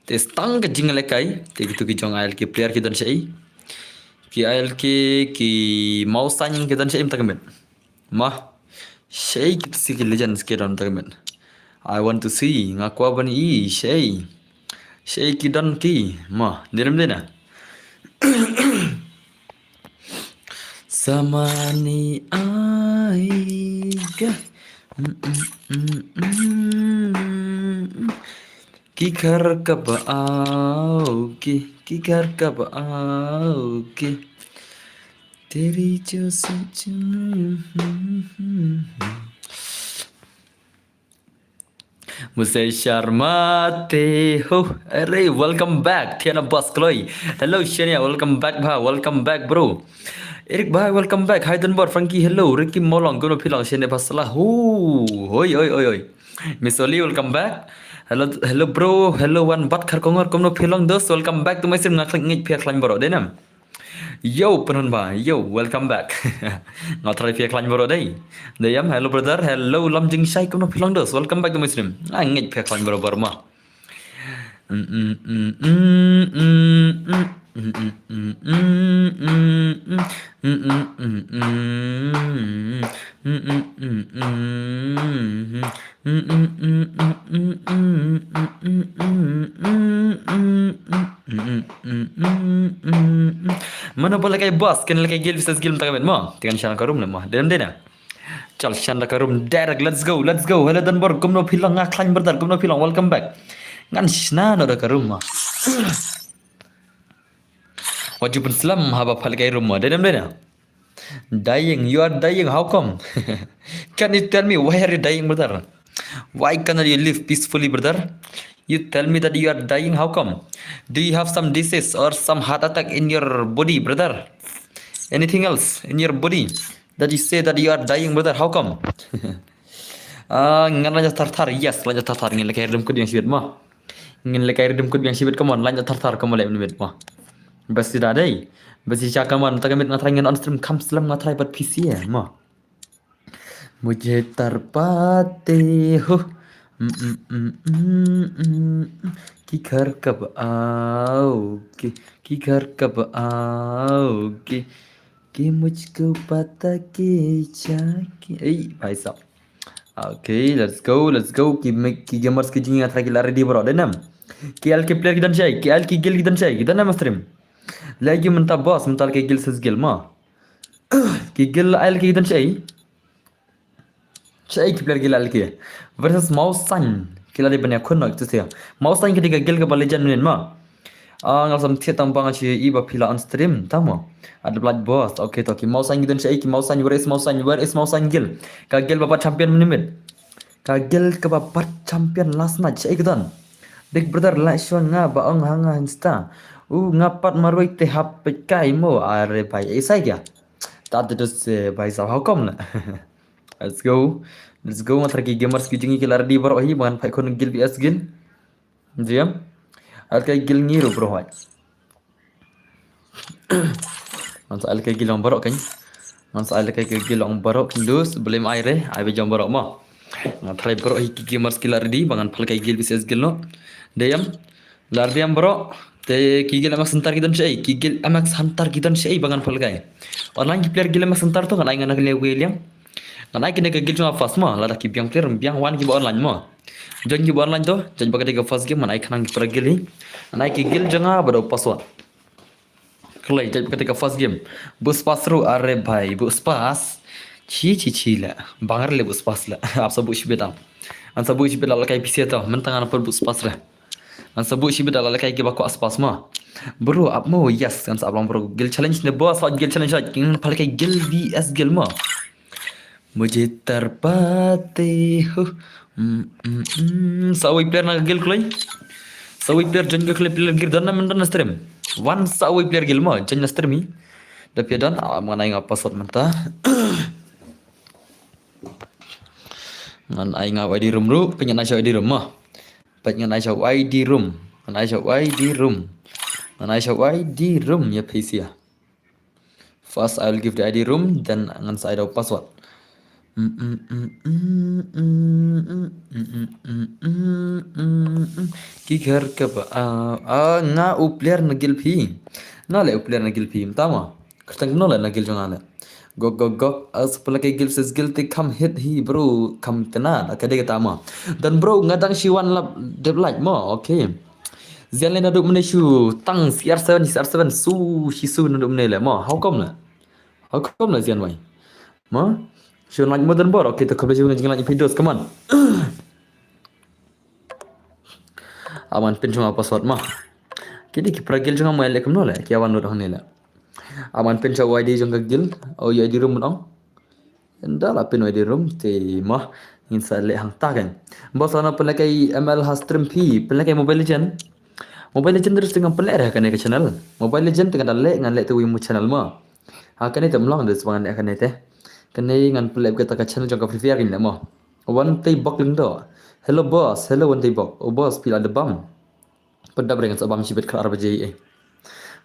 te stang ke jing lekai te gitu ki jong AL ki player ki dan sei ki AL ki mausan ki dan sei mtakamen mah sei ki si ki legends ki dan mtakamen I want to see ngakwa bani I sei ki dan ki mah direm dena samani aiga Kikar kab आओगे किकर कब आओगे तेरी जो सोच मुझसे शर्माते हो अरे welcome back Tiana Boss Chloe hello Shania welcome back welcome back bro Eric bhai welcome back Hayden Bor Frankie hello Ricky Molong Gono Pilang Shania Pasala hoi oi Miss Oli welcome back hello bro hello one bat khar kongor komno Pilang dos welcome back to my stream ngak ngik pia klan bro denam Yo penon ba yo welcome back ngatrai pia klan bro dai deyam hello brother hello lam jing shai komno Pilang dos welcome back to my stream ngik pia klan bro ma Mana boleh kayak bos, kenal kayak gil bisa skill tak kan mah, dengan shan karum mah, dan dena. Chal shan karum direct, let's go. Hello dan bor, kumno pilang ngaklan berdar, kumno pilang welcome back. Ngan shna no karum mah. Wajib Islam haba phal kai rumah dan dena. Dying, you are dying. How come? Can you tell me why are you dying, brother? Why cannot you live peacefully, brother? You tell me that you are dying. How come? Do you have some disease or some heart attack in your body, brother? Anything else in your body that you say that you are dying, brother? How come? Ngan lanjut tartar. Yes, lanjut tartar. Ngin lekai redem kud yang sibet mah. Ngin lekai redem kud yang sibet come on. Lanjut tartar kamu lek menibet mah. Bas tidak ada. Bas cakaman takamit ngatrai ngin on stream kam selam ngatrai bat PC ya mah. मुझे तरपाते हो कि घर कब आओगे कि घर कब आओगे कि मुझको पता के जाके भाई साहब ओके let's go कि gamers की जिंगा था कि लारे दी बरो देनम KL के player kita syai KL की gil kita syai kita nama stream lagi mentah boss mental ke gil ses gil ma ki gil AL kita syai Syai player gila lagi versus Mausan kila di banyak kun itu sih Mausan ketika gil ke legend nin mah ngal sam tiat tampang aci iba pila on stream tamu ada blood boss oke toki Mausan gitu syai ki Mausan where is Mausan gil ka gil bapak champion menimit ka gil ke bapak champion last match syai gitu big brother laiswan nga baong hanga insta ngapat marwai te hap kai mo are bhai ऐसा क्या tak terus bhai sahab how come lah Let's go ngatrak ki gamers ki jingi kilar di baro hi ban phai kon gil BS gil diam al kai gil ngiru bro hai man al kai gil baro kan man al kai gil baro dus belum aire ai be jam baro ma ngatrai baro hi ki gamers kilar di bangan phal kai gil BS gil no diam lar diam baro te ki gil amak sentar kidan syai ki gil amak santar kidan syai bangan phal kai online ki player gil amak sentar to kan ai ngana le William Kanai kena ke gil fast mah lada ki biang player biang wan ki online mah jon ki online to jon bagai ke first game manai khanang ki gil ni kanai ki gil janga bado password kelai jon bagai ke first game bus pass ru are bhai bus pass chi la bangar le bus pass la ap sabu shibeta an sabu shibeta la kai pc ta mentangan per bus pass ra an sabu shibeta la kai ki bako aspas mah bro ap mo yes kan sablang bro gil challenge ne boss gil challenge king phal kai gil BS gil mah मुझे तरपाते हो sawi player na gil klay sawi player jan klay player gir dan man dan stream one sawi player gil mo jan stream hi da pia dan mana nga password manta ngan ai nga ID room ru penyan na ID room mah penyan na ID room ngan ai ID room ngan ai ID room ya PC ya first I will give the ID room then ngan sa ID password की घर कब nga upler nagil phi na le upler nagil phi tama kertang no le nagil jona le go as pala kay gil ses gil te kam hit hi bro kam tena akade tama dan bro ngadang shiwan la de like mo okay zian le naduk mene shu tang CR7 su shi su naduk mene le mo how come la zian wai mo shu like modern bor okay to kabe shu ngajing like videos come on aman pin cuma password mah kini ki pragil cuma mo le kamno le ki awan no ne le aman pin cuma ID jong gil oh ya di room dong nda la pin ID room te mah in sa le hang ta kan bos ana pala kai ML has stream pi pala kai mobile legend terus dengan pelak dah kan ke channel mobile legend dengan dalek ngan lek tu wimu channel mah ha kan itu mlang des bangan kan itu kan ngan pelak kata ka channel jong ka free fire ni mah one tay bok ling do hello boss hello one tay bok oh boss pila ada bam pada beringan sabam sibet kar baje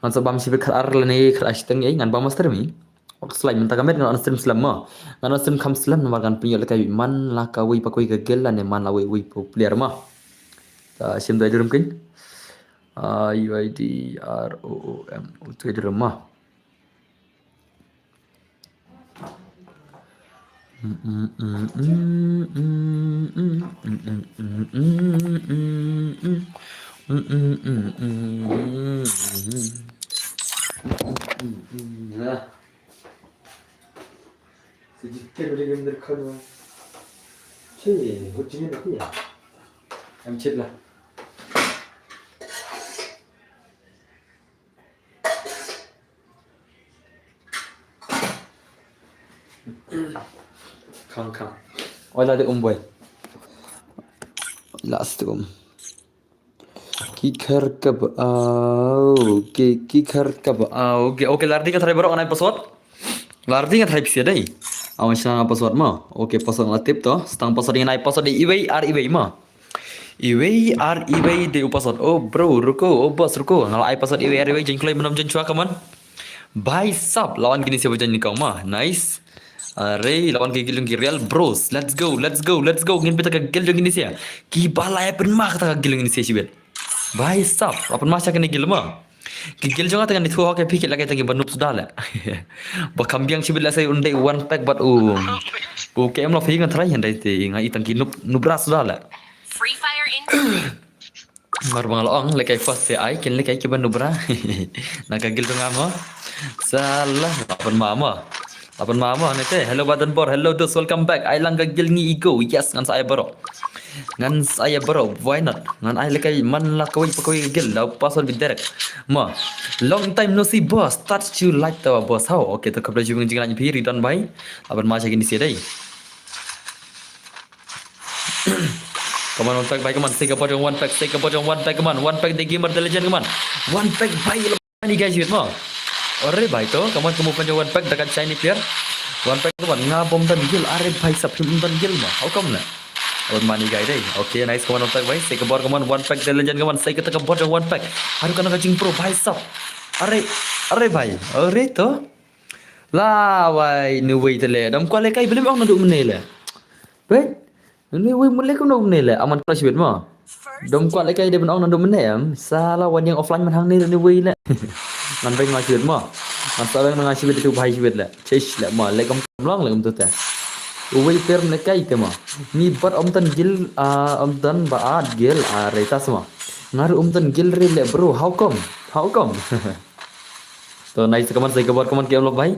ngan sabam sibet kar lani kar ashteng ngan bam master mi slide minta kamet ngan stream slam mah ngan stream kam slam nomor kan pinyo lekai man la ka wi pakoi ka gel lan man la wi player mah ta sim da jurum kin UIDROOM itu di rumah. Sedikit boleh gambar kau. Cih, hujannya dah ya. Amcit lah. Kang. Wala de boy. Last ki khar kab ao ki khar kab ao okay lardi ka thare baro anai password lardi ka thare pisia dai awan sana password ma okay password la tip to stang password ngai password eway ma eway de password oh bro ruko oh boss ruko ngal ai password eway jeng klai menom jen chua kaman bhai sab lawan gini siapa jen kau ma nice अरे lawan ke gilung ki real bros let's go ngin peta ka gil jong ini sia ki balai pen mak ta ka gilung ini sia sibet bhai sab apan masya kene gil ma ki gil jong ta kan itu ke pikir lagi tangi banup sudah la ba kambiang sibet la sai undai one pack but kem lo fi ngan try handai te ngai tang ki nubra sudah la free fire in mar bang long le kai first te ai ken le kai ki banubra na ka gil jong ama salah apan mama Apan mama nete hello badan bor hello dos welcome back ai lang gagil ngi ego yes ngan saya bro why not ngan ai lekai man la koi pakoi gil la password bid direct ma long time no see boss touch you like the boss how okay to kapla jung jing lan phi return by apan ma chakin disi dai come on one pack by come on take a pot one pack come on one pack the gamer the legend come on one pack by ni guys wait ma अरे भाई तो कमन kamu kan one pack dekat Chinese player one pack kaman ngabom dan gil are भाई सब dan gil mah how come na on money guy deh okay nice kaman one pack भाई say kebor kaman one pack the legend kaman say kita kebor one pack haru kana kajing pro भाई सब अरे भाई अरे तो lah भाई nu wei tele dam kwale kai belum ong nadu menele bet nu wei mulai kau nadu menele aman kelas bet mah dom kwale kai dia ben ong nadu menem salah wan yang offline man hang ni nu wei la ngan bai ngai ma ngan sa bai ngai sibet tu bhai sibet la chesh la ma le kam long le kam tu ta uwei per ne kai te ma ni bar om tan gil om tan baat gil reta sama ngar tan gil re le bro how come to nice kaman sai kabar kaman ke lo bhai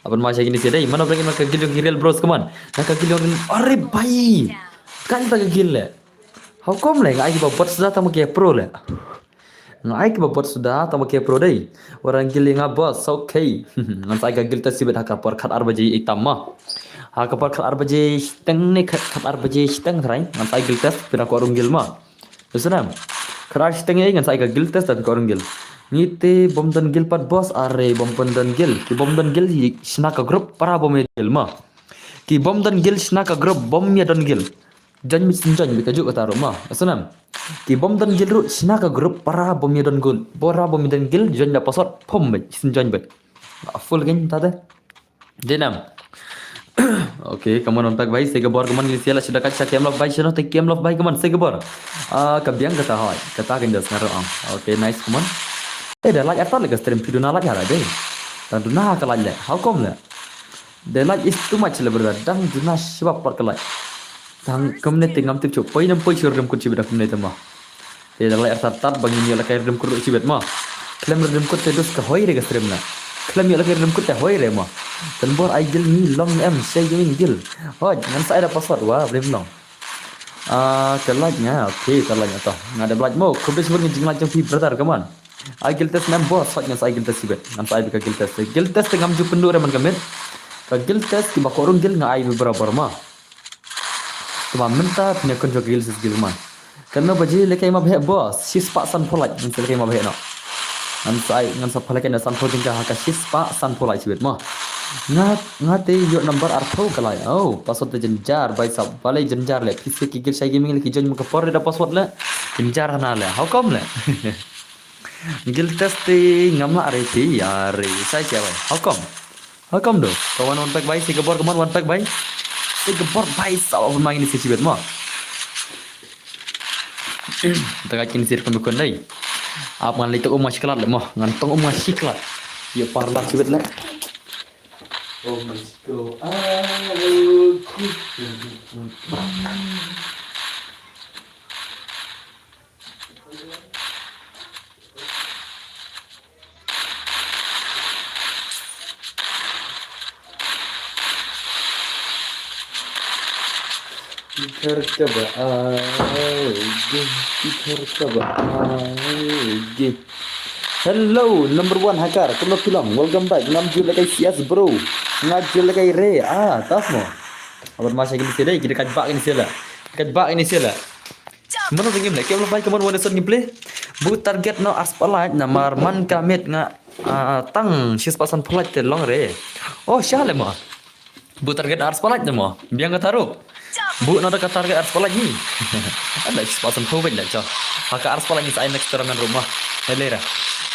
अपन माशा gini sih dai mana berani nak gil real bros kaman nak gil अरे भाई kan tak gil le how come le ngai ba bot sudah tamu ke pro le ngai ke bot sudah tamu ke pro dai orang gil nga boss okay ngan sai ka gil ta sibet hakar por khat arbaje itam ma hakar por khat arbaje steng ne khat arbaje steng rai ngan sai gil test pira ko orang gil ma Terus crash steng ai ngan sai ka gil test dan ko orang gil Nite bom dan gil pat boss are bom dan gil ki bom dan gil sna ka group para bom gil ma ki bom dan gil sna ka group bom ya dan gil jan mi sinjan bi ka ju ka taro ma asanam ki bom dan gil ru sna ka group para bom ya dan gul bora bom dan gil jan da password pom bi sinjan bi full gen ta de denam Oke, kamu nonton baik, saya gebar kamu ni siala sudah kaca kem love baik, sudah take kem love baik kamu, saya gebar. Kebiang kata hoi, kata gendas ngaruh ang. Oke, nice kamu. Dah like apa lagi stream video nalak ya deh. Dan dunah kalau le, how come le? The like is too much le brother. Dang dunah sebab per kalau. Dang community ngam tip cup, poin sur rem kunci bedak community mah. Dah like tat bagi ni lah kayak rem kurut cibet mah. Klaim rem kut terus ke hoi rega stream na. Klaim ya lagi rem kut hoi re mah. Dan bor idol ni long em saya gaming deal. Oh, ngan saya ada password wah belum long. Kelaknya, oke, kelaknya toh. Nggak ada belaj mau, kubis bunyi jinglah jengpi brother, come on. I guild test nam bos, hot ngan saya guild test sibet. Ngan saya bika guild test. Guild test ngam ju pendu reman kamit. Ka guild test ki bakorong guild nga ai beberapa mah. Cuma minta punya konjo guild test guild man. Karena baji lekai mah beh bos, sis pak san polaj ngan lekai mah beh no. Ngan sa polaj kan san polaj ka ka sis pak san polaj sibet mah. Ngate yo number artho kalai. Oh, password jenjar by sab. Balai jenjar le. PC ki guild saya gaming le ki jon muka por da password le. Jenjar hana le. How come le? Guild testing ngamla are ti yare sai cewek. How come do? Kawan one pack baik si gebor kaman one pack baik. Si gebor baik saw main ni si cibet mo. Tengah kini sir kami kon dai. Apa ngan litu umah siklat le mo. Ngan tong umah siklat. Yo parla cibet le. Oh my god. Hello, number one hacker, kamu film, welcome back. Ngam lagi CS bro, ngajul lagi re. Tas mo. Abang masa gini sih deh, kita kajbak ini sih lah. Kajbak ini sih lah. Mana tengim lagi, kamu baik kamu wanita gameplay. Bu target no aspalat, namar man kamit nga tang sis pasan pelat long re. Oh siapa mo? Bu target aspalat mo, biang katarup. Bu nada kata target aspalat ni. Ada sis pasan covid lah cah. Haka aspalat ni saya next turnamen rumah. Helera.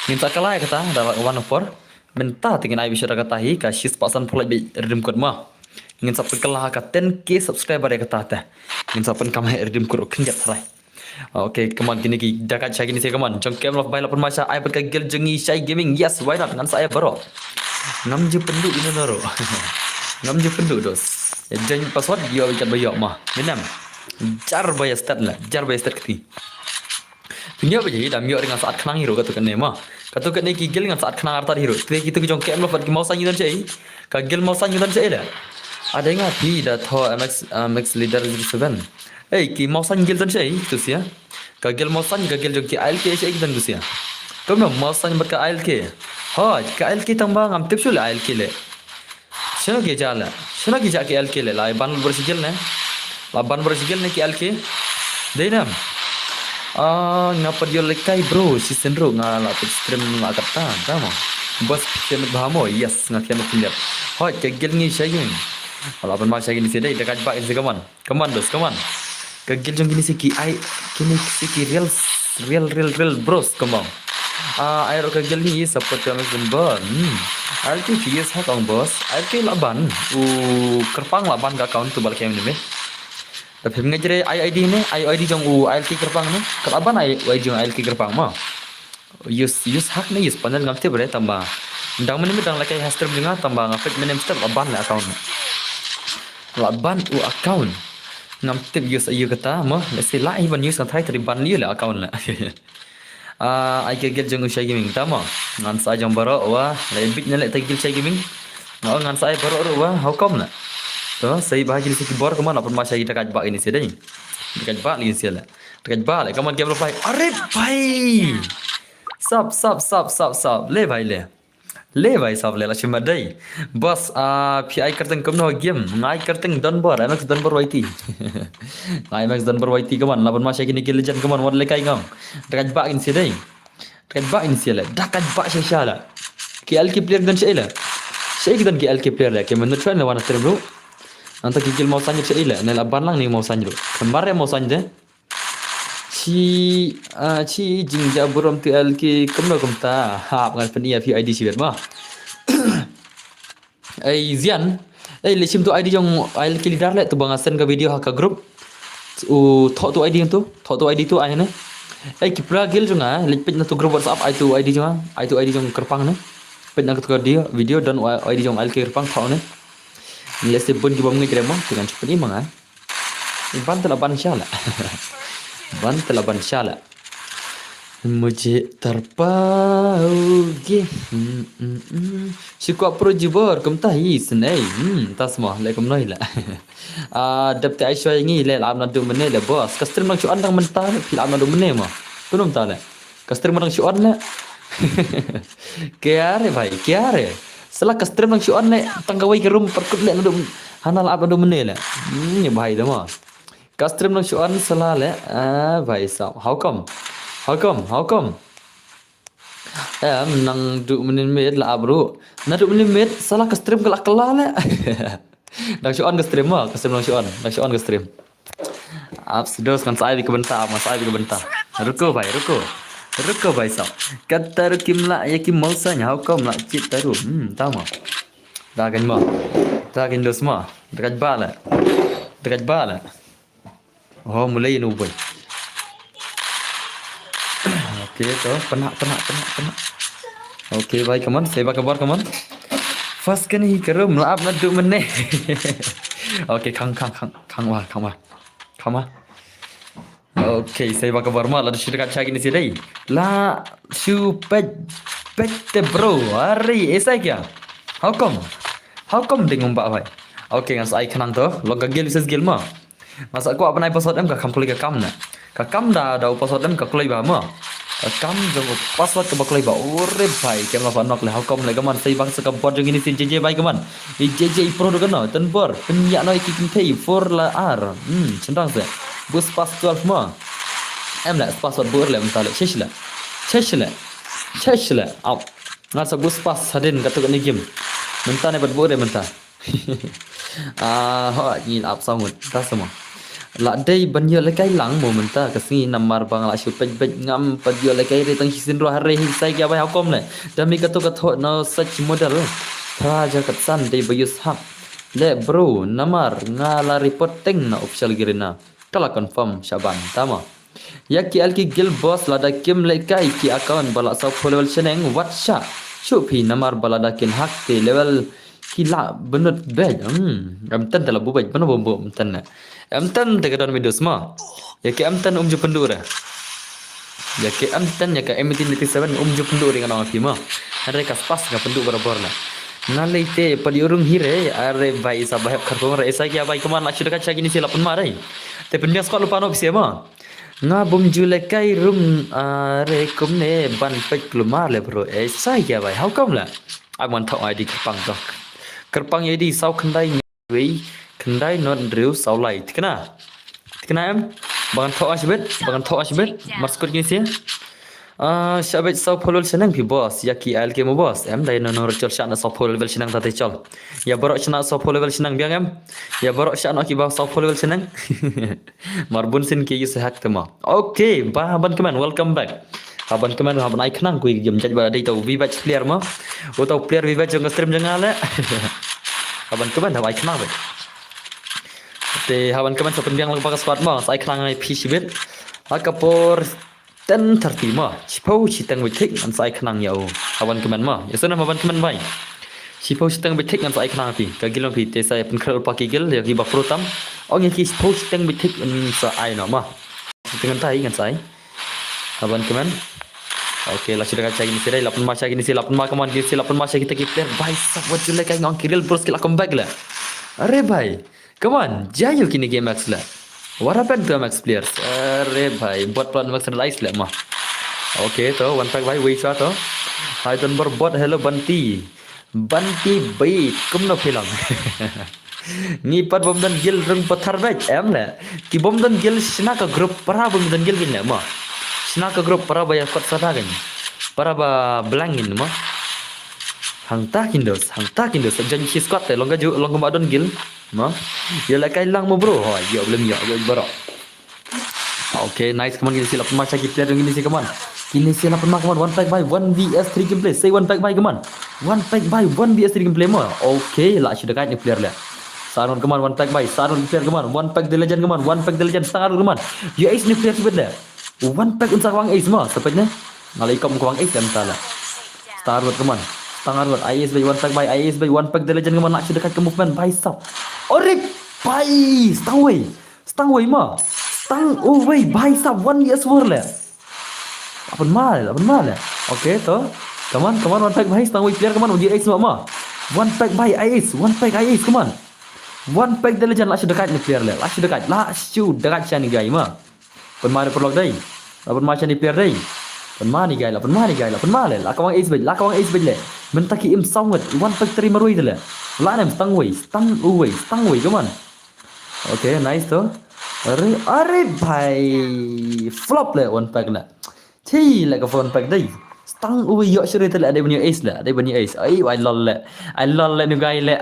Minta kalai kata dalam one of four. Minta tingin ai bisa kata hi ka sis pasan pelat bi redeem code mah. Ingin sampai kalah ka 10k subscriber ya kata teh. Ingin sampai kamai redeem code kenjat sarai. Oke, kemana kini ki dakat saya kini saya kemana? Jom kem love baik lapor masa ai pakai gel jengi saya gaming. Yes, why not? Dengan saya bro. Ngam je penduk ini naro. Ngam je penduk dos. Jangan password dia bicara bayar mah. Minam. Jar bayar start lah. Jar bayar start keti. Punya apa jadi? Dah miok dengan saat kenang hero kata kan mah. Kata kan ki gel dengan saat kenang artar hero. Tapi kita jom kem love ki mau sanyi dan cai. Ka gel mau sanyi dan cai dah. Ada yang api dah tho MX leader 07. Ki mau sanyi gel dan cai tu sia. Ka gel mau sanyi ka gel jom ki ALK cai dan tu sia. Kamu mau sanyi berka ALK. Ha, ka ALK tambah ngam tip sul ALK le. Shano ki jala. Shano ki jake ALK le. Lai ban bersigil ne. La ban bersigil ne ki ALK. Deinam. Ngapa dia lekai bro si sendro ngala stream ngakata tama. Bos kemet bahamo yes ngakian tindak. Hoi kegel ni saya ni. Kalau apa masa gini sedai dekat bak ini kaman. Kaman dos kaman. Kegel jong gini siki ai kini siki real bros kaman. Air kegel ni support kami sembon. Air tu yes hakang bos. Air tu laban. Kerpang laban ka account tu balik yang ni. Tapi mengajar ID ni, ID jong ILK kerpang ni. Keraban ID jong ILK kerpang mah. Use hak ni use panel ngam tiap tambah. Dang mana dang lakai hashtag juga tambah ngapet mana mesti laban lah account. Laban account. Ngam tiap use ayu kata mah. Let's lah iban use ngan try terliban liu lah account lah. I get jong usai gaming tama. Ngan sa jong baro wah, lebih nyelek tegil usai gaming. Ngan saya baro wah, how come lah? तो सही बात है कि बोर कमान अपन माशा की टकाज बाग नहीं से नहीं टकाज बाग नहीं से ला टकाज बाग है कमान गेम लो भाई अरे भाई सब ले भाई सब ले ला शिमा दई बस पी आई करते कम ना गेम आई करते डनबर वाइटी आई मैक्स डनबर वाइटी कमान अपन माशा की निकल लेजेंड कमान वर ले काई गम टकाज बाग नहीं से नहीं टकाज बाग नहीं से ला टकाज बाग से शाला कि एल की प्लेयर दन से ला से की दन की एल की प्लेयर ला कि मन ट्रेन वाना terus Nanti kikil mau sanjur seila, nela banlang ni mau sanjur. Kemarin mau sanjur. Ci jingja buram tu alki kemna kemta. Hap ngal penia PID sibet mah. Zian Lisim tu ID jong ail kilidar le tu bangasen ka video ha ka group. Thok tu ID tu, thok tu ID tu ai ne. Kipra gil jonga lipit na tu group WhatsApp ai tu ID jonga, ai tu ID jong kerpang ne. Pit na tu dia video dan ID jong ail kerpang thok ne. Lese bun ki bom ngi krema dengan cepat ni manga. Ban telah ban syala. Ban telah ban syala. मुझे terpaudi Syukur pro jibor kum tahi senai tasmah le kum noi la dapte Aisyah ngi le lam nadu mene le bos kastrim nang chuan dang mentar fil am nadu mene ma kunum ta le kastrim nang chuan le kya re bhai kya re sala kastrim nang chuan le tanggawai ke rum perkut le nadu hanal am nadu mene le ni bhai da ma kastrim nang chuan sala le bhai sao how come nang du menit la bro na du menit salah ke stream kelak le nang syuan ke stream nang syuan ke stream absdos kan sai ke bentar mas sai ke bentar ruko bhai sao katar kimla ya kim mausanya how come la cit taru tahu ma dah kan dos ma dekat bala oh mulai nu boy. Okay, to penak. Okay, bye, come on. Saya kabar, come on. First kan hi kerum laap na du mene. Okay, kang. Okay, saya kabar ma la sudah kaca gini sih dai. La su pet te bro. Ari, esai kya? How come dengan mbak bhai? Okay, ngan sai khanang to. Log gel ses gel ma. Masa aku apa nai password em ka kampuli ka kam na. Ka kam da password em ka kulai ba ma. Kam jong password ke baklai ba ore bhai kem la fanok le hukum le gaman sai bang saka bot jong ini sin JJ bhai gaman i JJ pro do kana tan bor penyak noi ki kim thei for la ar chendang se bus pas 12 ma em la password bor le mentale cheshla au ngasa bus pas hadin katuk ni game mentane bat bor le menta ho ni ap sangut ta semua la dai banyo le kai lang mo menta kasi namar bang la shu pej ngam padyo le kai re tang hisin ro hare hi sai kya bai hukom le dami ka to no such model raja katsan dai bayus hap le bro namar ngala reporting na official girina kala confirm shaban tama yaki alki gil boss lada kim le kai ki account bala sa follow cheneng whatsapp chupi namar bala da kin hak te level kila benut bej am tan dalam bubaj bana bom tan na am tan te kadon video semua ya ke am tan ju pendura ya ke am tan ya ke M87 ju pendur dengan orang fima ada kas pas ka pendur barabar na nalite paliurung hire are bai sabah kharpong re esa kya bai kaman nak sudah kaca gini sila pun marai te pendia skot lupa no bisi ma nga bom jule kai rum are kumne ban pek kelumar le bro esa kya bai how come la I want to ID kerpang ID sau kendai wi kendai not drill sau lai tikna em bangan thok asbet maskot gini sih syabet sau polol senang pi boss yaki alke mo boss em dai no chol shana sau polol vel senang tate chol ya borok shana sau polol vel senang biang em ya borok shana ki ba sau polol vel senang marbun sin ke yu sehat tema okay ban keman welcome back Haban keman haban ai khnang kui jam jaj ba dai tau vivat player ma o tau player vivat jong stream jangal le haban keman habai khnang be te haban keman so penbiang lag bagas squad ma sai khnang ai pi sibit akapor 10:30 ma chipau chitang wi thik an sai khnang yau haban keman ma yasana haban keman bai chipau chitang wi thik an sai khnang pi ka gilom pi te sai pen khrol pa ki gil ya ki ba protam ong ki chipau chitang wi thik an sa ai no ma dengan tai ngan sai haban keman okay lah sudah kaca gini sih 8 masa gini sih 8 masa kaman gini sih 8 masa kita player bhai sab what you like ngong kiril bros kita come back lah are bhai come on jayo kini game max lah what happened to max players are bhai bot plan max live lah mah okay to one pack bhai wait to hai ton ber bot hello banti bait kum no philang ni pat bom dan gil rung pathar baj em la ki bom dan gil sina ka group para bom dan gil gin ma sina ka group para ba ya kot sada gan para ba blangin ma hangta kindos janji si squad te longa ma don gil ma ya la kai lang mo bro ho yo belum yo bro okay nice come on gini silap macam kita player gini sih come on kini silap macam one pack by 1 vs 3 gameplay say one pack by come on 1 pack by 1 vs 3 gameplay ma okay lah sudah kan ni player lah Sarun come on, one pack by Sarun player come on, one pack the legend come on, one pack the legend Sarun come on. You ace ni player sebenarnya. One pack untuk Wang Ace mah sepatnya. Alaikum Wang Ace dan tala. Starwood come on. Starwood IS by one pack by IS by one pack the legend come on nak dekat ke movement by sub. Orip by Stang way mah. Stang way by sub 1 years war le. Apa mal? Okay to. Come on, one pack by Stang way player come on. You ace mah. One pack by IS, come on. One pack the legend last dekat ni player le. Last dekat sian ni guy mah. Penmana prolog dai. Lapan macam ni player dai. Penmana ni guy la. Lah kawang ace bej le. Mentaki im sangat. One pack terima rui le. Lah nem stang way, come on. Okay, nice to. Are bhai. Flop le one pack la. Chi la ka one pack dai. Stang yok sure tu ada bunyi ace lah, Ai lol le ni guy le.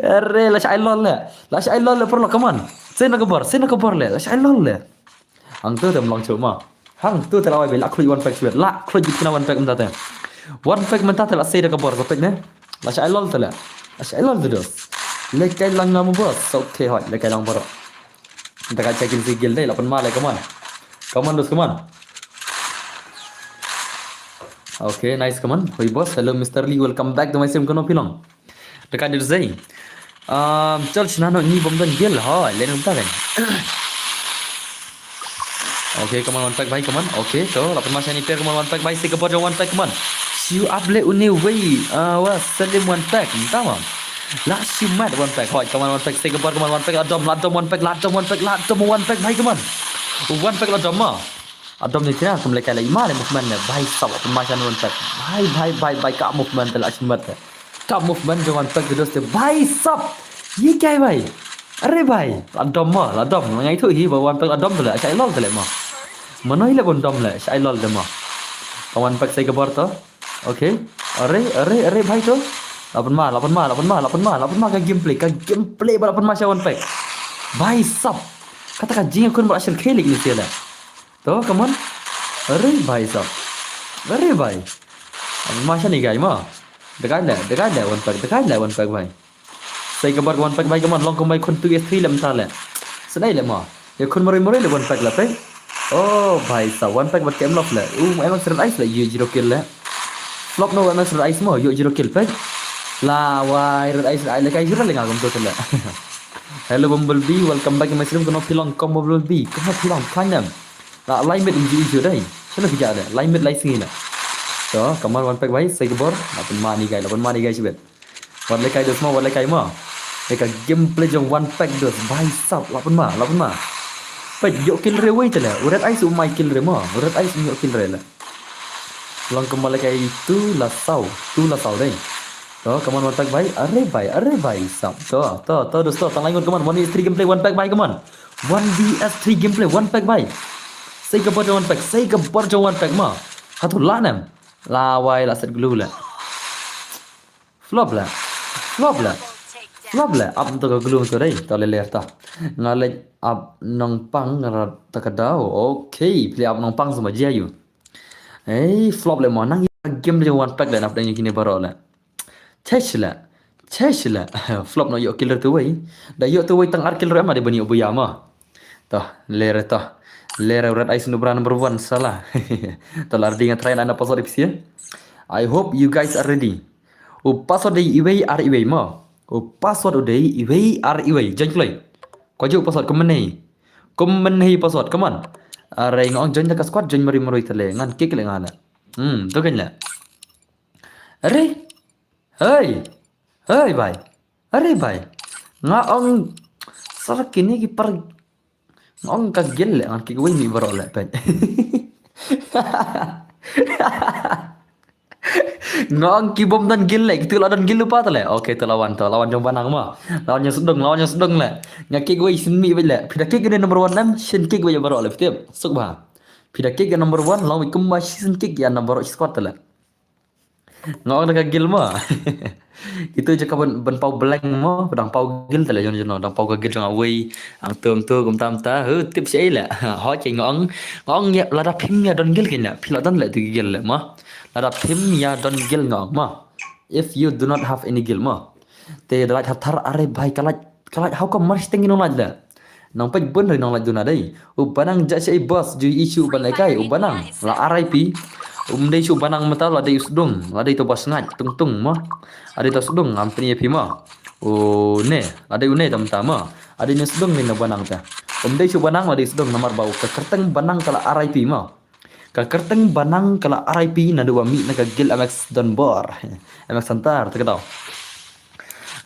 Arre la I lol le perlu come on. Saya nak kebar le. I lol le. Hang tu dah melong cuma. Hang tu terlawai bela aku one pack sebet. La aku jikna one pack mentah tu. One pack mentah tu la saya dah kebar pack ne. La I lol tu la. I lol tu dah. Lekai lang ngamu bos. Okay hot lekai lang baru. Kita kat cekin sigil dai 8 mal come on. Come on. Okay, nice, come on. Hoi boss, hello Mr. Lee, welcome back to my stream. Kono pilong. Dekat dir zai. Chal chnano ni bomdan gel ha, len unta kan. Okay, come on one pack bhai, come on. Okay, so lapan masa ni player come on one pack bhai, stick up one pack come on. Siu up le une way. Wa selim one pack, entah mah. La siu mat one pack. Hoi, come on one pack, stick up come on one pack. Ladom one pack bhai, come on. One pack ladom mah. Adam ni kira aku melekat lagi mana movement ni baik sab macam one pack baik kak movement telah semat kak movement jangan pack terus tu baik sab ye kai baik are baik Adam ngai tu hi bawa one pack Adam telah saya lol telah mah mana ile bon Adam lah saya lol dah mah one pack saya kebar tu okay are baik tu 8 mah ke gameplay balapan macam one pack baik sab katakan jing aku nak hasil kelik ni dia lah. तो कमन अरे भाई साहब अरे भाई माशा नहीं गाय माँ दिखा ले वन पैक भाई सही कबर वन पैक भाई कमन लॉन्ग कम भाई खुन तू ये 3 लमता ले सदाई ले माँ ये खुन मरे ले वन पैक ले पे ओ भाई साहब वन पैक बट केम लॉफ ले एमन सर आइस ले ये 0 किल ले फ्लॉप नो एमन सर आइस मो ये 0 किल पे ला वाई red ice ले kai jira le ngagum to le hello bumblebee welcome back to my stream kono pilong kom bumblebee kono pilong kanam Nah, line mid inji dah. Siapa kerja ada? Line mid line sini lah. So, kamar one pack baik, saya kebor. Lapan mani guys sebet. Wan lekai dos mah. Lekai gameplay jong one pack dos. Baik sab. Lapan mah. Pak yok kill reway tu lah. Urat ice umai kill remah. Urat ice yok kill re lah. Long kamar lekai tu lah sau deh. So, kamar one pack baik. Are baik sab. To dos to. Tang lain kamar. 1v3 gameplay one pack baik kamar. 1vs3 gameplay one pack baik. Saya kebar jauh one pack mah. Hatu lah nem. Lawai lah set glue lah. Flop lah. Ab tu ke glue tu deh. Tak leleh tak. Ngalai ab nong pang ngarat tak ada. Okay, play ab nong pang semua je ayu. Flop lah mah. Nang game jauh one pack lah. Nap dah kini baru lah. Chesh lah. Flop no yok killer tu way. Dah yok tu way tang ar killer mah dia bani obuya mah. Tah lere tah. Lera red ice number 1 salah. Telah dengan try anda password ya. I hope you guys are ready. Password day iway are iway ma. Password day iway are iway. Jangan play. Kau jauh password kemenai password come on. Are ngong join dekat squad join mari tele ngan kick le ngala. Tu kan lah. Are. Hey bhai. Are bhai. Ngong sarak kini ki par Ngong ka gel le ki wei ni baro le pen. Ngong ki bom dan gel le tu lawan gel lupa tu le. Okey tu lawan jong banang mah. Lawan yang sedang le. Ngaki wei sin mi wei le. Pida kick ni number 1 nam sin kick wei baro le tiap. Suk ba. Pida kick number 1 lawan kum ma sin kick ya number squad tu le. Ngong dekat gel mah. Itu je kawan ben pau blank mo dang pau gil tala jon dang pau gil jang away ang tum tu gum tam ta tip sei la ho chai ngong ya la da phim ya don gil kin la phila don la tu gil la ma la da phim ya don gil ngong ma if you do not have any gil ma Te dalai thar are bhai kalaj how come mars tengi nong laj la. Nong pej bon ri nong laj duna dei. Banang ja sei boss ju isu ban lai kai banang la RIP. Dei su banang mata la dei usdung la dei to bos ngat tung tung mo. Ade to sudung ampni epi mo. Ne ade une tam tama. Ade ne sudung min na banang ta. Dei su banang la dei sudung nomor bau ke kerteng banang kala RIP mo. Ka kerteng banang kala RIP na dua mi na ka gil MX Donbor. MX Santar tak tahu.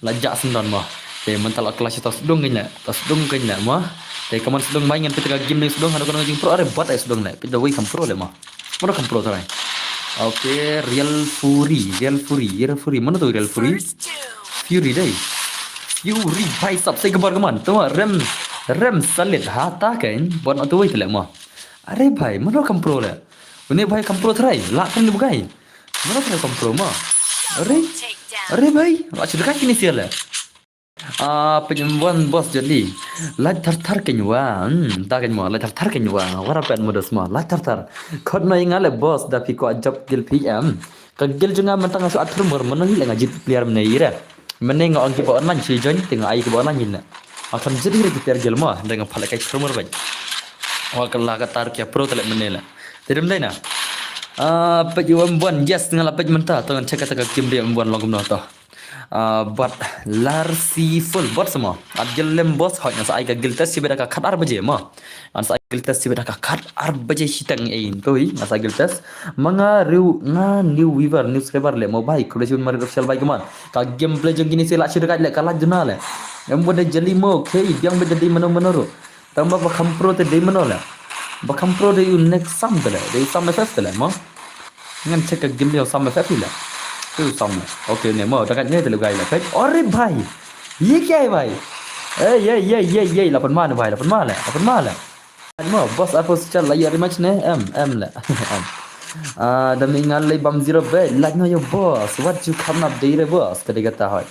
Lajak sendon mah. Te mental kelas tas dong kenya. Tas dong kenya mah. Te kaman sedong main pita game ni sedong ada jing pro are buat ai sedong na. Pita wei kam pro le mah. Mana kam pro tarai. Oke, Real Fury. Mana tu Real Fury? Fury dai. Fury bhai sab se kabar kaman. Tu rem salit hata kan. Buat tu wei tele mah. Are bhai, mana kam pro le. Ini bhai kam pro tarai. Lak kan bukai. Mana tarai kam pro mah. Are bhai, lak sudah kini sial le. Penyembuhan bos jadi laj tar kenywa ta kenywa laj tar kenywa wara pen modus ma laj tar khot na ingale bos da piko ajab gil PM ka gil junga mentang asu atur mur menahi la ngajit player menaira meneng ngong ki bon man si join tinga ai ki bon man yin akan jadi re player gil ma dengan phala kai trumur baj wa kala ka tar kya pro tele menela tirim dai na penyembuhan yes ngala pej menta tangan cek kata kim dia membuat logum no to but larsi full bot semua adgil lem bos hot nasa aiga giltas si bedaka khat ar baje ma nasa giltas si bedaka khat ar baje hitang ein toi nasa giltas manga riu nga new weaver new subscriber le mo bai kudajun mar official bai kaman ka gameplay jong gini sila shi dekat le kala juna le em bode jeli mo kei biang bede di mano manoro tamba ba khampro te de mano le ba khampro de you next sam de sam ff le mo ngan check ka game le sam ff le tu xong rồi. Ok này mở ra cái từ gầy là phết. Ore भाई ये क्या है भाई ये là phần ma này भाई là phần ma là mở boss apa secara layar match ne em là dan ingat lay bam zero be like no yo boss what you come up day boss tadi kata hoy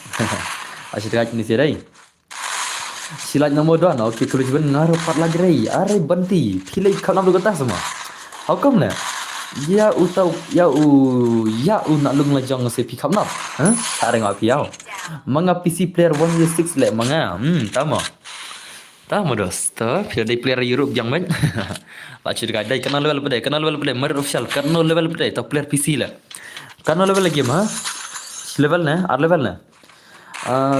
asyik dekat ni sih dai silat nomor 2 ok kalau cuba ngaruh part lagi rai are banti pilih come up kata semua how come ne ya nak lung lajang se pick up nap tak ada ngap piau manga PC player 1v6 le manga tama dos ta pia dai player Europe yang ban la chir ga dai kana level pada mer official kana level pada ta player PC le kana level lagi ma level na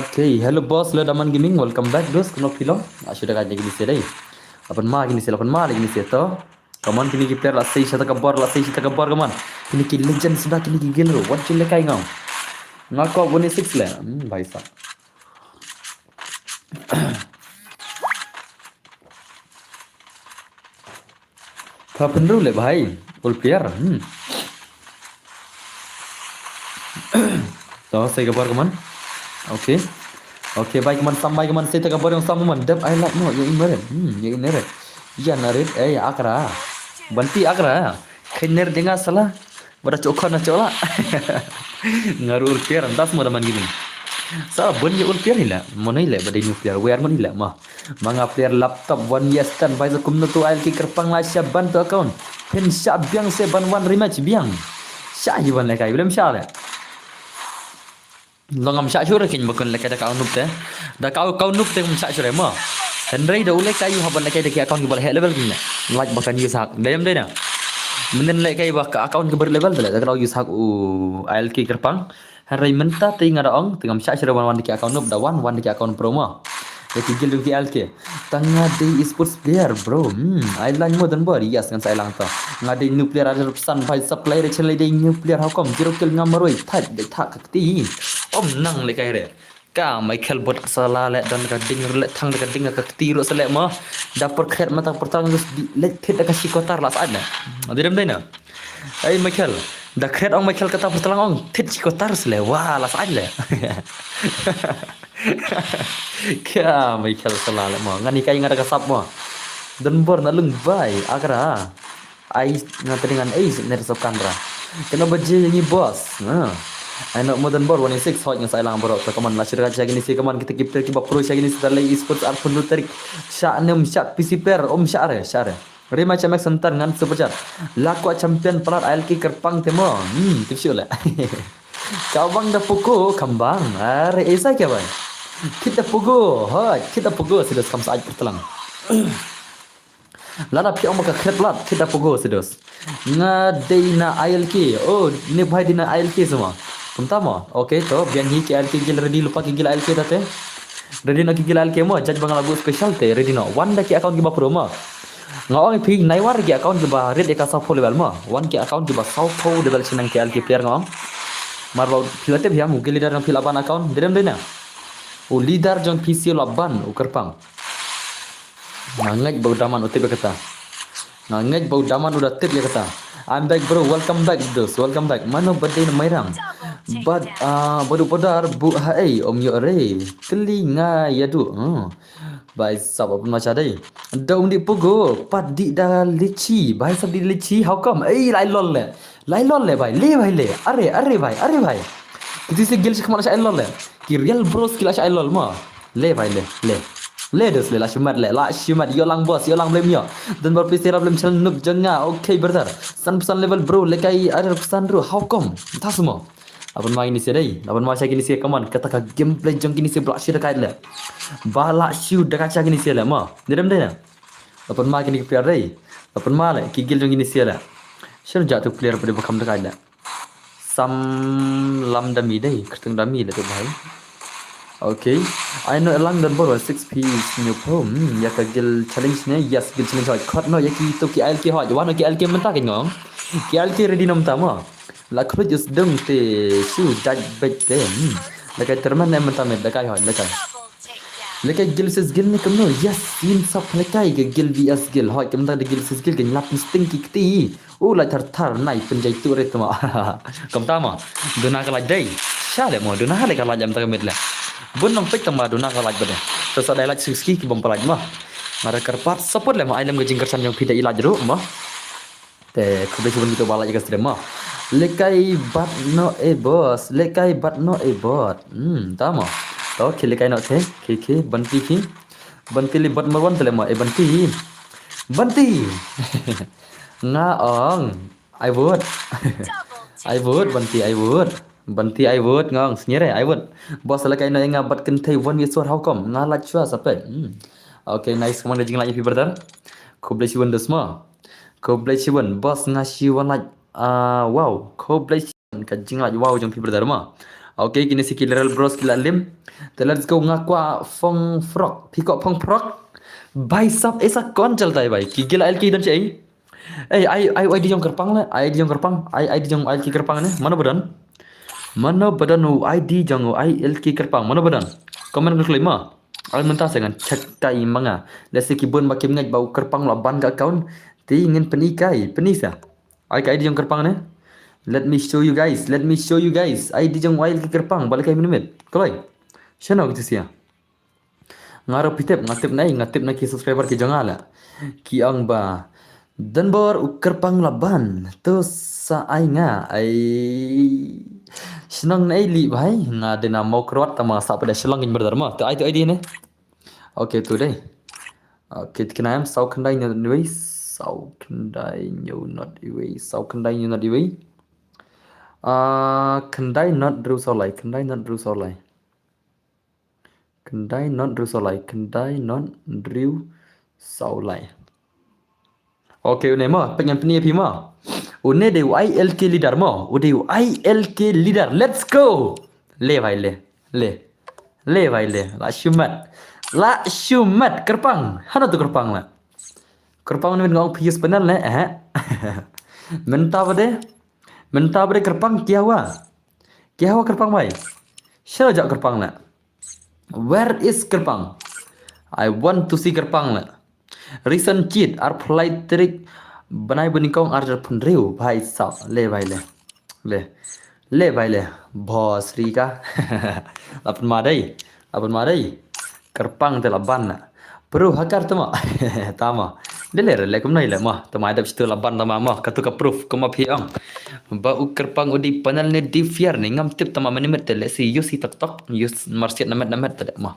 okay hello boss le daman gaming welcome back dos kono pilo asyik ga dai gini se dai apan ma gini se to kaman kini player la sei sita kabar kaman kini ki legend sudah kini ki gelo what you lekai ngau ngako 1v6 le bhai sah था पंद्रह ले भाई full player तो सही kabar kaman oke baik kaman sampai kaman saya kabar yang sama man dep I like no ya ini ya narit akra banti akra kiner dengar salah pada cokon na cola ngarur player antas mo naman gini sa bon ya ul player hila monai le badai new player wear mon hila mga player laptop one yes tan bai kum no tu al ki kerpang la sya ban to account pen sya biang se ban one rematch biang sya hi ban le kai belum sya le longam sya sure kin bakon le kai da kau nup te da kau nup te sya sure mo Henry dah ulai kayu haban le kai da ki account ki bal he level kin like bakan yusak dayam dai na menen le kai ba ka account ki ber level le da kalau yusak al ki kerpang Hari mentah tinggal orang tengah macam cara wan di account nup dah wan di account promo. Jadi gil di LK. Tengah di esports player bro. Island modern bar yes kan saya lang ta. Ngadi new player ada pesan bai supply re chele di new player hakom zero kill ngamaroi thak de thak kakti. Om nang le kai re. Ka Michael bot salah le dan ka ding le thang ka ding ka kakti ro sele ma. Dapur khet mata pertang le khet ka sikotar las ada. Adirem dai na. Hey Michael dah kret ong Michael kata pertelang ong tit cikotar sele wah las aja le kya Michael salah le mo ngani kai ngada kasap mo dan bor na lung bai akra ai ngata dengan ner sop kamera kena baje ni bos ai nak modern bor 16 hot yang saya lang borok to kaman la shirka chagi ni si kaman kita kipter ki ba pro chagi ni sedale esports ar pun tarik sya nem sya PC player sya re Rima Cemek sentar dengan super chat. Laku champion pelat ALK kerpang temo. Tipsy lah. Kau bang dah pukul kembang. Are esa kya bhai? Kita pukul. Ha, kita pukul sudah kam saaj pertelang. Lada pi ong maka kretlat kita pukul sudah. Nga dina ILK. Oh, ni bhai dina ILK semua. Pertama, okey to bian hi ke ILK gil ready lupa ke gil ILK tate. Ready nak gil ILK mo judge bang lagu special te ready no. One da ki account ki ba pro mo. Ngawang pi nai war ki account ki ba red ka sa full level mo. One ki account ki ba sa full level senang ke ILK player ngawang. Marwau filate bia mungkin leader ng filaban account direm dena. O leader jong PC laban o kerpang. Ngangaj bau daman utip kata. Ngangaj bau daman udah tip ya kata. I'm back bro, welcome back dos, welcome back. Mano birthday na mairang. But baru podar bu hai om yo re. Telinga ya du. Bai sab apa macam dai. Daun di pugo, pat di da lici. Bai sab di lici, how come? Lai lol le. Lai lol le bai. Le bai le. Are bai. Itu se gil sekmal sha lol le. Ki real bros kila sha lol ma. Le bai le. Le dos le la shumat yo lang boss yo lang blame yo. Dan berpisah blame channel nuk janga. Okay brother. San level bro lekai ada pesan bro. How come? Entah semua. Apa main ini sedai? Apa main saya gini sih? Come on, kata gameplay jong gini sih block sih dekat le. Balak shoot dekat cak gini sih le ma. Direm deh. Apa main gini player deh? Apa main le? Kigil jong gini sih le. Siapa jatuh player pada bekam dekat le. Sam lam dami deh. Kerteng dami le tu bhai. Okay, I know along the board 6 piece new poem. Ya kagil challenge ne, yes gil challenge hot. Kot no ya ki to ki ILK hot. Wan ki ILK mentah ke ngong. Ki ILK ready nom tama. La kru just dum te shu judge bet te. Lekai terman ne mentah met lekai hot lekai. Lekai gil ses gil ne kamno. Yes, sin sap lekai ke gil vs gil hot. Kamta de gil ses gil ke lap stinky kti. Oh la thar nai penjai tu re tama. Kamta ma. Duna ka laj dai. Sha le mo duna le ka laj am ta met le. Bun nang pek tama duna ka laj bade. Terus ada laj suski ki bom palaj mah. Mara kerpat support le ma ailem gejing kersan yang pida ilaj ru mah. Te kube bun gitu balaj ka strem mah. Lekai bat no e boss, lekai bat no e bot. Tama. To lekai no the ki banti ki. Banti li bot marwan tele ma e banti. Banti. Nga ong. I would. I would. Banti I would ngong senyere I would. Bos lekai no nga bat kentai one we sort how come? Nga laj chua sape. Okay, nice kemana jing laj brother. Kuble siwan desma. Kuble siwan bos nga siwan laj wow, kuble siwan ka jing laj wow jong brother ma. Okay, kini si kileral bros kila lim. Then let's go nga kwa phong frog. Piko phong frog. Bhai sab ऐसा कौन चलता है भाई कि गिला एल की इधर चाहिए आई डी जंग करपंग ने आई डी जंग आई की करपंग ने mana badan ID jang IL ki kerpang mana badan komen ngelai ma al mentah dengan cek kai manga lesi ki bon makim ngai bau kerpang la ban ka account ti ingin penikai penisa ai ID jang kerpang ne let me show you guys ID jang IL ki kerpang balik kai minit kolai shana gitu sia ngaro pitep ngatip na ki subscriber ki jangala ki ang ba dan bor kerpang laban tu sa ai nga ai senang nai li bhai nga dena mau krot tama sa pada selang in berdharma tu ai tu ID ne okay tu deh okay kenam sau khandai nyu wei sau khandai nyu not iwei khandai not dru sau lai khandai not dru sau lai okay ne ma pengen peni pi ma une de ILK leader mo ude ILK leader let's go le bhai le la shumat kerpang hana tu kerpang la kerpang ni ngong PS panel le menta bade kerpang kya hua kerpang bhai shall ja kerpang la where is kerpang I want to see kerpang la recent cheat or flight trick बनाई बनी कौन आर्डर फुन रहे हो भाई साहब ले भाई ले भोसरी का अपन मारे kerpang te laban na pro hakar tama tama le kum nai le ma tama ada situ laban tama ma katu ka proof kuma phiang ba u kerpang udi panel ne di fiar ni ngam tip tama mani met le si use tok use marsiat namet te ma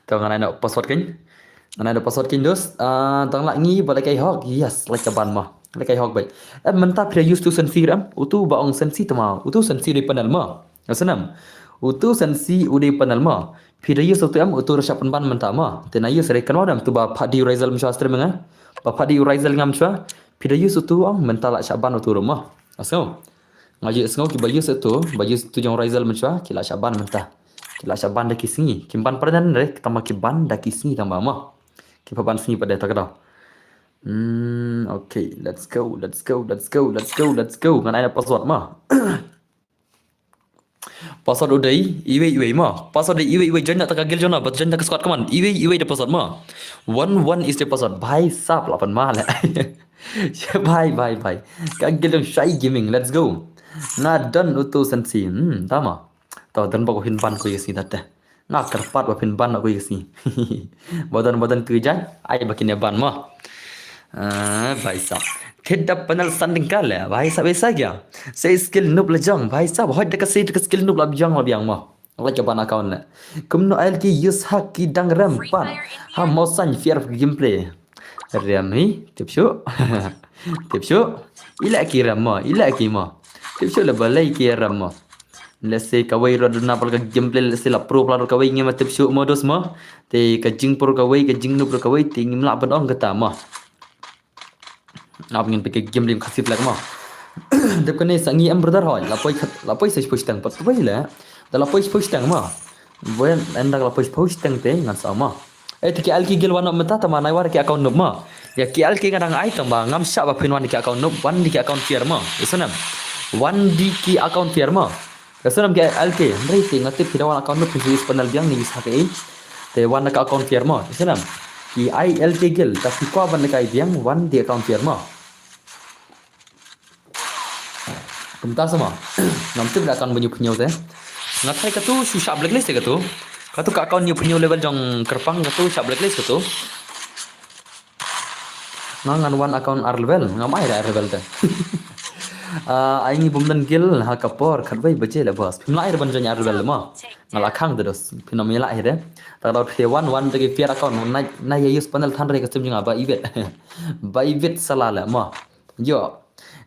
to ngana na password kin dos tang la ngi bala kai hok yes like ban ma lekai hok bai mentah pria used to sensi ram utu baong sensi tama utu sensi di panel ma asanam utu sensi udi panel ma pria used to am utu rasap pan mentah ma tenayu sere kan wadam tu ba phadi rizal mshastre menga ba phadi rizal ngam chwa pria used to ang mentah la saban utu rumah aso ngaji sengo ki bayu tu jong rizal mshwa kila saban mentah kila saban dak kisni kimban perdan re tama kiban dak kisni tama ma kipaban sini pada tak ada. Okay, let's go. Ngan ada password mah. Password udah iwe mah. Password iwe jangan tak kagil jona, but jangan tak squad kaman. Iwe the password mah. One is the password. Bhai sab lapan mal. Bye. Kagil jong shy gaming. Let's go. Nah dan utu sensi. Tama. Tahu dan bago hinban ko yesi tata. Nak kerpat ba hinban aku yesi. Badan kerja, ai bakin ban mah. भाई साहब ठेडा पनल संदिंग का ले भाई साहब ऐसा क्या से स्किल नुब लजंग भाई साहब हट का से स्किल नुब लब जंग लबियांग मा Allah coba nak kawan nak. Kumno ail ki use hak ki dang ram pan. Ha mosan fear of gameplay. Ram ni tipsyo. Ila ki ram ma, ila ki ma. Tipsyo la balai ki ram ma. Let's say kawai rodna pal ka gameplay let's say la pro pal kawai ngema tipsyo modus ma. Te ka jing pro kawai ka jing nu pro kawai te ngim la ban ong kata ma. आप इन पे गेम लेम खसीप लग मा जब कने संगी M brother होय लापोय से पुछतंग पत पहिले त लापोय पुछतंग मा wen endak lapoy puछतंग te ngan sa ma ti ki alki gel wan mata ta manai war ki account no ma ya ki alki ngadang ai tang ba ngam sha ba pin wan ki account no wan di ki account fier ma isanam wan di ki account fier ma isanam ki alki ndai ti ngati pirawan account no pin panel biang ni bisa ke te wan ka account fier ma isanam ki ai alki gel tapi ko ban kai biang wan di account fier ma Bentar sama. Nanti tidak akan banyak punya teh. Ngatai katu susah blacklist katu. Katu ka account punya level jong kerpang katu susah blacklist katu. Ngan one account R level, ngamai R level teh. Aing bumdan gil ha kapor khatbai bace le bos. Pimla air ban jong R level ma. Ngala khang terus. Pinomela air. Tak tahu dia one tegi fear account na ya use panel than re kasem jong ba ibet. Ba ibet salala ma.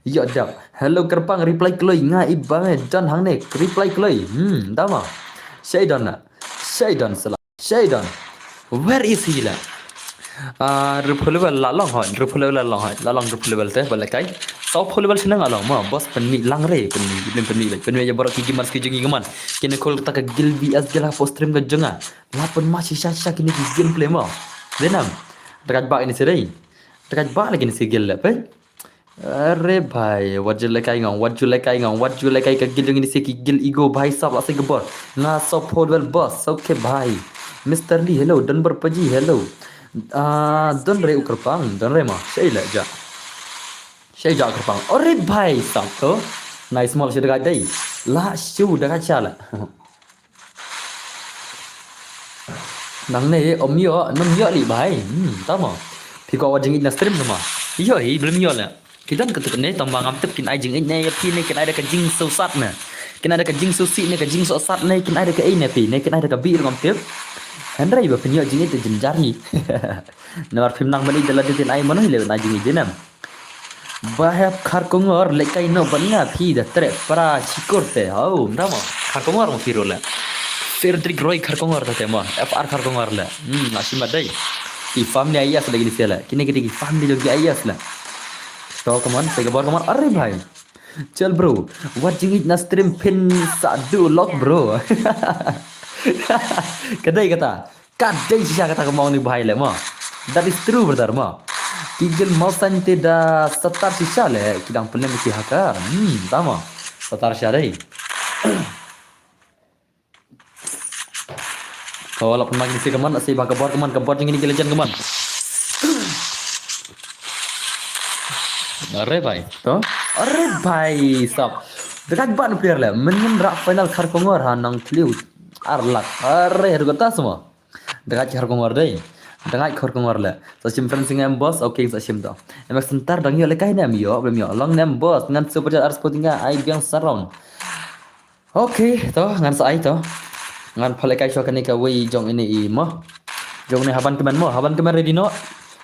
Yo dak. Hello kerpang reply kloi nga ibang dan hang ne reply kloi. Dama. Shaidan sala. Shaidan. Where is he la? Repulable la long hon. La long repulable te balakai. Sau repulable senang along ma bos penmi lang re penmi ya barak ki mars ki jengi gaman. Kene kol tak gilbi as gela postrim ga jenga. Lapun ma shisha kini ki gameplay ma. Denam. Dekat bak ini serai. Dekat bak lagi ni sigil la pe. अरे भाई what you like का गिल जोंगी से की गिल ईगो भाई साहब ऐसे गबर ना सब फोरवेल बस ओके भाई मिस्टर ली हेलो डनबर पजी हेलो दन रे उकरपांग दन रे मा शै जा उकरपांग अरे भाई साहब तो नाइस मॉल से दगा दई ला शू दगा चाला nang ne omyo nomyo li भाई tama phi ko jing na stream ma yo hi belum yo la kita ketuk ne tambang am tep kin ai jing ne ya pi ne kin ai da ka jing so sat ne kin ai da ka jing so si ne ka jing so sat ne kin ai da ka ai ne pi ne kin ai da ka bi ngam tep hendrai ba penyo jing te jin jarni nawar phim nang mali dala tin ai mano le na jing jenam bahap khar kongor le kai no banya phi da tre para chikorte au ndama khar kongor mo firola Frederick Roy khar kongor ta tema FR khar kongor la asima dai ki family ayas lagi di sela kini ki family jogi ayas la तो कमान से के बार कमान अरे भाई चल bro watching it ना stream pin सादू lock bro kadai sisa kata kemau ni bahai le ma that is true brother ma kigel mau sante da setar sisa le kidang penem ki hakar tama setar syarei kalau pun magni si keman si bakabar keman ini kelejan keman अरे भाई साहब dekat ban player lah menyen rak final khar kongor ha nang tliu arlak अरे हर गता semua dekat khar kongor dei dekat khar kongor la so sim fencing em boss okay so sim do emak sentar dang yo le kai nam yo belum yo long nem boss ngan super chat ars potinga ai biang surround okay to ngan sa ai to ngan phale kai so kani ka wei jong ini i mo jong ni haban kemen ready no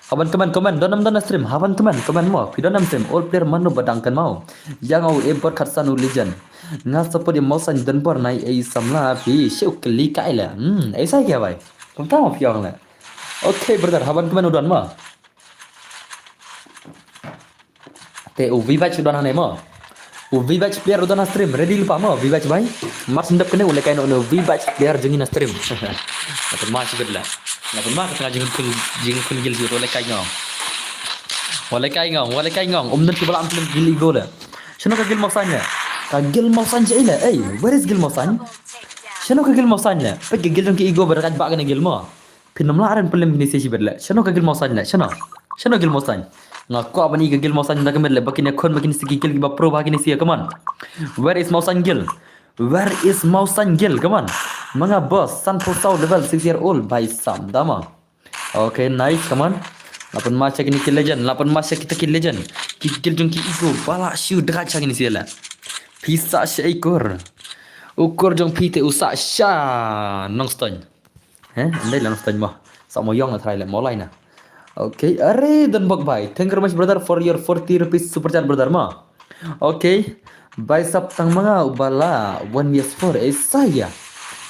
Haban komen donam stream haban komen mo pi donam stream all player manu badangkan mau yang au ebor khatsan legend nga support mau san dan bor nai ai samla pi sheu kli kai la ऐसा क्या भाई तुम tahu piang la okay brother haban komen udan mo te u vibatch udan hane mo u vibatch player udan stream ready lupa mo vibatch bhai mas ndap kene ulai kai no vibatch player jengin stream atau mas gedla Lapun mak tengah jing kun gil siu oleh kai ngong. Oleh kai ngong. Dan kibala am film gil igo la. Shano ka gil mausanya? Ka gil mausanya ila. Hey, where is gil mausanya? Shano ka gil mausanya? Pag gil dong ki igo berakat bak kana gil mo. Pinam la aran film ni sesi berla. Shano ka gil mausanya? Shano gil mausanya? Ngaku apa ni ka gil mausanya dah kemer la bakin kon bakin sigi gil ba pro bakin sia come on. Where is mausanya gil? Where is Mausan Gil? Come on. Mga boss, Santo Sau level 6 year old by Sam Dama. Okay, nice, come on. Lapan masa kini kill legend, lapan masa kita kill legend. Kill jong ki iku bala shu derajat ini sila. Pisa syaikur. Ukur jong pite usak sya nong stone. Andai lah nong stone mah. Sama yang try lah mulai na. Okay, are dan bok bye. Thank you very much brother for your 40 rupees super chat brother ma. Okay. By Sabtang mga ubala 1vs4 saya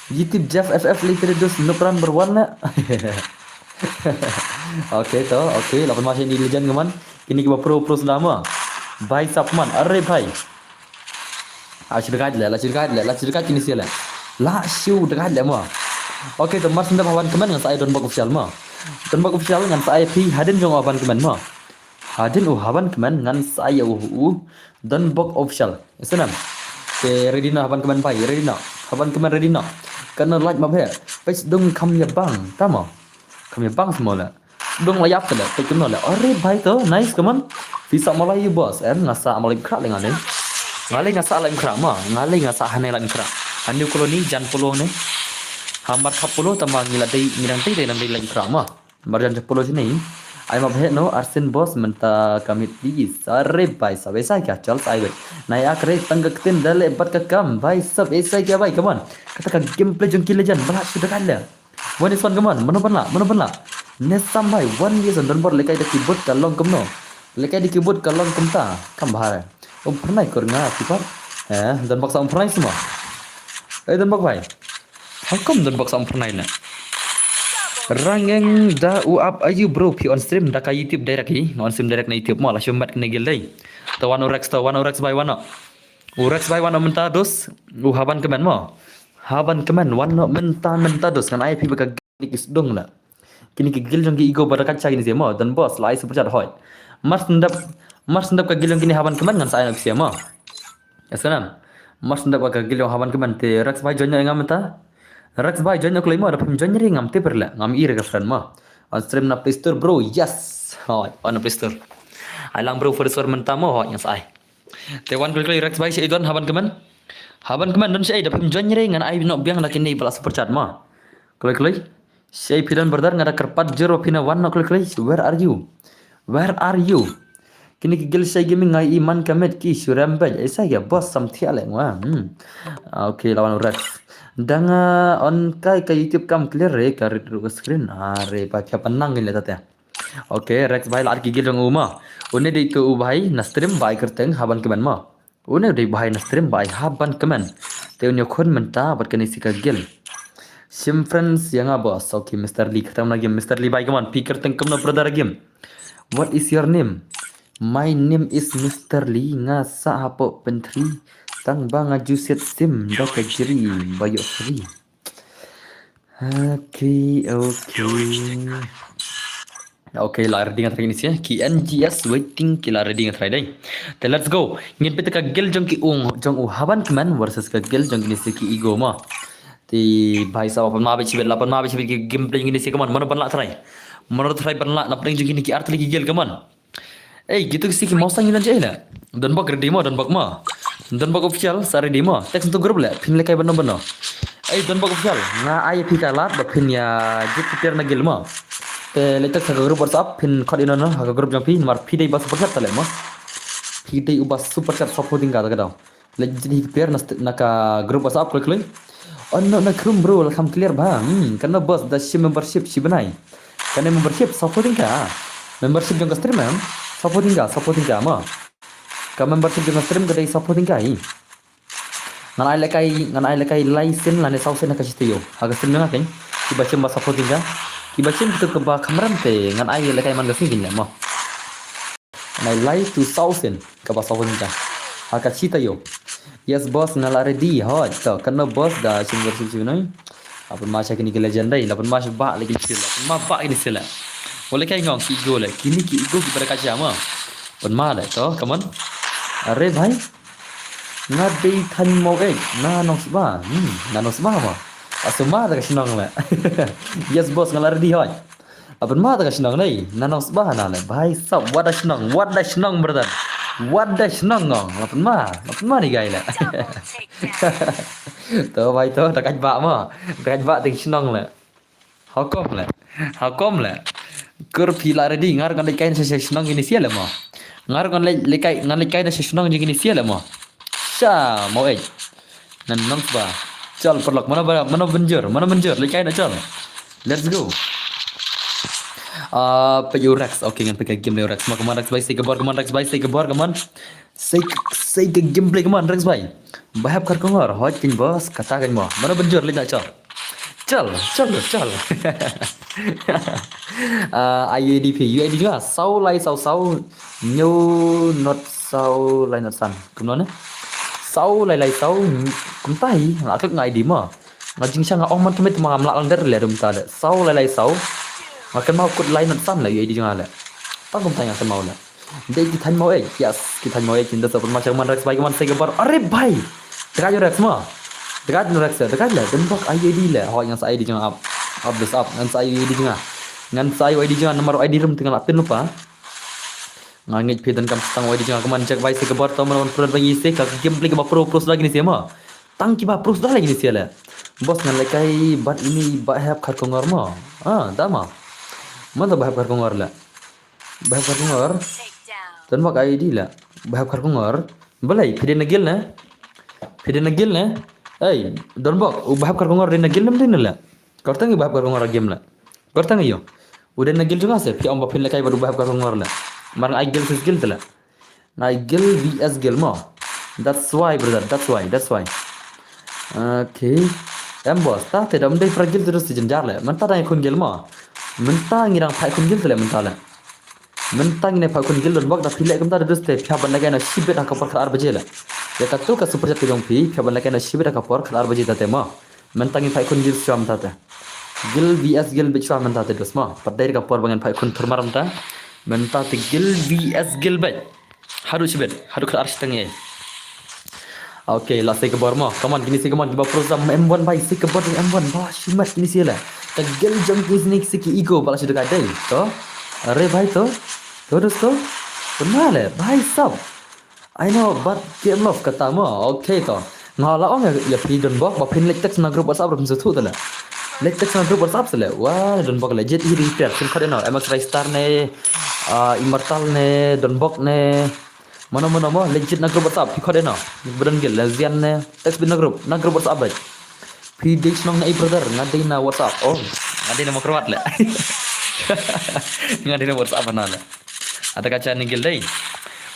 YouTube Jeff FF liter dos nopran berwarna. Okay to, okay. Lapan masih ini legend kaman. Kini kita pro selama. By Sabman, arre bhai. Asyik dekat kini siala. La shu dekat le mo. Okay to mas ndap hawan kaman dengan saya don bok official mo. Don bok official dengan saya pi hadin jong hawan kaman mo. Hadin hawan kaman dengan saya dan bok official. Senam. Ke ready na haban keman pai, ready na. Haban keman ready na. Karena like mabhe. Pes dong kam ya bang, tama. Kam ya bang semula. Dong layap tala, pe kemno la. Are bhai to, nice kaman. Visa malai you boss, ngasa malai krak lengan ni. Ngalai ngasa lain krak ma, ngalai ngasa hane lain krak. Anu koloni jan polo ni. Hambar kapolo tambah ngirang tei lain krak ma. Marjan polo sini. Ay mabhe no Arsen boss menta kami di sare bhai sab ऐसा क्या चल साइब नया करे तंग tin dale bat ka kam bhai sab ऐसा क्या bhai come on kata ka gameplay jong legend bala sudah kala one is one come on mana banla nesam bhai one years dan bor lekai de keyboard kalong kamno lekai de keyboard kalong kamta kam bahar pernah ikut nga sifat dan box am pernah semua dan box bhai hukum dan box am pernah na Rangeng da uap ayu bro pi on stream da ka YouTube direct on stream direct na YouTube mo la shumbat kene gel dai to one orex by one orex by one menta dos haban kemen mo haban kemen one menta dos kan IP baka nikis dong la kini ke gel jong ego pada kaca gini mo dan boss lai super chat hoy mas ndap ka gel jong kini haban kemen ngan saya bisa mo yasanam mas ndap ka gel jong haban kemen te rex by jonya ngam menta Rex bhai join aku lagi ada penjualnya ring ngam teper lah ngam ira ka friend mah on stream na Play Store bro yes hoy on Play Store alang bro for store mentamo hoy yang sai te wan kali Rex bhai si idon haban keman don si ada penjualnya ring ngan ai no biang lakin ni bala super chat mah kali si pidan berdar ngada kerpat jero pina wan no kali where are you kini gil say gaming ngai iman kamet ki surambaj ऐसा क्या boss samthia le wa okay lawan Rex Danga on kai YouTube kam clear re ka screen are pakai penang gini tata. Okay Rex bhai lar ki gil dong uma. Une de to bhai na stream bhai kerteng haban kemen ma. Une de bhai na stream bhai haban kemen. Te unyo khon menta bat kani sika gil. Sim friends yang boss. Okay Mr. Lee ketam lagi Mr. Lee bhai come on pi kerteng kam na brother game. What is your name? My name is Mr. Lee ngasa hapo pentri. Tang bang ajuset sim dah kejeri bayok free. Okay lah ready ngatrai ni sih. KNGS waiting kila ready ngatrai dai. Then let's go. Ngin peta ka gel jong ki jong haban keman versus ka gel jong ni ki ego ma. Ti bhai sahab अपन माँ बेची बेला अपन माँ बेची की game playing ni sih keman mana ban la try ban la na playing jong ni ki art lagi gel keman. Gitu sih ki mausang ni dan jela. Dan bak ready ma dan bak ma. Dan bak official sare demo teks untuk grup le pin lekai bano dan bak official na ai pi kalat ba pin ya jit pier na gilma te letak sa grup WhatsApp pin khod ino na ha grup jam pi mar pi dei ba super chat tale mo pi dei ubas super chat supporting ka daw le jit pier na ka grup WhatsApp klik no na krum bro kam clear ba karena bos da shi membership shi banai karena membership supporting ka Membership jong stream em. Supporting ka ma. Ka membership jong stream ka dai supporting ka hi. Ngan ai lekai license la ne sausen ka chitiyo. Haga stream nga ken. Ki bacem ba supporting ka. Ki bacem kita ke ba kamram te ngan ai lekai man gasing kin ma. Nai lai 2000 ka ba supporting ka. Haga chitiyo. Yes boss nala ready hot to kana boss da chim versi chunai. Apun masha kini ke legend dai, lapun masha ba lagi sila. Ma ba ini sila. Boleh kai ngong ki go le. Kini ki go ki berkaca ma. Pun ma le to, come on. Are bhai. Na dei than mo ek, na no sba. Na no sba ma. Asuma da kashnong le. Yes boss nala ready hot. Apun ma da kashnong dai, na no sba na le. Bhai sab what da shnong brother. What the snong ngong, lapun ma ni gai le. Tớ vai tớ ta cách vạ mà, ta cách vạ tình snong le. How come le. Kur pila ready ngar kan lekai na snong ini sia le ma. Ngar kan lekai na snong ini sia le ma. Sha mau nan nong ba. Chal perlok mana banjir lekai na chal. Let's go. Peyo Rex, oke ngan pakai game Rex. Mak kemana Rex bay, say kebar kaman. Say ke gameplay kaman Rex bay. Bahap kar kongor, hot king boss, katakan mo. Mana benjur le nak chal. IUDP juga. Sau new not sau lai not san. Kumno ne? Sau lai sau kumtai, lakak ngai di ma. Ngajing sang ong man kemit mangam lak lang der le dum ta le. Sau lai sau. Makan mau kut lain san lah di jangan lah. Tak kau tanya sama lah. Dia kita mau yes kita mau cinta seperti macam mana Rex baik man saya kebar. Are bhai. Dekat je Rex mah. Dekat lah. Dan bak ID lah. Hoi yang saya ID jangan up this up. Ngan saya ID jangan. Ngan saya ID jangan nomor ID rum tinggal lapin lupa. Ngangit pidan kam setang ID jangan keman cek baik saya kebar tahu mana pernah bagi saya kak gameplay ke pro lagi ni siapa. Tang kiba pro dah lagi ni siapa. Bos ngan lekai bat ini bat have kar kongor mah. Dah mah. Mana bahap kar kongor la. Bahap kar kongor. Dan mak ID la. Bahap kar kongor. Balai pide nagil na. Don bok bahap kar kongor de nagil nam din la. Kortang bahap kar kongor game la. Kortang yo. Udah nagil juga se pi om bapin la kai baru bahap kar kongor la. Marang ai gel skill la. Na gel vs gel mo. That's why brother. That's why. Okay. Em bos ta te dam dei fragil terus jenjar la. Manta dai kun gel mo. Mentang irang pai kun gil tele mentala. Mentang ne pai kun gil don bak da pilek kamta dus te phya ban lagai na shibet ka par khar baje la. Ya ka to ka super chat jong phi phya ban lagai na shibet ka par khar baje ta te ma. Mentang ni pai kun gil swam ta te. Gil vs gil be swam ta te dus ma. Padai ka par bangan pai kun thurmaram ta. Menta te gil vs gil be. Haru shibet, haru khar arstang ye. Okay, lah saya kebar mah. Come on, gini saya keman kiba program M1 bai saya kebar M1 bah shimat gini saya lah. Tegel jam kisni siki ego bala sudah kadai. To. Are bhai to. To dosto. Benar le, bhai sab. I know but game love kata ma. Okay to. Ngala ong ya pidon bok ba pin lek text na group WhatsApp rum setu tala. Lek text na group WhatsApp sele. Wah, don bok legit i repair. Kin khade na MX Star ne, Immortal ne, don bok ne. Mana mo legit na group WhatsApp khade na. Bedan gel lesbian ne. Text bin na group WhatsApp bai. Pidix nong na brother ngadai na WhatsApp. Oh, ngadai na makruat le. Ngadai na WhatsApp na le. Ada kaca ni gil dai.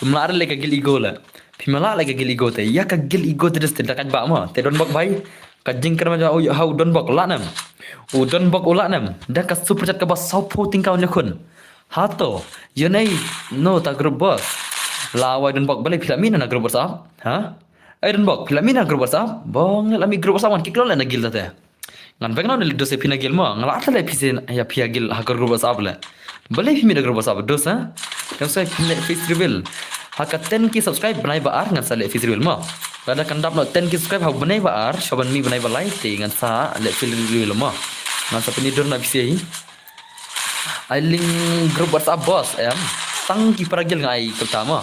Kumlar le ka gil ego le. Pimala le ka gil ego te. Ya ka gil ego te deste dakat ba ma. Te don bak bai. Ka jingkar ma oh how don bak la nam. O don bak ula nam. Da ka super chat ka ba saupo tingkau nyakun. Hato. Yunai no ta group boss. Lawai don bak balik filamina na group WhatsApp. Ha? Don bok filamina group WhatsApp bong lami group WhatsApp man kiklo la nagil tate ngan bang non do se pina gil mo ngala atale pisen ya pia gil ha group WhatsApp la bale fi mi group WhatsApp dos ha kam sai face reveal ha ka 10k subscribe banai ba ar ngan sa le face reveal mo kada kan dap no 10k subscribe ha banai ba ar shoban mi banai ba like te ngan sa le face reveal mo ngan sa pini dor na bisi ai link group WhatsApp boss em tang ki para gil ngai pertama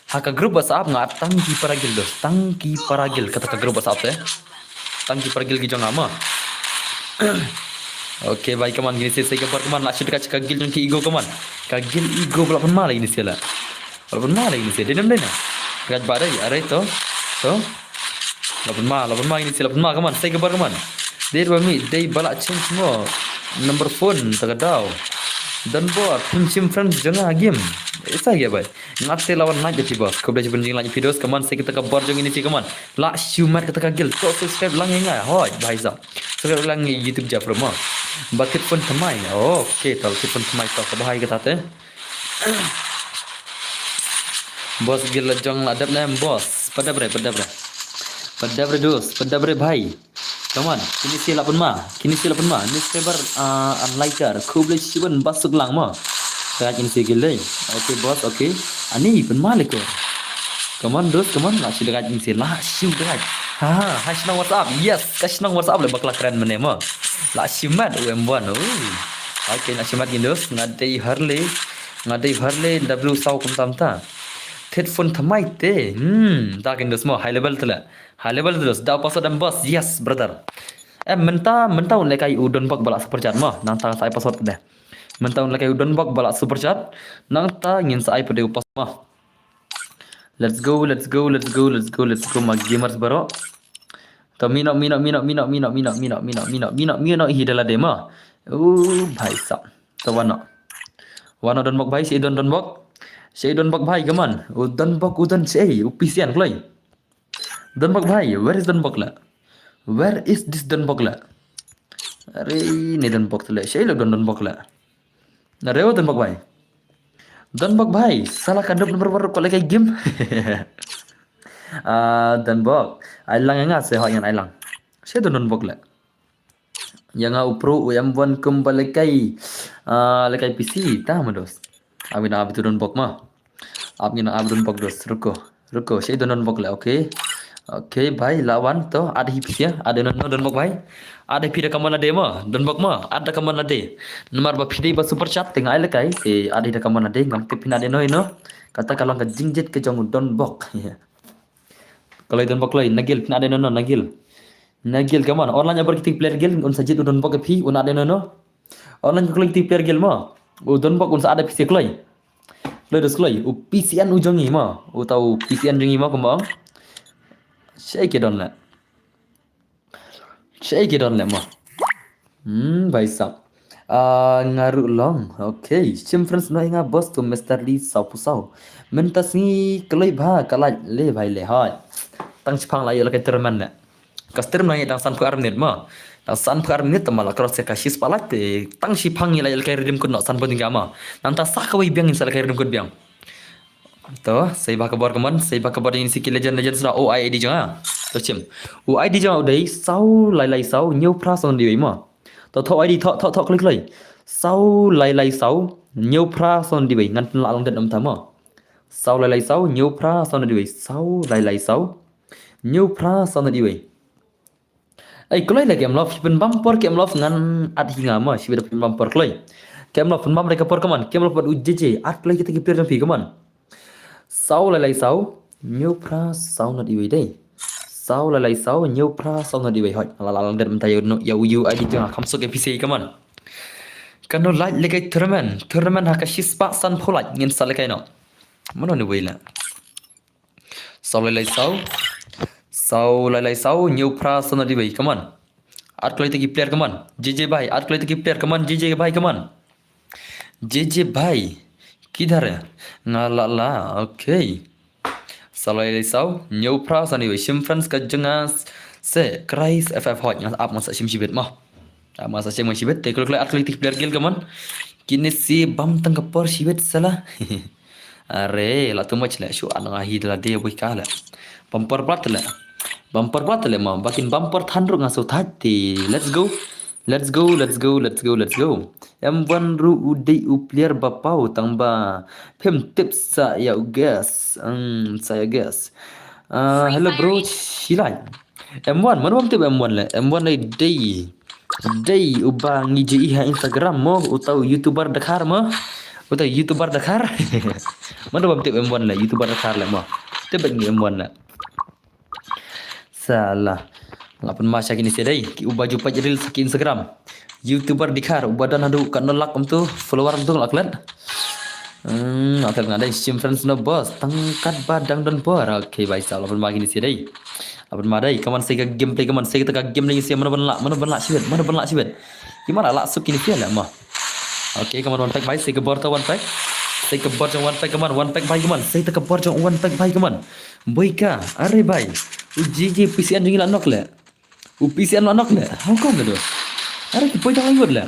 Haka grup WhatsApp ngat tangki paragil kata ka grup WhatsApp tangki paragil gijong ama. Okay, baik kaman gini saya gambar kaman nak sudah ka gil jong ki ego kaman. Ka gil ego bala pun mala ini sila. Bala pun mala ini sila. Denam dena. Kat badai are to. To. Bala pun mala ini sila pun mala kaman. Saya gambar kaman. Dei bami dei bala change mo number phone tagadau. Dan buat pinchim friends jangan game. ऐसा क्या भाई ngate lawan naik jadi bos kau belajar penjing lagi videos kaman saya kita kabar jong ini sih kaman lah shumat kita kagil to subscribe lang enggak hoi bhai sab subscribe lang YouTube ja promo bakit pun thamai oke tal kit pun thamai to kabahai kita te bos gil jong ladap nem bos pada bre dos bhai kaman kini si lapun ma ni sebar unliker kublai siban basuk lang ma Kaya ini sih gile. Oke bos, oke. Ani penmalik kok. Come on dos, come on. Lah sudah kaji ini sih. Lah sudah. Hash nang WhatsApp. Yes, hash nang WhatsApp le bakal keren mana mah. Lah simat UM1. Oke, nak simat gini dos. Ngadai Harley W sau kum tamta. Headphone thamai te. Tak gini dos mah high level tu lah. High level tu dos. Dah pasal dan bos. Yes, brother. Mentah lekai udon bak balak sepercat mah. Nantang saya pasal tu dah. Mentang lagi udon bak balak super chat nang ta ngin sa ai pada upas mah. Let's go mag gamers baro. Ta mina hidala dema. Bhai sab. Ta wana don bak bhai si don bak. Si don bak bhai gaman. Udon si upisian klai. Don bak bhai, where is don bak la? Where is this don bak la? Are ni don bak la. Si lo don bak la. Nareo dan bak bhai salah kadap nomor baru kau lagi game dan bak ailang yang ngas yang ailang saya don bak la yang upro yang buan kembali kai lekai PC ta mados abin tu don bak mah abin don bak dos ruko saya don bak la oke bhai lawan to ada hipsia ada don bak bhai ada pida kaman ade mah don bak mah ada kaman ade nomor ba pida ba super chat tengah ai lekai ada ida kaman ade ngam tipin ade no kata kalau ka jingjet ke jong don bak kalau don bak lai nagil pin ade no nagil kaman online ber kiting player gel on sajid don bak phi on ade no online ko kiting player gel mah don bak on sa ada pc klai le dos klai u pcn u jongi mah u tahu pcn jongi mah kembang saya ke don la Cek kita le mah. Bhai sab. Ngaru long. Okay. Sim friends no inga bos tu Mr. Lee sau pusau. Mentas ni kelai bha kalai le bhai le hai. Tang chipang lai la kai terman le. Kaster nai dang san phar minit mah. Dang san phar minit tamala cross se kasis palat te tang chipang ni lai kai redim kun no san pun tinggal mah. Nanta sak kawai biang insal kai redim kun biang. To, saya kabar kaman, saya kabar ini si legend sudah OID jangan. To cim. OID jangan udah sau lai sau nhiều pras on đi mà. To ID thọ klik lai. Sau lai sau nhiều pras on đi ngan la long den thama. Sau lai sau nhiều pras on đi sau lai sau nhiều pras on đi. Ai klai lagi am love pen bumper kem love ngan ad hinga ma si pen bumper klai. Kem love pen bumper mereka por kaman. Kem love buat UJJ ad klai kita kipir dan pi kaman. Sau lai sau nhiều pras sau na đi đây. Sau lai sau nhiều pras sau na đi vậy la la dan mentai no yu ID jangan kam sok PC kaman. Kan no like lekai tournament hakashi spa san pholai ngin sal kai no. Mana ni wei la. Sau lai sau nhiều pras sau na đi vậy kaman. Ad klai teki player kaman. JJ bhai ad klai teki player kaman JJ bhai kaman. JJ bhai किधर है ना ला okay salai sau nhiều pras ani sim friends ka jengas se krais ff hot yang up masa sim sibet mah masa sim sibet te kalau atletik player gel kaman kini si bam tang kapor sibet salah are la tu mach la shu anang hi la de wi kala bumper plat la ma bakin bumper thanru ngaso thati let's go M1 ru udai player bapau tangba pem tips saya guess hello bro silai M1 mana bang tip M1 la M1 ni day ubang ngiji ha Instagram mo utau YouTuber Dakar mo utau YouTuber Dakar mana bang tip M1 la YouTuber Dakar la mo tip bang M1 la salah lapan masa kini sedai ubah jumpa jadi ki Instagram YouTuber Dakar ubadan adu kan nolak tu follower tu laklat akan ada sim friends no boss tangkat badang dan bor okay baik salah lapan magi ni sedai lapan madai kaman saya gameplay kaman saya kita game lagi siapa mana benlak sibet gimana lak suk kini lah mah Okey, come on one pack bhai, say kebar to one pack. Say kebar jong one pack, come on, one pack bhai, come on. Say kebar jong one pack bhai, come on. Boy ka, are bhai. GG PCN jong la nok le. PCN la nok le. How come le? Are ki boy jong ayud le.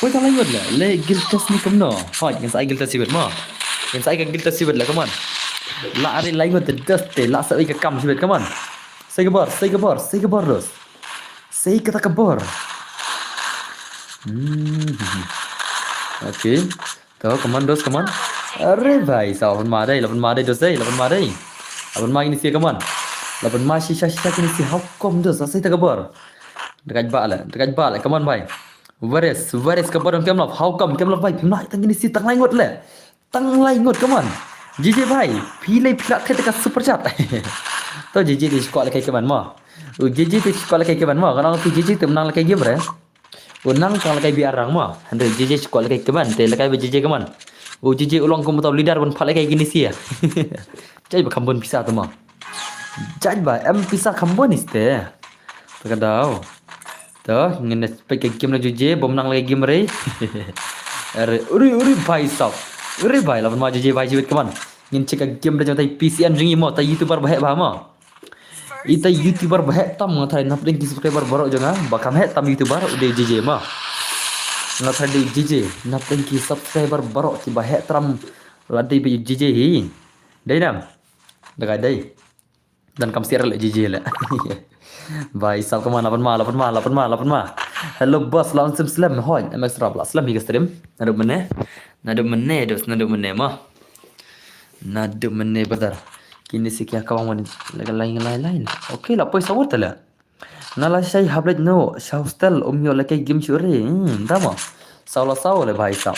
Boy jong ayud le. Le gil test ni kam no. Hoi, yang sai gil test sibet ma. Yang sai gil test sibet le, come on. La are lai ngod dust te, la sai ka kam sibet, come on. Say kebar, say kebar, say kebar dos. Say kata kebar. Okay. Tuh, come on dos, come on. Are bhai, sao lapan ma đây dos đây, lapan ma đây. Lapan ma ini sih, come on. Lapan ma sisa ini sih, how come dos? Saya tak kabar. Dekat bak lah, come on bhai. Waris kabar dong kem lap, how come kem lap bhai? Pim nak ini sih tang lai ngot le. Tang lai ngot, come on. JJ bhai, pilih plat kita super chat. Tuh JJ di sekolah kayak keman ma. JJ di sekolah kayak keman ma. Kalau tu JJ tu menang kayak game re. Unang kalau kayak biar orang mah, hendak JJ sekolah kayak keman, teh kayak JJ keman. JJ ulang kamu tahu leader pun pala kayak gini sih ya. Jadi bakambon pisah tu mah. Jadi pisah kambon isteh. Terkadau. Tuh, ingin pakai game na JJ, bom menang lagi game re. Uri bhai sab. Uri bhai lawan mah JJ bhai jiwit keman. Ingin cek game dah jangan PCN ringi mah, tay YouTuber bahaya mah. Ita YouTuber bahaya tam ngatai napling di subscriber baru jangan bakam he tam YouTuber udah JJ mah ngatai di JJ napling ki subscriber baru ki bahaya tam ladai bi JJ hi dai nam dekat dai dan kam siar le JJ le bhai sab kemana lapan ma hello boss langsung slam hoi MX Rabla slam hi stream nadu mene dos nadu mene mah nadu mene benar kini sih kia kawan lain. Okey lah, pois awal tala. Nala saya hablet no, hostel yo lagi game curi. Dah mah. Saw le bhai sab.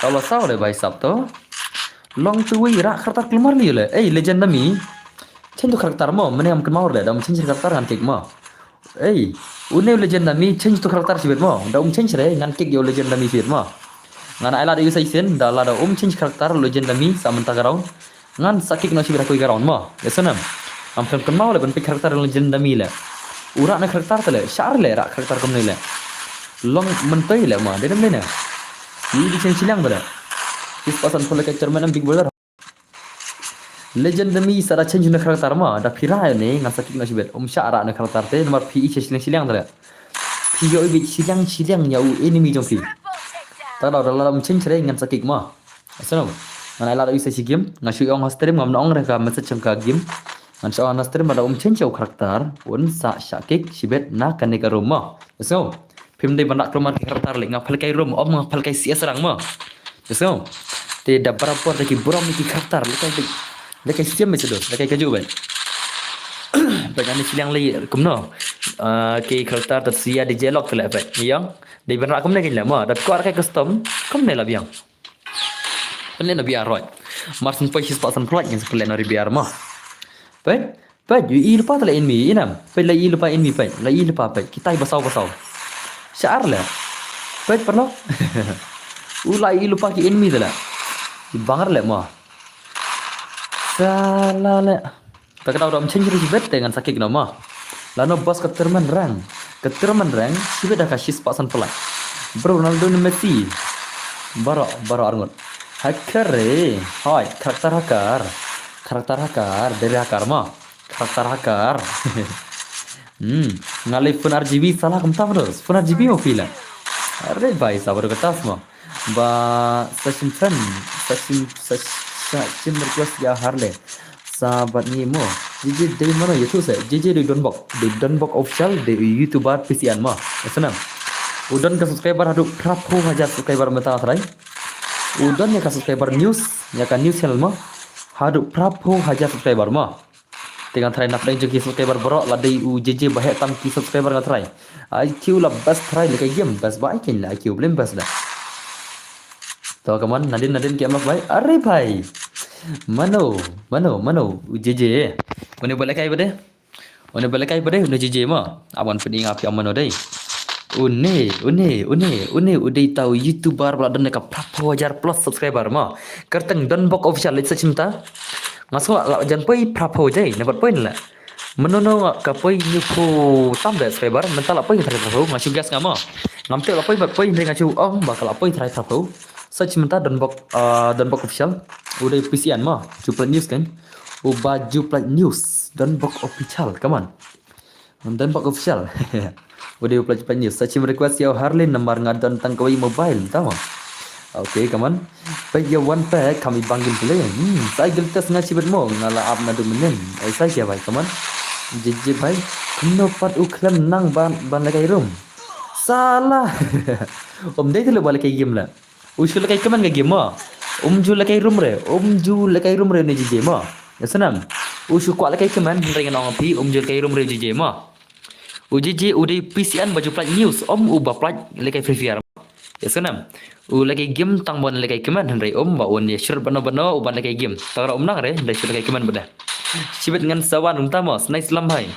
Saw le bhai sab to. Long tu wi rak karakter keluar li le. Legend mi. Change karakter mo, mana yang kenal le. Dah change karakter kan kick mo. Une legend mi change tu karakter sibet mo. Dah change le ngan kick yo legend mi sibet mo. Ngan ai la yu sai sen, dah la dah change karakter legend mi samanta garau. Ngan sakit nasi berakui garon mah, lesanam. Am kenal le bentuk karakter legenda mi le. Urak na karakter le, syar le rak karakter kemana le. Long mentai le mah, dia mana? Ini di silang ber. Is pasan pula karakter mana Big Brother. Legenda mi sara change na karakter mah, dah pirai ni ngan sakit nasi ber. Syar rak na karakter te nomor PI silang le. PI ibi silang ya enemy jom pi. Tak dalam change le ngan sakit mah. Lesanam. Ngan ai la yu sai game ngasih ong stream ngam ong reka message ka game ngan sa ong stream ada change karakter un sa syakik sibet na kan ka rumah so pim dei bandak rumah karakter le ngapal kai rum om ngapal kai sia serang ma so te da berapa lagi buram ni karakter le kai sia me sedo le kai kaju ban banyak ni silang le kumno ke karakter tersia di jelok le ba yang dei bandak kum ne kin le ma da kuar kai custom kum ne la biang Pelen na biar roy. Martin pai his pasan plot yang pelen na biar mah. Pai you lupa tala in mi inam. Pai la lupa in mi pai. La lupa pai. Kita basau. Syar la. Pai perlo. Ulai lupa ki in mi tala. Di bangar le mah. Salah le. Tak tahu dah change ribet dengan sakit nama. Lalu bos keterman rang. Sibet dah kasih pasan plot. Bro Ronaldo ni Messi. Baro arngot. Hacker re, hoi karakter hacker dari hacker mah karakter hacker. Ngalih phone RGB salah kamu tahu terus phone RGB mau fila. Are bhai sabar kata semua. Session request ya harle. Sahabat ni mo. JJ dari mana YouTube saya? JJ di Donbok official di YouTuber PCN mah. Senang. Udan ke subscriber haduk berapa hajar subscriber meta terai. Udan ya ka subscriber news ya ka news channel mah hadu prapo haja subscriber mah dengan try nak dan jogi subscriber borok ladai UJJ bahaya tam ki subscriber ngat try IQ la best try le game best baik lah IQ belum best dah to kaman nadin game baik are bhai mano UJJ one boleh kai bade une JJ mah awan pening api amano dai Une udah tahu YouTuber pula dan dekat berapa wajar plus subscriber mah. Kerteng Donbok official lihat cinta. Masuk lah jangan poi berapa wajar, dapat poin lah. Menono ka poi nyupo tambah subscriber, mental apa yang terlalu ngasih gas ngama. Ngamte lapoi bapoi ndai ngacu bakal apoi try trapau. Search menta dan bok official. Udah PCN mah, Juplat News kan. Ubah Juplat News dan bok official, come on. Dan bok official. Udah Juplat News. Search request yo Harlin nomor ngadon tangkawai mobile, tahu? Oke, come on. Paya one pack kami panggil boleh. Saya geltas ngaci bermo ngala up nadu menen. Saya kya bhai, come on. JJ bhai, kenapa uklan nang ban lagai room? Salah. Dai tu boleh kayak game lah. Usul kayak keman kayak game mah. Ju lakai room re. Ju lakai room re ni JJ mah. Ya senam. Usul kuat lakai keman dengan orang api. Ju lakai room re JJ mah. JJ udah PCN baju plat news. Ubah plat lakai free fire. Ya senam. Lagi game tang bon lakai keman henry ba on ya sure bano uban lakai game. Tara nang re dai sure lakai keman beda. Sibet ngan sawan utama nice lam hai.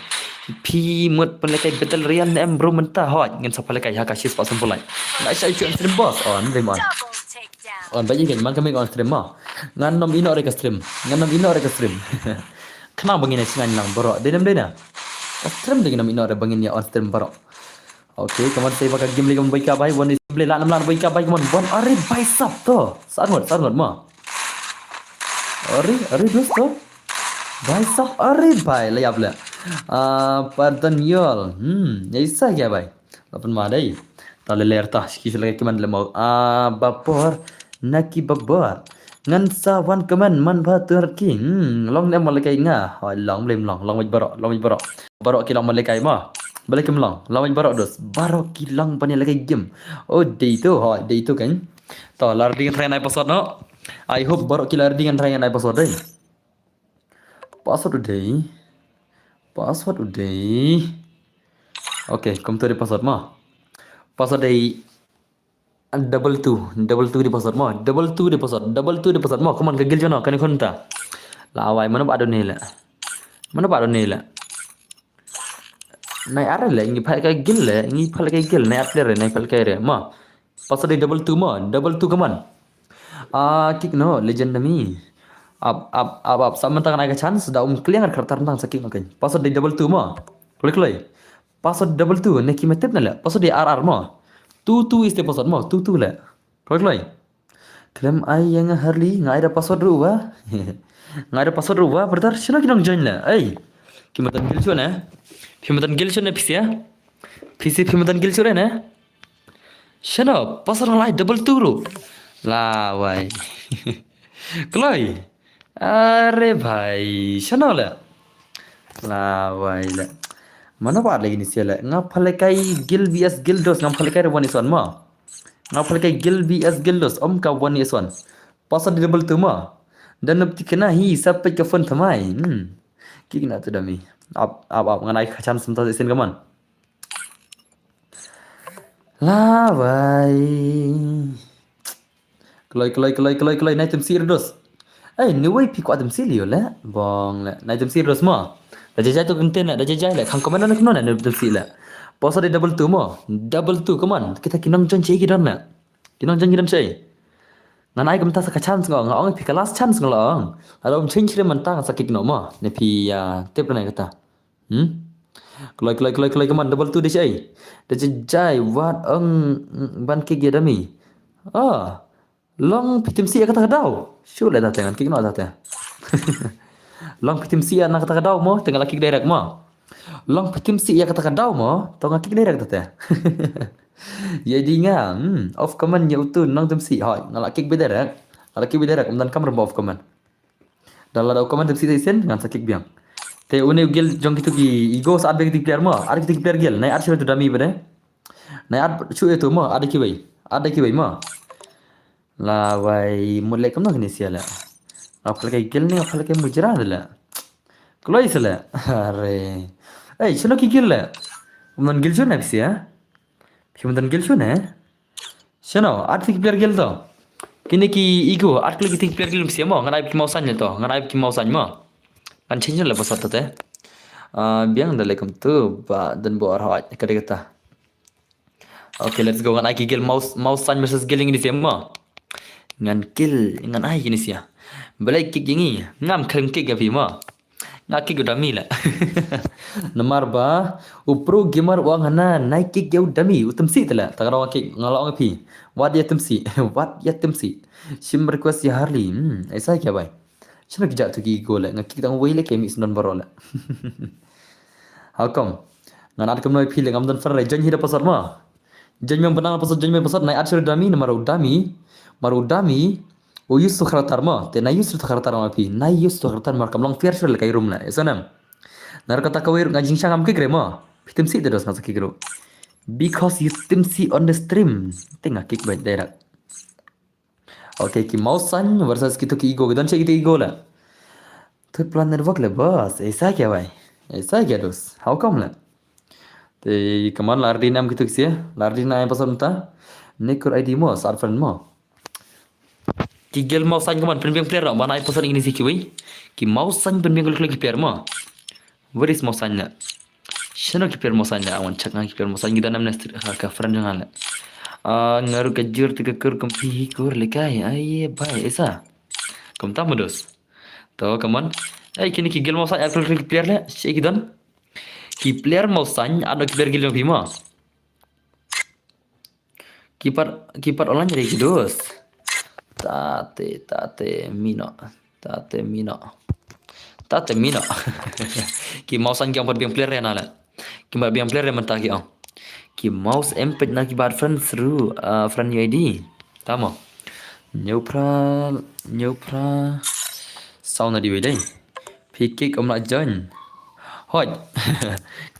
Pi mut pelakai betul rian bro mentah hot ngan sa pelakai hakasis pa sempulai. Ngai sai chuan stream boss on remon. On bayi kan man kami on stream mah. Ngan nom ino re ka stream. Kenapa bangin singan lang bro. Denam dena. Stream dengan nom ino re bangin ya on stream bro. Oke, kemarin saya bakal game lagi membaik kabai, wan display lah 6 baik kabai kemarin, wan are bicep to, sangat mah, are dus to, bicep are bai, layap lah, pardon yol, ya isa ya bai, lapan madai, tali ler tah, kisah lagi kemarin lemau, bapor, naki babor, ngan sawan keman man batur king, long nem malakai ngah, long barok kilang malakai mah. Balik ke melang, lawan barok dos. Barok kilang pani lagi game. Day itu kan. Toh lar dengan try episode no. I hope barok kilar dengan try episode day. Password udah. Okay, come to the password mah. Password day double two di password mah. Double two di password mah. Come on ke gil jono kan ikon ta. Lawai mana pak adon nila. Nai ada lah, ini pakai gil lah, nai pakai re, ma. Pasal dia double two keman. Kick no, legend demi. Sama tangan naik chance, dah keliang kertas tentang sakit makan. Pasal dia double two ma, kelai. Pasal double two, neki metep nala. Pasal dia RR ma, two is the pasal ma, two lah. Kelai. Kelam ay yang Harley, ngai ada password ruwa. Bertar, sino kinong join lah, ay. Kimatan gil cuan Pimatan gil cuan PC ya. PC pimatan gil cuan Shano, pasal lai double two ru. Lawai. Kelai. Are bhai, shano la. Lawai la. Mana pak lagi ni siala. Ngapalekai gil vs gil dos ngapalekai one is one ma. Ngapalekai gil vs gil dos ka one is one. Pasal double two ma. Dan nanti kena sampai ke phone thamai. Kikna tu dami. Ab nganai khacan sebentar isin kaman. Lawai. Kelai naik temsi dos. Ni wei pi ko adam silio la. Bong la. Naik temsi dos ma. Dah jajai tu konten dah jajai la. Khang komen nak kena naik temsi la. Pasal dia double two kaman. Kita kinong jon cai kidan la. Kinong jon kidan cai. Nganai kam ta sa chance ngong pi last chance ngong. Alom change re man ta sa kik no ma. Ne pi tip na kata. Kelai kaman double two dia cai. Dah jajai wat ban kik dia dami. Long pitim si kata kadau. Sure lah dah kik no dah. Long pitim si nak kata kadau mo tengah kik direct mo. Long pitim si kata kadau mo tengah kik direct dah. Jadi off command nya utu nang temsi hoi ngalak kik bederak dan kamera off command dalam off command temsi sen ngan sakik biang te une gel jong kitu ki ego saat bagi player mo ada kitu player gel nai archer tu dami bade nai ad chu itu mo ada ki bai mo la wai mulai kam nang ni siala apal kai gel ni apal kai mujra dala kloi sala are shino ki gel la man gel chu na bisi ya Human gil shun Shano, artik player gil to. Kini ki ego, artik lagi player gil mesti mo, nganai ki mausan to, nganai ki mausan mo. Kan change la pasat te. Biang dalekam tu ba dan bo arhat kada kata. Okay, let's go nganai ki gil mausan versus giling ni mo. Ngan kill, ngan ai ni sia. Balai kick gingi, ngam keng kick gapi mo. Ngaki udami lah. Nomor ba upro gamer uang hana naik kick ya udami utamsi tala. Tagaraw ngaki ngalao ngapi. What ya tumsi? What ya tumsi? Sim request ya Harley. ऐसा क्या भाई? Sino kijak tu ki go la ngaki tang wei le kemi sunan baro la. How come? Ngan ad kamno pi le ngam dan fer jan hira pasar ma. Jan yang benang pasar jan yang pasar naik ad sur dami nomor udami. Mar udami o yus tu kharatar ma. Te na yus tu kharatar ma pi. Na yus tu kharatar mar kam long fair sur le kai room la. Eso nam. Nar kata kawir ngajing syangam ke grema. Pitim si dedos ngasa kigro. Because you tim si on the stream. Tengah kick baik direct. Okay, ki mausan versus kita ki ego. Dan cek kita ego lah. तो plan work ले बस ऐसा क्या भाई ऐसा क्या दोस्त how come ला ते कमान लार्डी नाम कितु किसी लार्डी नाम pasal entah nekur ID mo sar friend mo ki gel mau san kaman penbiang player mana ai pasal ini sih kiwi ki mau san penbiang kalau ki player mo where is mau san na shano ki player mau san na awan cak ki player mau san kita nam nest ka friend jangan la ngaru kajur tiga kur kompi kur lekai ai bhai ऐसा kamu tahu dos तो कमान ऐ किनी की गिल मौसा एक्टर की प्लेयर ले शेकी दन की प्लेयर मौसा आदो की प्लेयर गिल भीमा कीपर ऑनलाइन रे की दोस्त tate mino ki mouse ang per biang player na la ki ba biang player mentah ki mouse empet na ki bad friend seru friend UID tama neupra sau na di đây phi kick om lại join hoi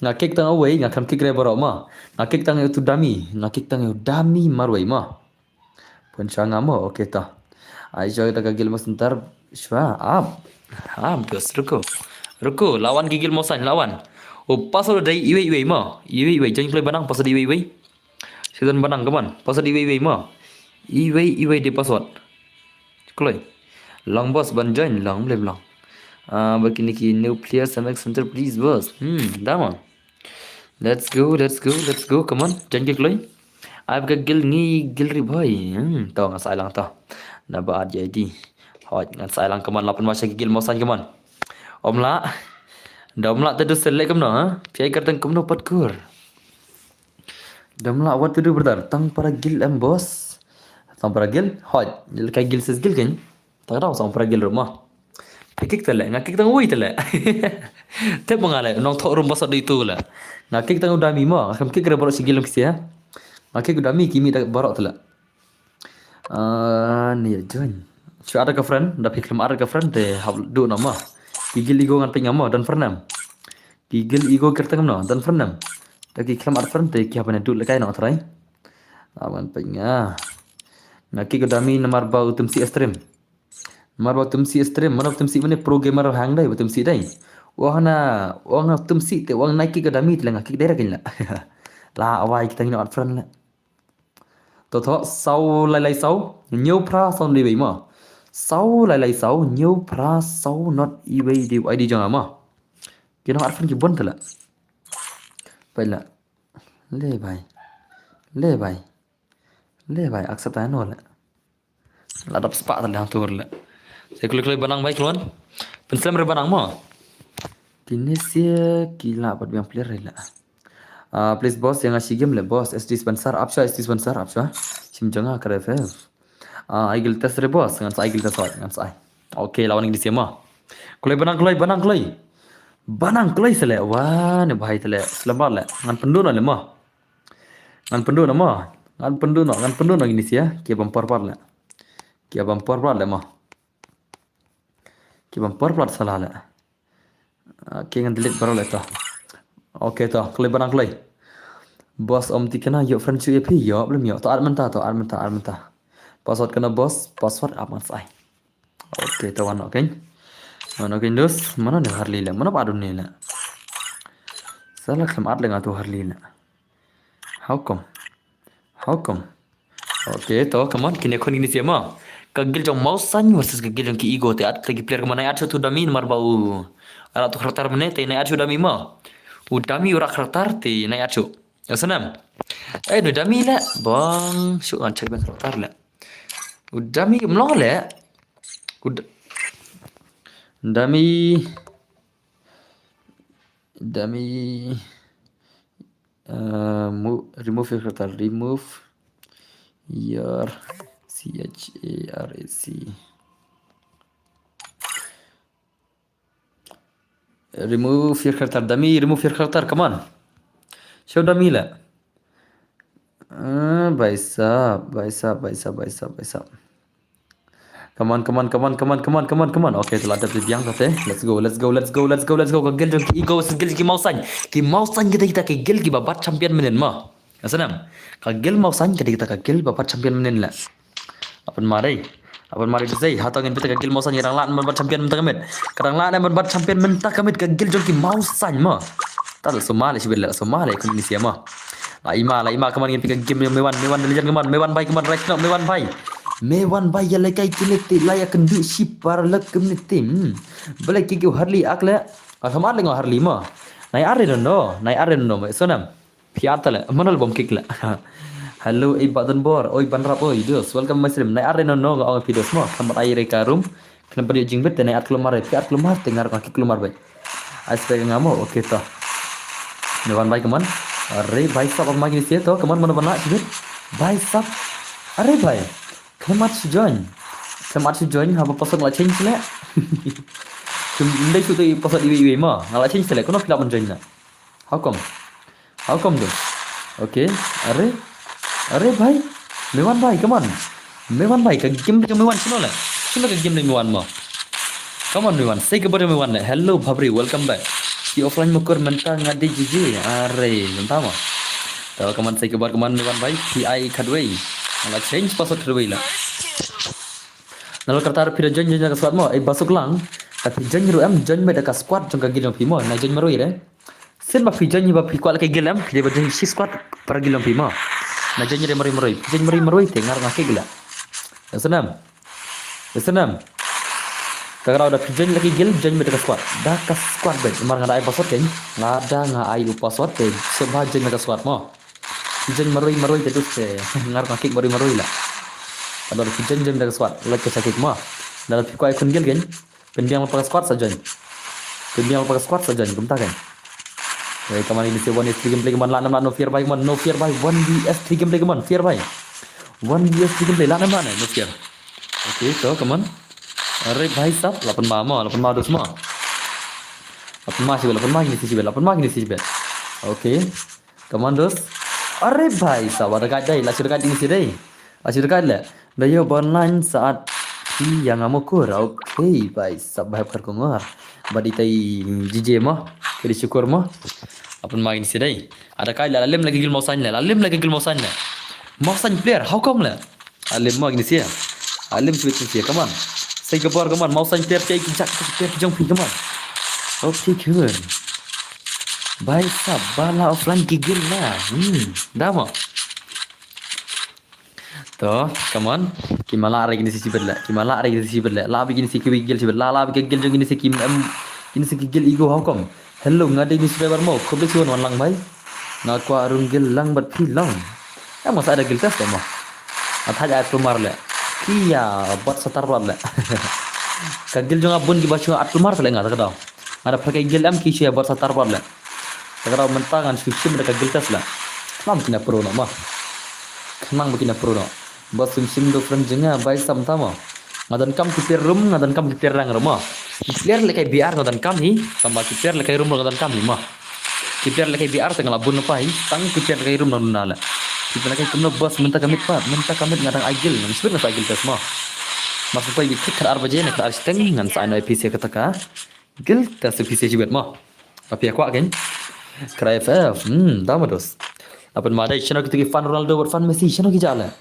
nga kick tang away nga kam kick re baro ma nga kick tang tu dami marway ma pun changa mo okay ta ai joy ta gigil mas ntar shwa ab dos ruko lawan gigil mosan lawan pasal dai iwe ma iwe join play banang pasal iwe season banang kaman pasal iwe ma iwe di password kloi long boss ban join long blem long begini ki new player select center please boss dama let's go come on join ke kloi I've got gil ri boy tao nga sai lang to na ba ad jadi hot nga sai lang kaman lapan masa gil mosan kaman omla domla tadu select kamno ha piai kartang kamno patkur domla what to do brother tang para gil am boss tang para gil hot kai gil ses gil kan tak tahu sama para gil rumah kik tele ngakik tang wui tele te mangale nong thok rum boss itu la ngakik tang udah mimo kam kik re borok sigil kisi ya ngakik udah mi kimi tak borok tele ni join Siya ada ke friend dah pikir ada ke friend te hab du nama gigil igo ngan pingamo dan fernam gigil igo kertang no dan fernam lagi klam ada friend te kia bana du lekai no trai aman pinga ngakik udah mi nomor bau tumsi stream Marwa tumsi stream mana tumsi mana pro gamer hang dai tumsi dai wahana tumsi te wang naiki ka damit lenga kik dera kinla la awai kita ni not friend la to tho sau lai sau nhiều pra sau đi vậy mà sau lai sau nhiều pra sau not eBay đi ID jangan mà kita not friend ki bon tala pala le bai accept ano la la dap spa tala tur la saya klik banang baik keluan pensel banang mo Kinesia gila buat yang player lah please boss yang ngasih game le boss SD sponsor apsha sim janga kare fe aigil tes re boss ngan sai aigil tes ngan sai okay lawan ini siapa kulai banang kulai sele wah ne bhai tele selamat le ngan pendu na le mo ngan pendu no ini sia kia bumper par le mo कि bumper plot सलाह ले कि ngân delete baru leto oke to klip barang klay bos om tikena yo friend chu ep yo belum yo to armenta password kena bos password aman sai oke to wan oke dus mana ne harli la mana padun ne la salah klam ad lenga to harli la how come oke to come on kini kon ini siapa kagil jong mausan versus kagil jong ki ego te at lagi player kemana at tu dami nomor bau ala tu khratar mene te na at dami ma udami ura khratar te na at ya sanam no dami la bang shu an cek ben khratar la udami mlong la ud dami Dummy. Remove your character. Remove your CHARAC. Remove your character. Dummy, remove your character. Come on. Show dummy lah. भाई साहब भाई साहब भाई साहब भाई साहब भाई साहब come on come on come on come on come on come on come on oke telah ada yang kate let's go let's go let's go let's go let's go kagel jong ego segel ki mausan kita kagel ki babat champion menen ma asanam kagel mausan kita kagel babat champion menen la apan mari desai hatangin pita kagel mausan yang lat babat champion mentah kamit kadang lat babat champion mentah kamit kagel jong ki mausan ma tal somali sibella somali Indonesia ma la ima kaman ngin pika game mewan legend kaman mewan right now mewan bai ya lekai kilete la ya kendu shipar la community boleh ki harli akle kamar lengo harli ma nai are no ma sonam fiatala manal bom kikla hello badan bor oi banrap oi dos welcome muslim nai are no ga videos mo kamar aire karum kenapa dia jingbet nai at kelumar tengar kaki kelumar bai aspek ngamo oke toh mewan bai kaman अरे भाई साहब अब मांगी से तो कमान मन बना छिबे भाई साहब अरे भाई कमान से join haba pasal la change le ndai su tu pasal iwi ma ngala change le kono film join na how come do okay अरे भाई मेवान भाई कमान मेवान भाई का game ke mewan sino ke game le mewan ma come on mewan say ke mewan le hello bhabri welcome back ki offline mukur mentah ngadi jiji are mentah mah tahu kaman saya kebar kaman mewan baik PI kadway ala change password kadway lah nalo kartar pira join ke squad mo basuk lang tapi join beda ka squad jong ka gilong pimo na join maroi re sen ba join ba kwal ka gilam dia ba join squad para gilong pimo na join re maroi tengar ngake gila senam kalau udah join lagi join beda ka squad dah ka squad bet mar ngada ai password kan ngada nga ai password te sebab join ka squad mo join maroi te dus te ngar ngake maroi lah kalau join beda ka squad like ka sakit mo dalam ko ai kun kan pendiam pa squad sa join kumta kan Hey, kaman ini si 1vs3 gameplay kaman la no fear by 1vs3 gameplay kaman fear by 1vs3 gameplay la no fear okay so kaman अरे भाई साहब 8 ma dos ma 8 ma gini sih bel oke komandos अरे भाई साहब ada gadai la sudah gading sih deh dekat lah dayo online saat yang amukur oke भाई साहब bahap kar kongor badi tai jj ma kiri syukur ma upon ma gini sih deh ada kai la lem lagi gil mausan player how come la alim ma gini sih alim sih come on Saya kebar kaman mau sañ ter cay kijak ter jong pi kaman okay good bye sab bala offline gigil lah dah mo to kaman kimala are gini si sibel la bi gini si gigil sibel la bi gigil jong gini si gigil ego how come hello ngade ni subscriber mo ko beli wan lang bhai na ko arun gil lang bat fi lang mo sa ada gil test mo atha ja to mar le iya buat setar le kagil jong abun ki bachu atul mar le ngata kada ada pakai gil am ki sia buat setar le kada mentangan sim mereka gil tes la lam kina pro no ma kenang bukina pro no buat sim do friend jenga bai sam tama ngadan kam ki per room ngadan kam ki per rang rumah player le kai biar ngadan kam hi sama ki per le kai room ngadan kam hi ma ki per le kai biar tengah labun pa hi tang ki per le kai room na la kita nak kena bos minta kamit ngadang agil ngan sebut na agil tes mah masuk pa ikut kar arba je nak arsteng ngan sa ai PC kata ka gil tes PC jibet mah tapi aku kan krai FF dah dos अपन मादai channel kita fan Ronaldo buat fan Messi channel kita jala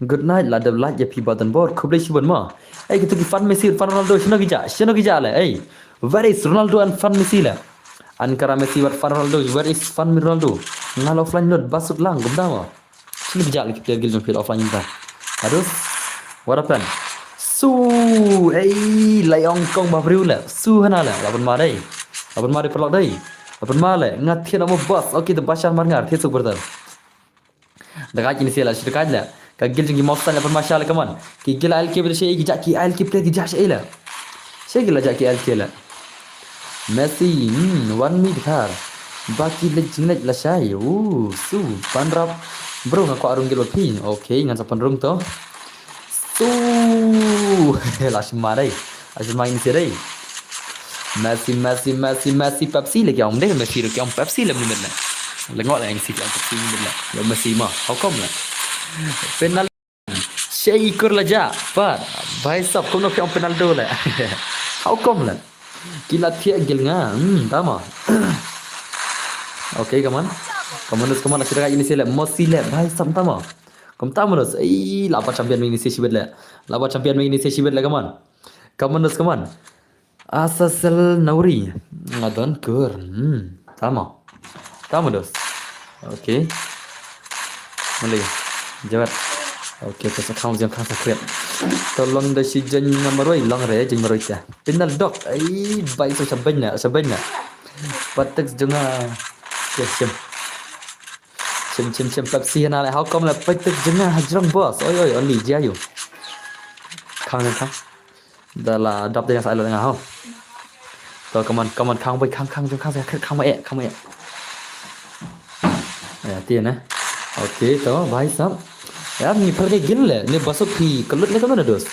good night la dab like ya pi button board khuble siban ma kita ki fan Messi fan Ronaldo channel kita jala where is Ronaldo and fan Messi la Ankara Messi buat fan Ronaldo where is fan Ronaldo ngal offline load basut lang gumda ma sini bijak kita gil jong fil offline ta terus what happened su layong kong ba briu la su hana la lapan mari perlok dai lapan male ngat thia mo bas okay the bashan mar ngar thia su bertar daga kini sila shirkat la ka gil jong mo san lapan mashallah kaman ki gil al ke ber shay ki jak ki al ki play ki jak shay la shay gil jak ki al ke la Messi, one minute har. Baki legend la syai. Su panrap. Bro ngaku arung gelo pi. Okay, ngan sa panrung to. Su langsung marai. Langsung main si dai. Messi Pepsi lagi ông đấy Messi được ông Pepsi làm mình là gọi là anh xịt ông Pepsi mình là Messi mà không là penalti Syaikur laja Pat Bhai sab kau nak yang penaldo lah How come lah Kila tiak gil nga Tama Okay come on Come on Asyik ini sila Messi lah Bhai sab tama Kamu tahu nus Lapa champion ini sih sibet lah Lapa champion ini sih sibet lah come on Asasal Nauri Ngadon kur Tama nus Okay Mulai Jawab Okay, kita kaum yang khá sakit. Tolong dah si jen maroi long re jen maroi ta. Penal dok ai bai so sabenya. Patek junga. Okay, sim Pepsi na lại how come là patek junga hajrang boss. Oi only dia yo. Khang. Dah là đọc đây là sai rồi ngà không? Rồi come on khang chung khang mai. Tiền á. Okay, to bai sab. Ya ni pelai gil le ni basuk pi kelut le kamu dos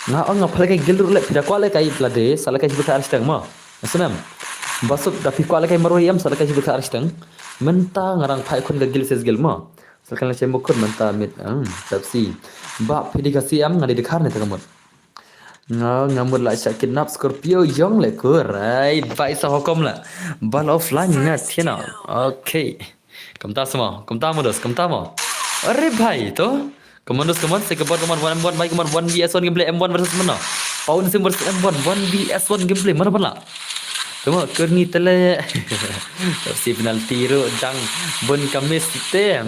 nga on nga pelai gil le pida kwa le kai plade sala kai sebut arstang ma asenam basuk da pi kwa le kai maroi am sala kai sebut arstang menta ngarang phai khun ga gil ses gil ma sala kai chemo khun menta mit Pepsi ba pidi kasi am ngadi dekhar ne takamot ngamut la sya kidnap Scorpio yong le kurai bai sa hukum la ball offline nga thina okay kamta modos Arre bhai to Come on, saya kebot one baik one vs1 gameplay M1 versus mana Paun sim versus M1 1 vs1 gameplay mana Tuma kerni tele si penalti ro dang bon kamis te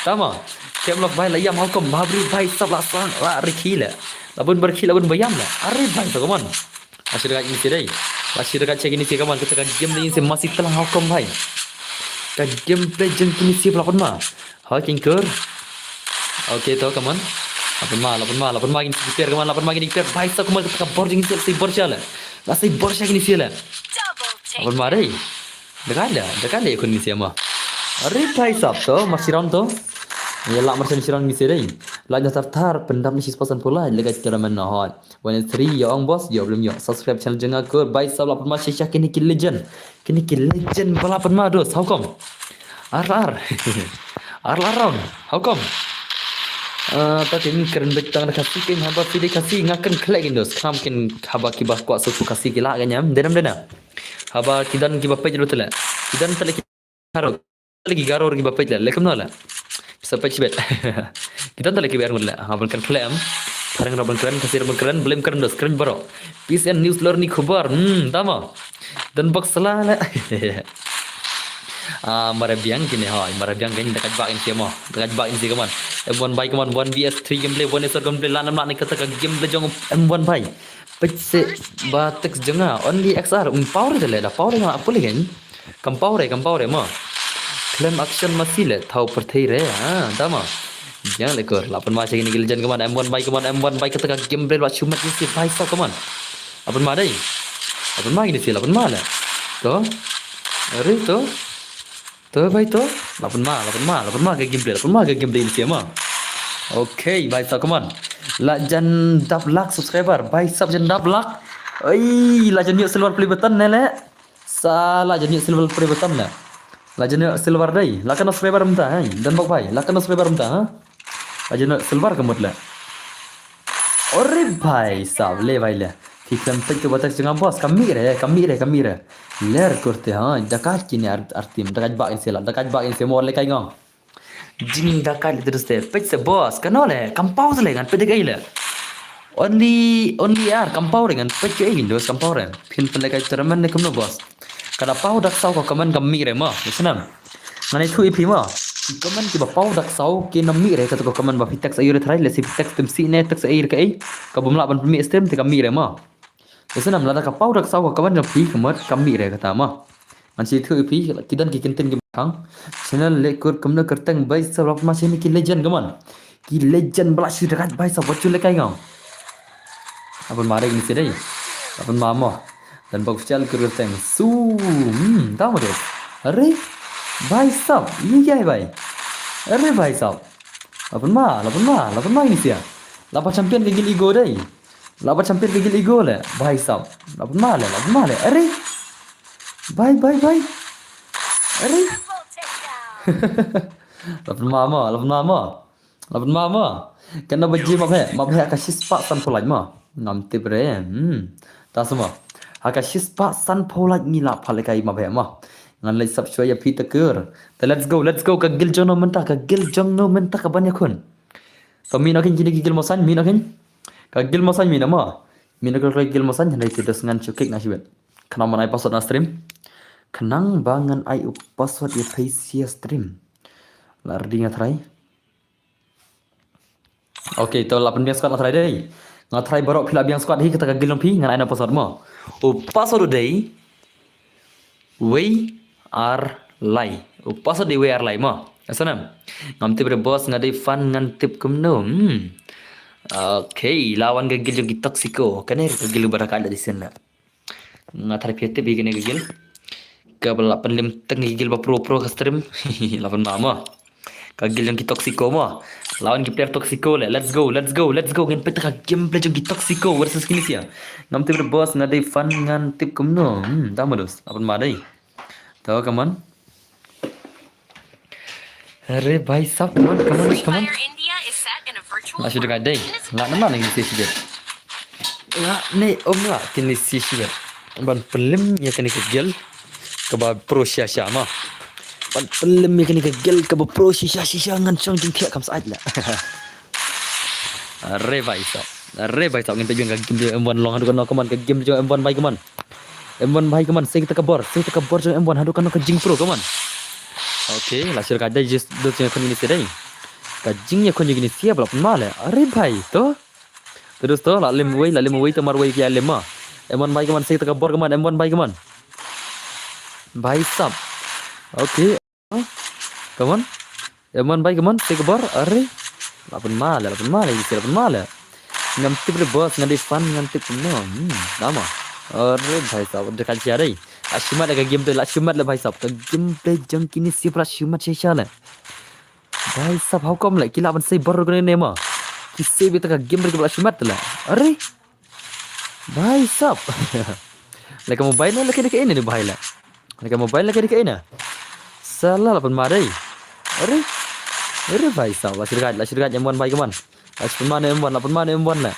tama kem lok bhai layam hukum babri bhai sab la rikhila labun bayam la arre bhai to come on asyik ini sidai asyik cek ini sih come on kita game ini masih telah hukum bhai ka gameplay jeng kini sih pelakon ma Hai Kinker. Okay to come on. Lapan ma gini speaker come on lapan ma gini speaker. Bhai sa kuma ka boarding si borsha la. La si borsha gini sila. Lapan ma dai. Dekat le kun ni siama. Arre bhai sab to masih round to. Ya la masih round ni sila. La dah tar pendam ni 6% pula legat cara mana hot. 1-3 ya ong boss ya belum ya. Subscribe channel jenga ke bhai sab lapan ma shisha kini kill legend. Kini kill legend balapan ma dos. How come? Arlarong, how come? Tadi ni keren betang dah kasih kan haba pilih kasih ngakan kelak indos. Kam kin haba kibah kuat susu kasih gila kan jam. Denam. Haba kidan kibah pej lu tela. Kidan tela kibah lagi garor kibah pej la. Lekam nala. Bisa pej bet. Kidan tela kibah ngula. Haba kan kelak am. Parang rabang keren kasih rabang keren belum keren dos keren baro. Peace and news learning khabar. Tama. Dan box salah. Marabiang kini marabiang kini dekat bak ini kaman M1 baik kaman 1 vs 3 gameplay 1 vs gameplay lanam nak kata game lejong M1 baik pece batek jenga only XR power le power ngah apa lagi kan power ma claim action masih le tahu perthai re tama jangan lekor 8 macam ini legend kaman M1 baik kata gameplay buat cuma ni si baik sa kaman apa ma dai apa ma ini si 8 ma le to Ari to Tuh baik tuh, 8 ma ke gameplay ni siapa? Okay, baik tak kaman. Lajan dablak subscriber, baik sub jan dablak. Lajan yuk silver play button nele. Salah jan yuk silver play button ne. Lajan yuk silver day. Lakan subscriber mta, dan bak baik. Lakan subscriber mta, Lajan yuk silver kemud le. Ore baik sub le baik le. Fikam tek batak jangan bos kami re. Ler kurte dekat kini artim dekat bak insi mau le kai ngong. Jing dekat terus te pec se bos kanole kampau le kan pede kai le. Only kampau dengan pec kai Windows kampau re. Pin pen le kai terman le kumno bos. Kada pau dak sau ko kaman kami re ma. Senam. Ngani thu ipi ma. Kaman ki ba pau dak sau ki nami re kata ko kaman ba fitex ayure thrai le si fitex tem si ne tex ayir kai. Ka bumla ban pemi stem te kami re ma. Senam lada ka pau dak sau ko kaman pi kemat kami re kata ma. Ansi thu pi kidan ki kinten ki thang. Channel le kur kamna kertang bai sabab masih ni ki legend kaman. Ki legend bala shi dekat bai sabab chu le kai ngau. Apa mare ni sedai. Apa mama. Dan bagus sekali career tank. Tahu deh. अरे भाई साहब ये क्या है भाई? अरे भाई साहब lapan mah ini sih ya. Lapan champion gigil ego deh. Lapan champion gigil ego le. भाई साहब lapan mah le. अरे भाई अरे lapan mama kena baji mabhe akashis pak san polaj ma nam tibre ta semua akashis pak san polaj ngila phalekai mabhe ma ngan lai sab shwaya phita ker te let's go ka gil jono menta ka banya kun to min akin kini gil mosan min akin ka gil mosan min ma min ka gil mosan handai tidas ngan chukik na shibet kana manai password na stream kenang bangan ai password ya facia stream lardi ngatrai. Okey, to 8 biang squad ngatrai dei. Ngatrai borok phila biang squad hi kita ka gilong phi ngan aina password mo. O password dei we are lai. O password dei we are lai mo. Asanam. Ngam tip boss ngadai fan ngan tip kumno. Okey, lawan ka gilong ki toxico. Kane ka gilong baraka ada di sana. Ngatrai phi tip igene ka gil. Ka 8 lim teng gil ba pro ka stream. 8 mama. Kagil yang toxico mo. Lawan ki player toxico le. Let's go. Ngin peta ka game play yang toxico versus kini sia. Ngam tip boss ngadai fun ngan tip kumno. Tama dos. Apan madai. Tahu kaman? Arey bhai sab kaman. Masih dekat dai. Nggak nama nih si sih. Nggak nih la kini si sih. Ban pelim ya kini kegel. Keba pro sia mah. Pan pelim ya kini kegel keba pro shisha ngan chong jing kia kam saat lah. Arey bhai sab ngin tujuan ka game M1 long hadu kan kaman ka game jo M1 bhai kaman. M1 bhai kaman saya kita kabor jo M1 hadu kan ka jing pro kaman. Okey, lasir ka dai just do che kon ini sedai. Ka jing ya kon jing ini siap la mal. Arey bhai to. Terus to la lim wei to mar wei ki alim ma. M1 bhai kaman saya kita kabor kaman M1 bhai kaman. Bhai sab. Okey. Kaman. M1 bhai kaman saya kabor. Arey. Lapan mal ini siap mal. Ngam tip le boss ngadi fan ngam tip no. Nama. Arey bhai sab dekat sia dai. Ashimat la game tu la ashimat la bhai sab. Ka game play jang kini siap la ashimat sesha la. Bhai sab how come la kila ban sei bor ko ne ma. Ki sei beta ka game la ashimat la. Arey. Bhai sab. Leka mobile la kene ini ni bhai la. Leka mobile la kene ini. Salah lapan marai. Arey bhai sab la shirkat M1 bhai kaman. Lapan mana M1 la.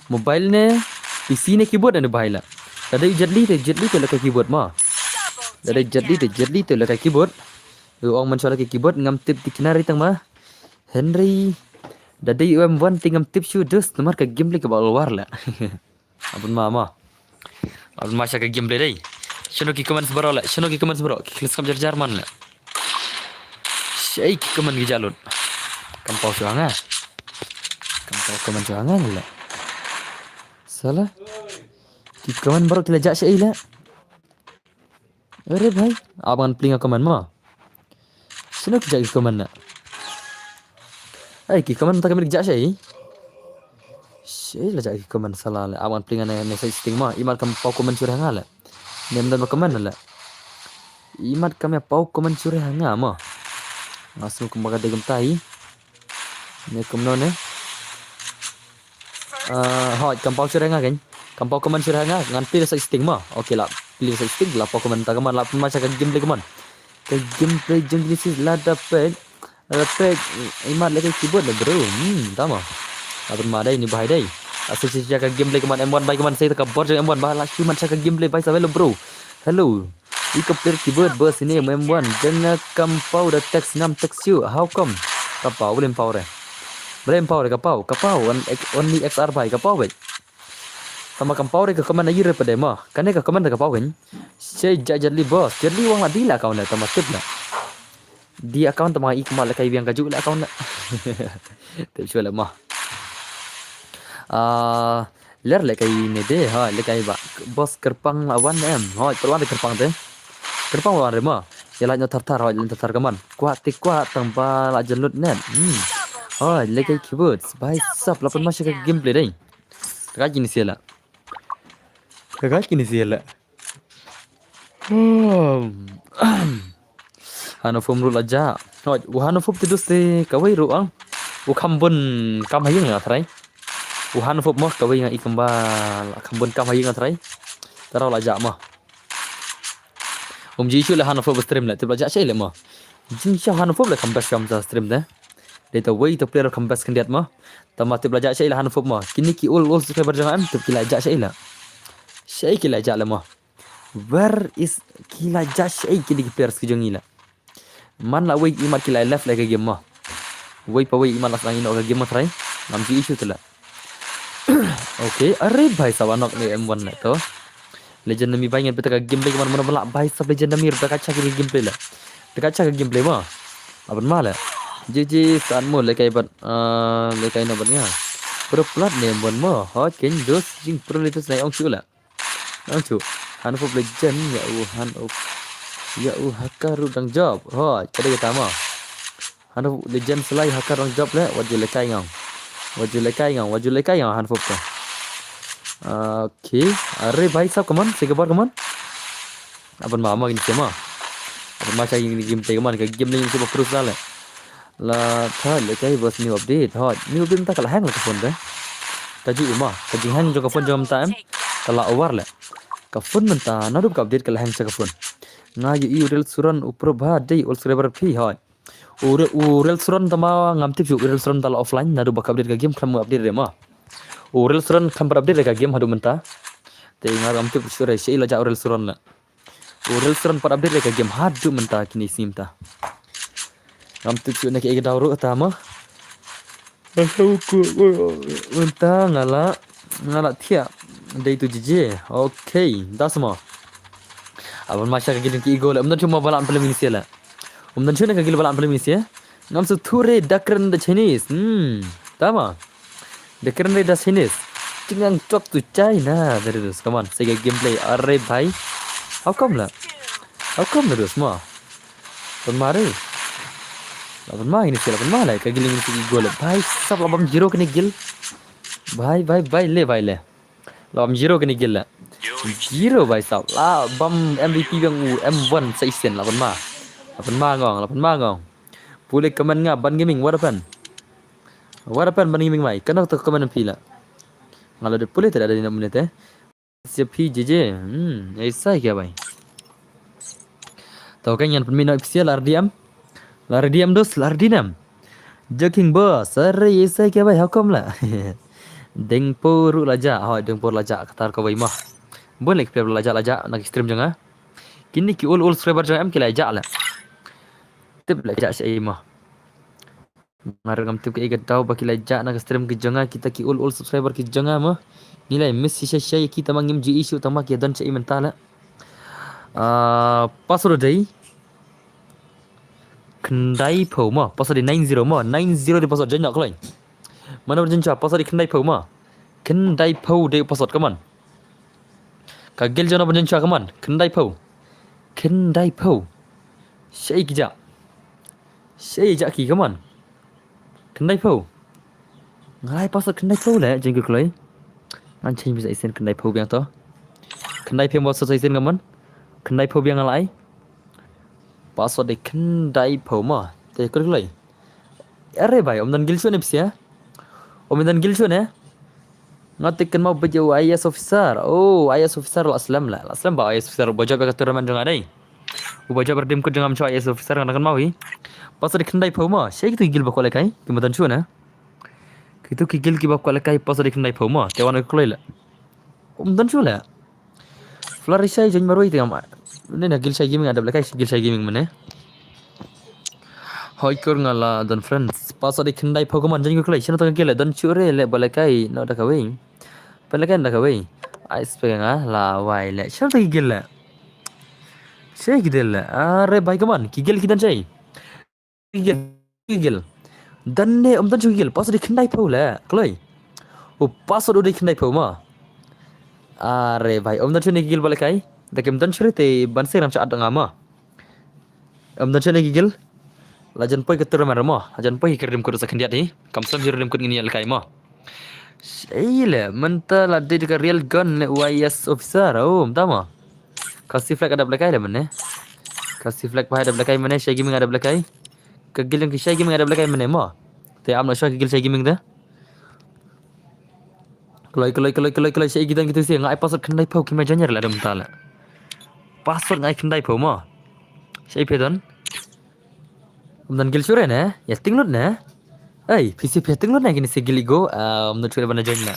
Mobile ne PC ne keyboard ne bhai la. Dadai jetli tu la keyboard ma. Dadai jetli tu la keyboard. Orang mencoba keyboard ngam tip di kinari tang ma. Henry dadai M1 tingam tip shoot dus nomor ka gameplay ka luar la. Apun mama. Apun masya ka gameplay dai. Shino ki comments baro la. Klik kam Jerman la. Syai ki comment ki jalun. Kampau suanga. Kampau comment suanga la. Salah. Ki comment baro kila jak syai la. Arey bhai, abang plinga comment ma. Sino ki jak ki comment na. Ai ki comment tak milik jak syai. Syai la jak ki comment salah la. Abang plinga na message sting ma. Imat kam pau comment surah ngala. Nem dan comment la. Imat kam ya pau comment surah nga ma. Masuk ke baga degam tai. Ne kum no ne. Hot kam pau surah nga kan. Kam pau comment surah nga ngan pilih sting ma. Okey lah. Pilih sting la pau comment ta kaman la macam ka game play kaman. Ka game play jeng ni si la dapat imat lagi keyboard la bro. Tama. Abang madai ni bahai dai. Asal sejak ka game play kaman M1 bhai kaman saya tak bor jeng M1 bah la cuma cak ka game play bhai sabelo bro. Hello. Ika player keyboard bos ini M1 jangan kampau da text nam text you. How come? Kapau boleh power. Kapau only XR bhai kapau bhai. Sama kampau re ka kaman ayi re pada ma. Kane ka kaman da kapau kan. Saya jadli boss. Jadi wang la dila account la tama tip la. Di account tama ikmal kai biang kaju la account la. Tip shwala ma. Ler le kai ne de ha le kai ba boss kerpang lawan em ha perwan de kerpang de kerpang lawan re ma ya la tar ha le tar kaman kuat tanpa la jelut net ha le kai keyboard bhai sab lapan masih ke gameplay dai ka jenis la Kakak kini sih lah. Hana fom ru laja. Hoi, hana fom tidus te kawai ru ang. Kambun kam hayeng ngatrai. Hana fom mah kawai ngai kambal kambun kam hayeng ngatrai. Tarau laja mah. Ji chu le hana fom stream le te laja chai le mah. Jing cha hana fom le kambas kam sa stream de. Để tàu quay tàu player kambas kan diat mah. Tama te belajar chai le hana fom mah. Kini ki ul subscriber jangan te belajar chai le. Chai ki laja le mah. Where is kila judge ai kili players ki jongila. Man la wei imat kila left like game mah. Wei pa wei imat last langin oga game mah try. Nam ji issue tela. Okay, अरे भाई साहब अनok ni M1 le to. Legend mi baingan peta gameplay kemana mana belak भाई साहब legend mi rda kaca ki gameplay la. Rda kaca ki gameplay mah. Aban mah la. JJ san mo le kai bat le kai no bat nya. Pro plat ni M1 mah. Hot ken dos jing pro le tus nai ong chu la. Ong chu. Han of legend ya han of ya hakaru dang job. Ho, kada kita mah. Han of legend selai hakar dang job le wajib le kai ngau. Wajib le kai ngau han of ka. Okay, अरे भाई साहब कमान से कबार कमान अपन मामा ini siapa अपन macam ini game play कमान के game ni siapa terus lah lah था ले kai bos new update new update tak kalah hang lah phone dah taji mah taji hang jo ka phone jom time kalah over lah ka phone menta narup ka update kalah hang sa ka phone nga yu real suran upro bha dei ol subscriber phi real suran tama ngam tip real suran tal offline narup ka update ka game kamu update re mah Urel suran kan berupdate ka game hadu menta. Te ngar am tip sure sei la ja urel suran la. Urel suran par update ka game hadu menta kini simta. Am tip sure ke dauro ta ma. Aku menta ngala thia. Dei tu jije. Okay, das ma. Aban masha ka gidin ki ego la. Umdan cuma balan film ini sela. Umdan cuma ka gil balan film ini sia. Ngam su thure dakran the Chinese. Tama. Dekran dah sinis. Tinggal cok tu China dari terus. Come on, saya gameplay. Arre bhai. How come lah? How come terus mah? Penmari. Penmah ini sih, penmah lah. Kagiling ini sih gol. Bhai, sab labam zero kini gil. Bhai le bhai le. Labam zero kini gil lah. Zero bhai sab. Lah bam MVP yang M1 season lah penmah. Penmah ngong. Boleh komen ngah ban gaming what happened? Warapan banding ming mai kana to komen pila ngalo de pule tidak ada di namune te siap hi jeje ऐसा है क्या भाई tahu kan yang pemina official lardiam dos lardinam joking boss अरे ऐसा है क्या भाई hukum lah dengpor laja dengpor laja katar ko mah boleh play laja nak stream jangan kini ki ul subscriber jangan ki laja lah tip laja sei mah Ngarang am tip ke ikat tahu baki laja nak stream ke janga kita ki ul subscriber ki janga mah nilai miss shisha kita mangim ji issue tama ki dan cai mentala password dai kendai phau mah password 90 mah 90 di password janyak lai mana berjenca password kendai phau mah kendai phau dei password kaman kagel jana berjenca kaman kendai phau syai kijak syai jak ki kaman Kendai phau. Ngai password kendai phau le jeng kloi. An change bisa isen kendai phau biang to. Kendai phau password isen ngaman. Kendai phau biang alai. Password de kendai phau ma. Te kloi. Are bhai om dan gilchu ne psia. Om dan gilchu ne. Ngatikan mau baju IS officer. Oh, IS officer aslam la. Aslam ba IS officer baju ka turaman jang adai. Baju berdim ko jangam cho IS officer kan mau hi. Pasal kendai phau ma sei kitu gil bakole kai kimadan chu na kitu gil ki bakole kai pasal kendai phau ma tewan ko le dan chu la flarisai jen maroi te ama ne na gil sai gaming ada kai gil sai gaming mane hoi kor ngala dan friends pasal kendai phau ko man jen ko le chena to gil dan chu re le bale kai no da kawai bale kai da kawai ice pe nga la wai le chena to gil la sei gidel la are bai kaman ki gil ki dan chai gigil dan ne dan gigil pas di kendai phau la kloi pas di kendai phau ma are bhai dan chune gigil bale kai dakem dan chure te ban se ram cha adang ama dan chune gigil lajan poi ketur mar ma lajan poi kirim ko sa khendiat ni kam sam hirim ko ngini al kai ma Iya, mental ada dekat real gun le YS officer. Oh, tahu mah. Kasih flag ada belakang ada mana? Kasih flag ada belakang mana? Shay gaming ada belakang. Kegil yang Shay gaming ada belakang mana mah? Tapi I'm not sure kegil Shay gaming dah. Kalau Shay kita gitu sih. Ngai password kendai pau kima janyar lah ada mental. Password ngai kendai pau mah. Shay pedon. Dan gil sure na? Ya tinglut na? PC petting lo na gini si giligo. Menurut sure bana join na.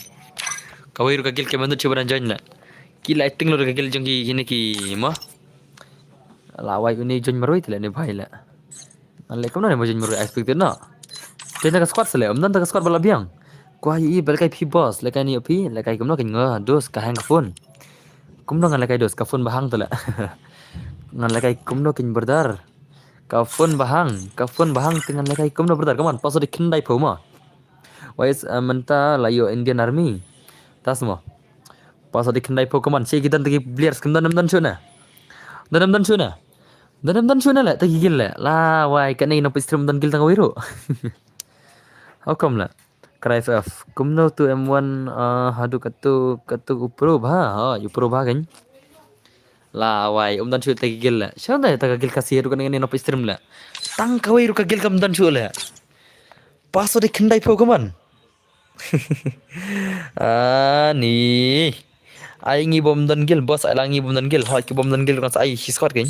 Kawai ru kagil ke menurut sure bana join na. Ki lighting lo kagil jongki gini ki mah. Lawai ini join maroi tila ni bhai la. Alle kam na mo join maroi expected na. Dia nak squad sele. Amdan tak squad bala biang. Ko ai belkai pi boss lekai ni pi lekai kam no kin nga dos ka hang phone. Kum no ngan lekai dos ka phone bahang tala. Ngan lekai kum no kin berdar. Ka phone bahang dengan lekai kum no berdar kaman paso di kindai pau ma. Wais menta layo Indian Army. Tas mo. Paso di kindai pau kaman si kita tagi players kum dan shuna. Dan shuna. Dan shuna la tagi gil la wai kan ni no pistrum dan gil tang wiru. How come la? Cry FF. Kumno tu M1 hadu katu upro ba. Upro ba kan? La wai dan shu tagi gil la. Shana ta gil kasih ru kan ni no pistrum la. Tang kawai ru ka gil kam dan shu la. Paso di kendai pau kaman. Ni. Ai ngi bom dan gil bos ai langi bom dan gil. Hoi ki bom dan gil kan ai shi squad kan.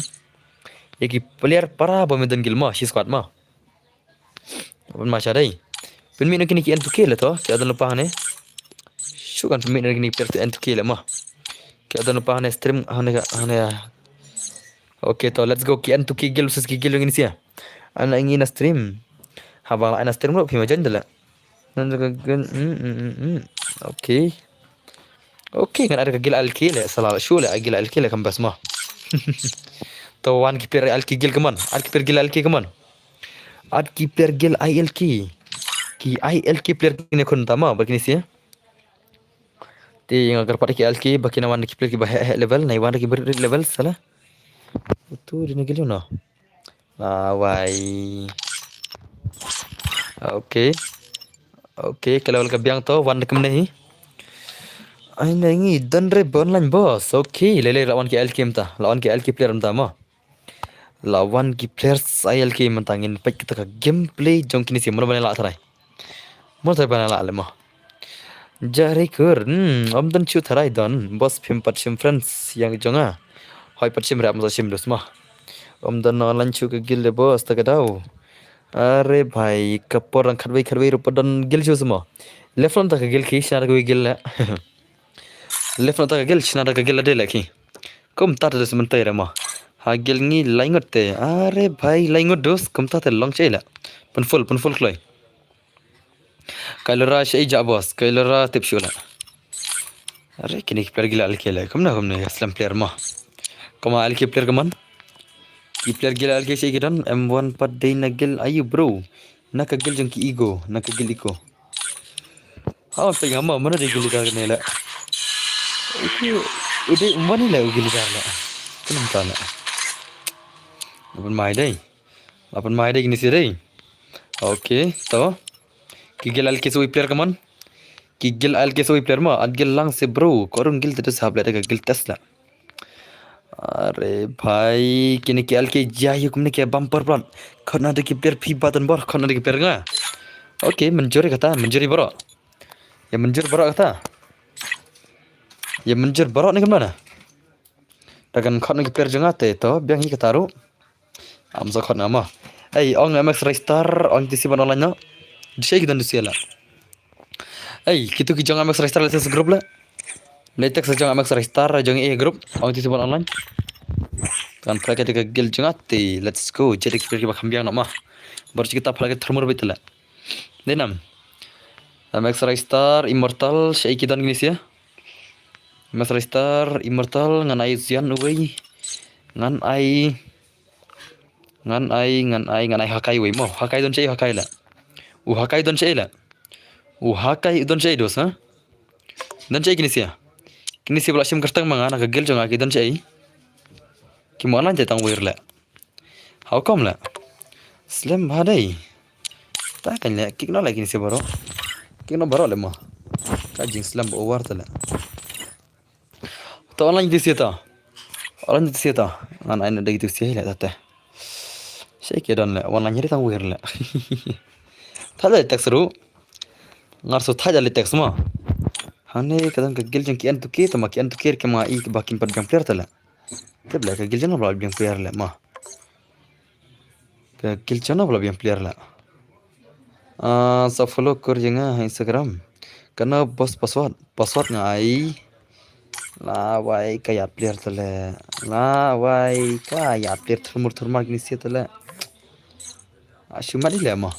Yaki player para bom dan gil ma shi squad ma. Apa macam dai? Penmin kini ki N2K lah toh. Ki ada lupa ne. Shu kan penmin kini player tu N2K lah ma. Ki ada lupa ne stream hane Okay toh let's go ki N2K gil versus ki gil ini sih. Ana ingin stream. Habang ana stream lo phi majan dala. Okay. Okay kan ada gil alki le salah shu le gil alki le kan bas ma. To wan ki player alki gil kaman. Alki player gil alki kaman. Alki player gil ILK. Ki ILK player kini kun tama begini sih. Ti agar pada ki ILK baki nawan ki player ki bah level nai wan ki ber level salah. Itu dini gil na. Wai. Okay. Okay, kalau level biang to wan kem nahi. Ai nangi dan re online boss. Okay, lele lawan ki ILK mta. Lawan ki ILK player mta ma. Lawan ki players ILK mentangin pak kita ka gameplay jong kini sih mana bana la tarai. Mana bana la le ma. Jari kur, dan chu tarai dan bos pim patchim friends yang jonga. Hoi patchim rap masa sim dos ma. Dan online chu ke gil le bos tak tahu. Are bhai kapor rang kharbai rupa dan gil chu semua. Left front tak gil ki shana ke gil la. Left front tak gil shana ke gil la de la ki. Kom tar dos mentai rama. Ha gil ngi laingot te. Are bhai laingot dos kom tar te long chela. Pun full kloi. Kailora shay jabos, kailora tipsula. Are kini player gila alkela. Kamna Islam player mah. Kama alki player kaman. Ki player gila alki shay kidan M1 pad day nagil ayu bro. Nak gil jong ki ego, nak gil iko. Pe ngama mana de gil ka ne la. Ude umani la gil ka la. Kenam ta la. Lapan mai dai gini sih dai. Okay, to. Kigil al kesui player kaman. Kigil al kesui player ma adgil lang se bro. Korun gil tetu sahab la gil Tesla. Are bhai kini ki al ke jayu kumne ke bumper plan. Khana de ki player phi batan bor khana de ki player nga. Okay, menjuri boro. Ya menjur boro kata. Ya menjur boro ni kemana? Dagan khana ki player jengate to biang hi kataru. Amsa khana ma. Ong MX Raystar ong tisiban online no. Dishay kita nusiala. Kitu ki jong MX Raystar letes grup la. Letek sa jong MX Raystar jong grup ong tisiban online. Kan plaka de gil jongati. Let's go. Jadi kita bakam biang nama. Baru kita plaka termur betula. Denam. MX Raystar Immortal shay kita gini sih ya. MX Raystar Immortal ngan ai zian uwei. Ngan ai hakai wei mo. Hakai don shay hakai la. Hakai don shay la. Hakai don shay dos ha. Don shay kini sih ya. Kini sih belasim kertang manga nak gel jong aki don shay. Kimana je tang wir la. How come la? Slam badai. Tak kan la kik no la kini sih baro. Kik no baro le mo. Kajing selam over tala. To online di sieta. Online di sieta. An aina dagi tu sia la tata. Shay kedan la online nyari tang wer la. Thala tak seru. Ngar so thaja le tak semua. Hane kadang ke gil jeng kian tu ke tama kian tu ke ma I ke bakin par jang player tala. Tabla ke gil jeng bla jang player la ma. Ke gil jeng bla jang player la. Sa follow कर jenga Instagram. Karena bos password ngai la wai kayak player tele la wai kayak player thurmur gini sih tele ashuma di lema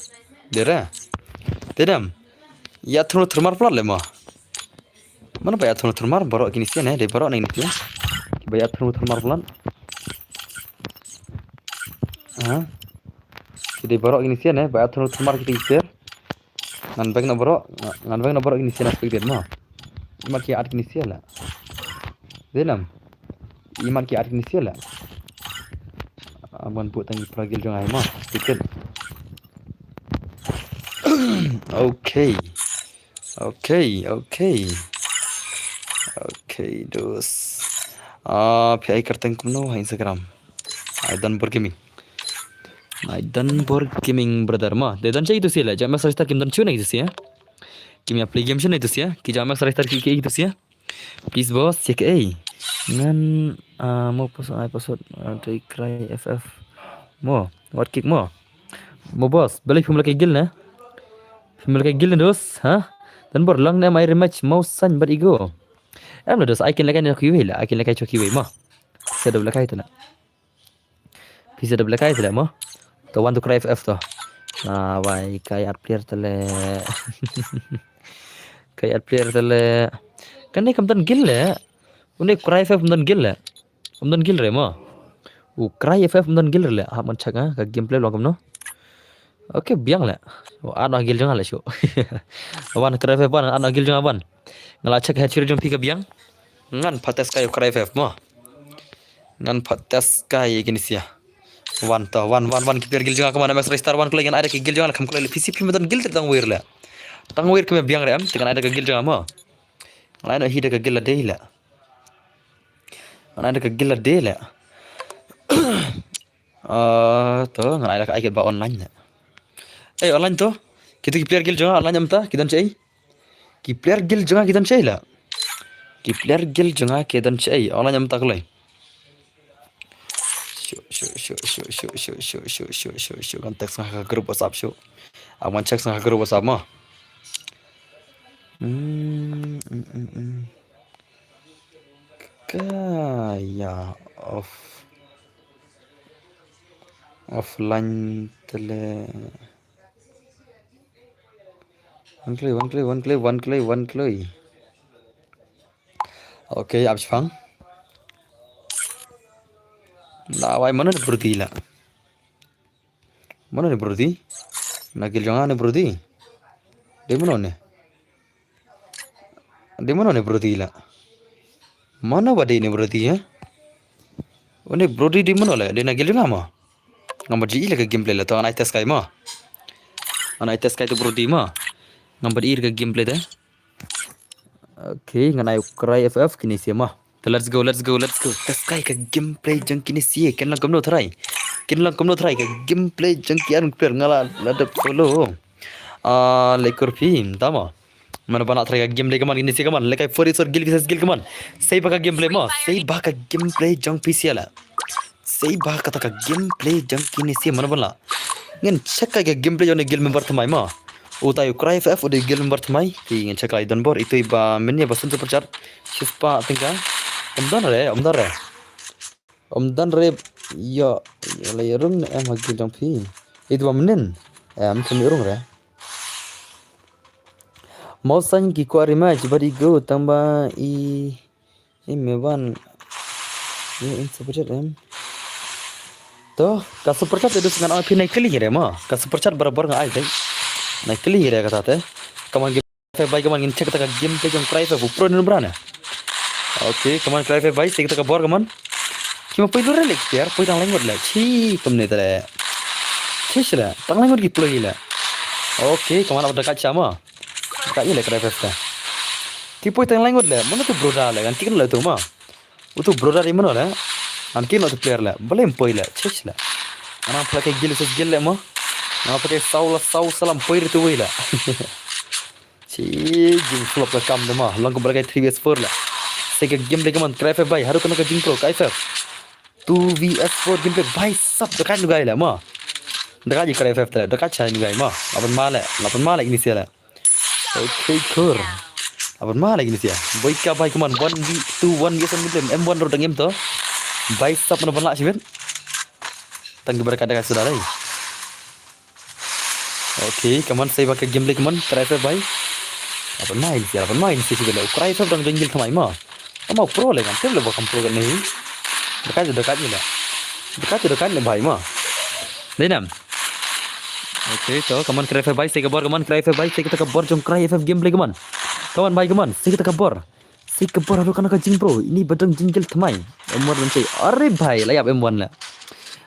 dera tedam ya thurmur pula lema mana ba ya thurmur borok gini sih ne de borok nang nitia ba ya thurmur pulan de borok gini sih ne ba ya thurmur gini sih ngan bang na borok gini sih na speak ma imat ki art gini sih la denam iman ki art gini sih la aman buat tangi pragil jong ai ma sedikit. Okay, dos. PI करते kumno Instagram. Aidan Gaming brother ma. Dedan cai itu sih lah. Jangan masalah kim dan cuna itu sih ya. Kim ya play game cuna itu sih ya. Ki jangan masalah ki itu sih ya. Please boss cek ngan mau password cry FF. Mo what kick mo boss balik film lagi gil na. Film lagi gil dos, Dan berlang na may rematch mau san berigo. Am dos I can lagay na kiwi la. I can lagay kiwi mo. Bisa double kay ito na. Bisa double kay ito mo. To want to cry FF to. Wai kayak player tele. Kayak player tele. Kan ni kamtan gil la. Uni cry FF kamtan gil la. Kamtan gil re mo. Cry FF kamtan gil le. Man chak ka gameplay lo kam no. Oke biang lah. Ano gil jangan lah show. Awan cry FF ban ano gil jangan ban. Ngelacak hatchery jom pika biang. Ngan pates kayo cry FF mo. Ngan pates kayo gini sia. Wan kipir gil jangan kemana max star wan kulo ada ke gil jangan kam kulo PC medan gil tang wir la. Tang wir keme biang rem dengan ada ke gil jangan mo. Ngan ada hida ke gil la dei la. Ngan ada ke gil la dei la. To ngan ada ke ba online la. Online to kita ki player gil jangan online amta kidan cai. Ki player gil jangan kidan cai la. Ki player gil jangan kidan cai online amta kulai. Show kan teks ngah grup WhatsApp show. Aman cek ngah grup WhatsApp mah. Kaya offline tele. One clay. Okay, abis fang. Lawai mana ni berhenti lah. Mana ni berhenti? Nakil jangan ni berhenti. Di mana ni berhenti lah. Mana wadi ni berhenti ya? Ini berhenti di mana lah? Di nakil jangan mah. Nomor G lah ke gameplay lah. Tu anak tes kai mah. Anak tes kai tu berhenti mah. Nomor I ke gameplay dah. Okay, nganai cry FF kini sih mah. Let's go. Tes kai ke gameplay jang kini sih. Kenlang kamno try ke gameplay jang kian player ngala ladap follow. Lekor film tama. Mana bana try ke gameplay kaman kini sih kaman. Lekai Forest or Gil vs Gil kaman. Sei baka gameplay mah. Sei baka gameplay jang PC lah. Sei baka kata gameplay jang kini sih mana bana. Ngan check ke gameplay jang Gil member thamai mah. Tayo cry FF udah Gil member thamai. Ingin check lagi dan bor itu iba meni apa sentuh percar. Sispa tinggal. Omdan re ya layarung hagi jang pi. Itu ba menin. Kami urung re. Mau san ki ko arima jibari go tamba I meban ini seperti to ka superchat itu dengan api naik kali re ma ka superchat barabar ngai dai naik kali re kata te kaman game baik kaman ngin cek ta game te jang price pro ni brana. Okay, kaman cry baik sih kita kabor kaman. Cuma poi dure lek yaar poi tang langur la chi kamne tare. Chisla tang langur ki play la. Okay, kaman ada kaca ma. Kaca le cry ta. Kipoi tang langot le, mana tu broda le, kan kikan le tu mah. Utu broda di mana le? An kikan tu player le, boleh empoi le, chech le. Anak pakai gil ses gil le mah. Anak pakai sau salam poi tu wei le. Cih, game flop le kam de mah. Lang ko pakai 3vs4 le. Seke game le kaman cry bay, haru kena ke jing pro kai 2vs4 game pe bay sab dekat juga le mah. Dekat je cry le, dekat cai juga mah. Lapan mal ini sia le. Okay, cool. Apa mana lagi ni sih? Boy ka bay kaman 1v2 1v1 game M1 ro dang game to. Bay sab mana ban lak sih ben. Tang berkat dekat sudah lai. Okay, kaman saya pakai game le kaman cry bay. Apa main sih sudah. Cry dang jengil thamai mah. Kamu pro le kan? Tebel bakam pro kan ni. Dekat ni lah. Dekat ni bay mah. Denam. Okay, to kaman cry bay saya kabar kaman cry bay saya kita kabar jom cry game le kaman. Kawan baik kawan, saya kita kabar haru kana jing pro. Ini badang jinggil thamai. M1 mencai. Arre bhai, layap M1 la.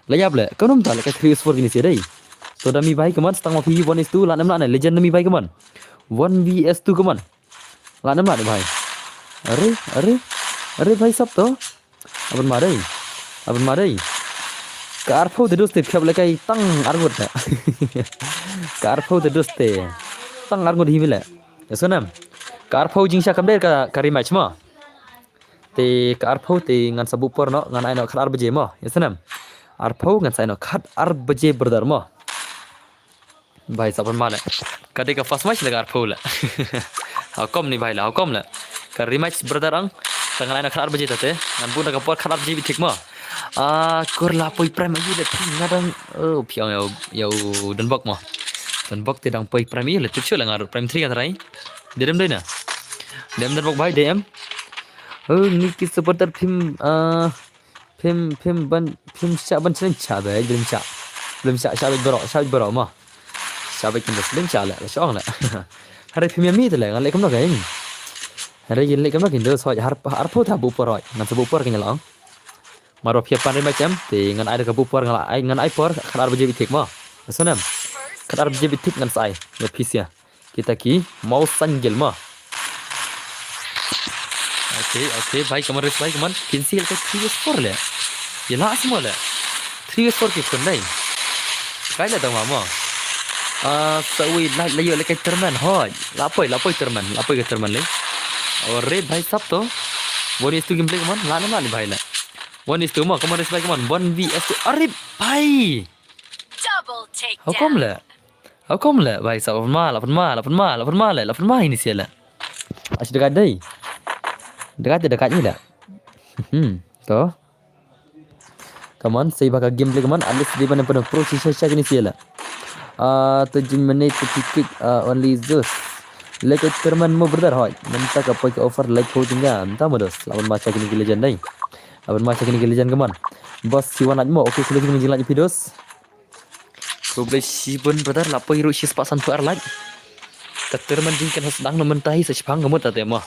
Layap le. Kau nom tak lekat 3vs4 gini sih dai. To dami baik kawan, setang PV 1:2 la 6 la legend dami baik kawan. 1vs2 kawan. La 6 la bhai. Arre bhai sab to. Aban marai. Karfo terus te khab lekai tang argot la. Karfo terus te tang argot himile. Yasunam. Karpau jing sya kamder ka rematch ma. Te karpau te ngan sabu por no ngan ai no khat arbaje ma. Yasanam. Arpau ngan sai no khat arbaje berdar ma. Bhai saban mala. Kade ka first match la karpau la. Hakom ni bhai la hakom la. Ka rematch berdar ang ngan ai no khat arbaje tate ngan bu ka por khat arbaje bitik ma. Kor la poi prime agi le ngadang piang yau dan bok ma. Dan bok te dang poi prime le tuchu la ngar prime 3 ka tarai. Dem deh na. Dem dan bok bhai dem. Ni ki seperti film syak ban chen cha ba film syak syak baro ma. Syak kin film syak la syong la. Hari film mi tu la ngan le kam no kai. Hari yin le kam no kin do soi har po tha bu por ngan se bu por kin lang. Maro phia pan macam te ngan ai da ka bu por ngan ai por khadar baje bitik ma. Sonam. Khadar baje bitik ngan sai. Ya pisia. Kita ki mau sanggil mah. Okay, baik kaman res baik kaman. Cancel ke 3vs4 le. Ya lah semua le. 3vs4 ke pun lain. Kai la tang mama. Sawi la yo le kai terman hoj. Lapoi ke terman le. Ore bhai sab to. 1:2 gameplay kaman la na ni bhai la. 1:2 mah kaman res baik kaman 1vs2. Are bhai. Double take down. Hakom le bhai sab lapan mal ini sia la. Asyik dekat dai. Dekat ni lah. To. Kaman saya bakal gameplay kaman alis di mana pun pro sisa gini sia la. 7 minit titik only this. Like terman mau berdar hoj. Minta apa ke offer like ho tinggal. Entah modus. Lawan macam kini legend dai. Lawan macam kini legend kaman. Bos siwan mo. Okey sudah kini menjelang videos. Kublai sibun brother lapai ru sis pasan tu arlaj. Keterman jingkan sedang mentahi sejpang gemut ate mah.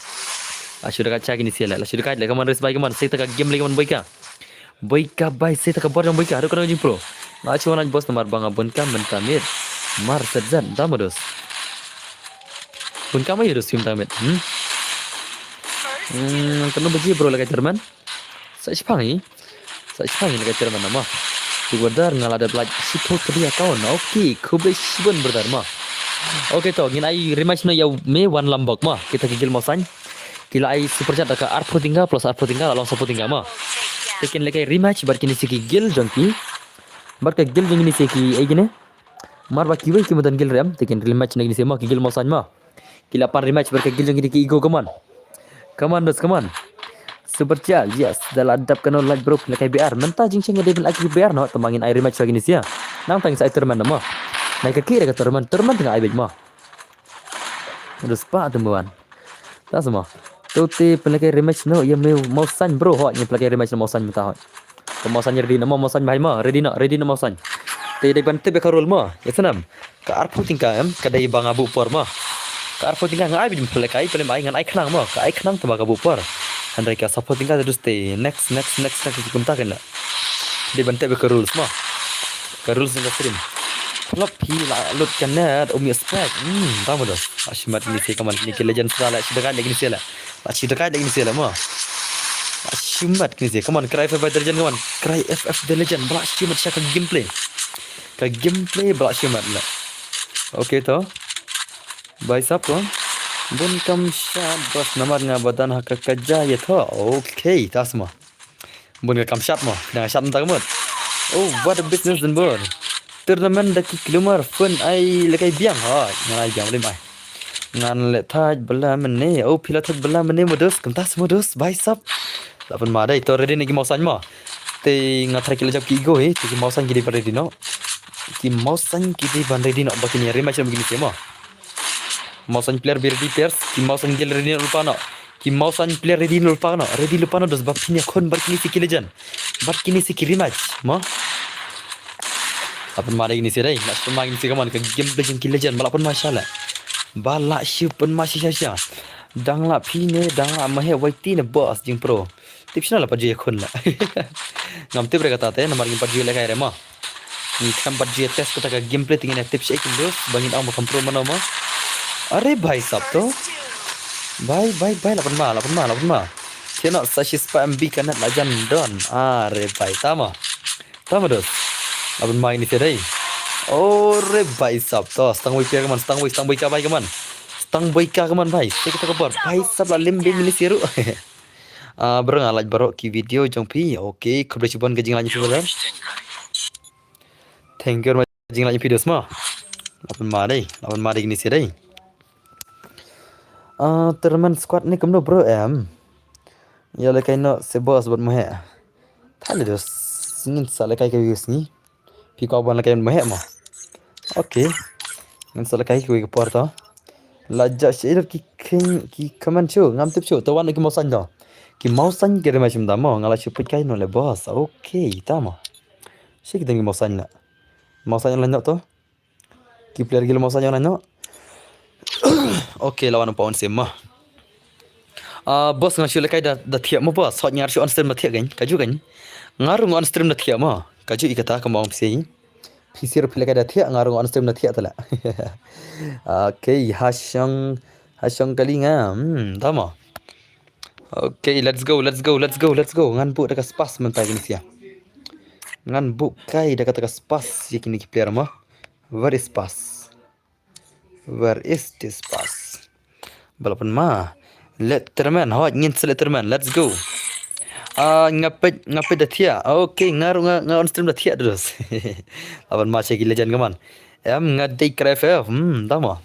Sudah kaca gini sia la. Sudah kaca le kaman res baik kaman. Saya tak game lagi kaman baik ka. Baik bay saya tak bor yang baik ka. Haru kana jing pro. Aci wana bos nomor bang abun ka mentamir. Mar sedzan damodos. Pun kama yurus film tamit. Kanu beji bro la Jerman. Sejpang ni la Jerman nama. Berdar ngal ada belaj sipo kedia kawan. Okey, kublai sibun berdar mah. Okey to, ngin ai rematch no yau me wan lambok mah. Kita gigil mosan. Kila ai super chat ka arpo tinggal plus arpo tinggal along sapo tinggal mah. Tekin lekai rematch bar kini siki gil jongki. Bar ka gil jong ni siki ai gine. Mar ba kiwai kimutan gil rem tekin rematch na gini sema gigil mosan mah. Kila pan rematch bar ka gil jong ni ki ego kaman. Kaman dos kaman. Super chat, yes. Dalam adab kena like bro lekai BR. Mentah jingsheng ada lagi BR no temangin air rematch lagi ni sia. Nang tang sai terman mah. Naik ke kiri ke terman tengah ai mah. Terus pa temuan. Tak semua. Tu pelekai rematch no ya mau san bro ho ni pelekai rematch mau san mentah. Mau san ready no mau san bhai mah. Ready no mau san. Te dek bante be karul mah. Ya senam. Ka arpu tingkam kadai bang abu por mah. Ka arpu tingkam ngai bi pelekai pelem ai ngan ai khnang mah. Ka ai khnang tebak abu por. Andai ka support tinggal terus te next kumta kan la. Dia bantai ke rules mah. Ke rules dengan stream. Flop hila lut kanet umi spek. Tahu dah. Ashimat ini sih kaman ini legend salah dekat lagi ni sila. Dekat lagi ni sila mah. Ashimat ni sih. Kaman cry FF the legend kaman. Cry FF the legend. Bala ashimat siya ka gameplay. Ka gameplay bala ashimat lah. Okay to. Baisap to. Bun kam shot bas namar nga badan hak kerja ya to. Okay, tas mah. Bun kam shot mah. Nah shot entah kamu. Oh, what a business and bird. Turnamen daki kilomar fun ai lekai biang ha. Ngai biang boleh mai. Ngan le thaj bala mene. Oh, pila thaj bala mene modus. Kamtas modus. Baisap. Lapan ma dai to ready ni ki mausan ma. Te ngathar kila jap ki go he. Te ki mausan ki di ready no. Ki mausan ki di ban ready no. Bakin yari macam begini sih ma. Mausan player ready players. Ki mausan gel ready no lupa no. Ki mausan player ready no lupa no. Ready lupa no dos bakin ya kon barkini si kilejan. Barkini si rematch ma. Lapan mari ini sih dai. Nak pemain ini sih kaman ke game legend kilejan. Balap pun masalah. Balak siu pun masih sia-sia. Dang la pine dang la mahe waiti ne boss jing pro. Tipsna la paje khun la. Ngam tip re kata te namar ngim paje le kai re ma. Ni kam paje test kata ka gameplay tingin tips ek dos bangin au makam pro mana ma. Are bhai sab to. Bye lapan ma. Kena sashi spam bi kanat la jan don. Are bhai tama. Tama dos. Lapan main ni sedai. Oh, bhai sab to. Stang boy ka man, stang boy ka bhai ka man. Stang boy ka man bhai. Se kita kabar. Bhai sab la lim ni siru. Bro ngalaj baro ki video jong pi. Okay, khabar chuban ke jing lagi sudah. Thank you jing lagi video semua. Lapan ma dai ni sedai. Terman squad ni kamno bro em. Ya le kai no se boss buat mohe. Thale dos. Singin sale kai ke use ni. Pi kau ban lakai mohe ma. Okay. Ngan sale kai ke ke porta. Lajak share ki comment chu ngam tip chu tawan ki mausan do. Ki mausan ke macam da mo ngala chu put kai no le boss. Okay, tama. Sik dengi mausan na. Mausan lan to. Ki player gila mausan lan no. Okay, lawan pawn sim ma. Bos ngasih lekai dah tiap mo bos. Hot nyar shu on stream dah tiap kan. Kaju kan. Ngaru on stream dah tiap ma. Kaju ikata ke mau psi. Psi ru lekai dah tiap ngaru on stream dah tiap tala. Okay, hasang kali ngam. Tama. Okay, let's go. Ngan bu dekat spas mentai gini sia. Ngan bu kai dekat spas ye kini player ma. Where is this pass? Balapan ma. Letterman, hot ngin letterman. Let's go. Ngapit dah tiap. Okay, ngaru on stream dah tiap terus. Lapan ma cek legend kaman. Ngadai KFF. Tama.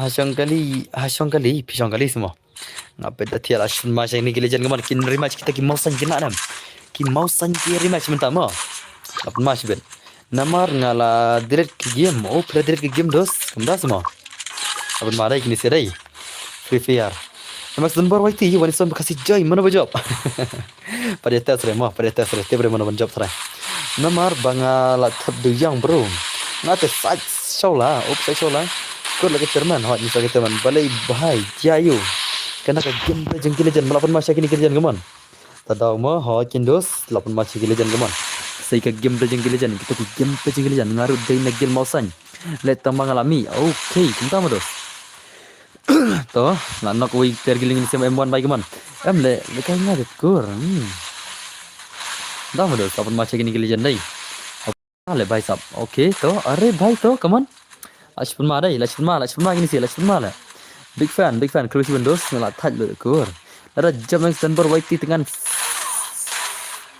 Hasang kali semua. Ngapit dah tiap lapan ma cek ni legend kaman. Kin rematch kita ki mausan kena nam. Ki mausan ki rematch minta ma. Lapan ma sibet. Namar ngala direct ke game. Oh, pula direct ke game dos. Kamda semua. Lapan ma dai kini sedai. Free Fire. Mas Dunbar waiti wani son kasih joy mana berjob. Pada tes remah, tiba mana berjob serai. Namar banga laptop du yang bro. Ngate side show lah, Kau lagi terman, hot ni sebagai teman. Balai bahai, jayu. Kena ke game jengki legend melapan masih kini kerjaan keman. Tadau mah hot kindos, lapan masih kini legend keman. Saya ke game jengki legend, kita ke game jengki legend ngaruh dari negel mausan. Let tambang alami. Okay, kita dos. To, nak nak wei tergiling ni sama M1 baik man. Le kai ngadet kur. Dah mudah kapan macam ini legend dai. Le baik sab. Okay, to, are baik to, come on. Lachpun ma dai, lachpun ma gini sih, lachpun ma lah. Big fan, cruise windows ngelat thaj le kur. Ada jam yang standby white dengan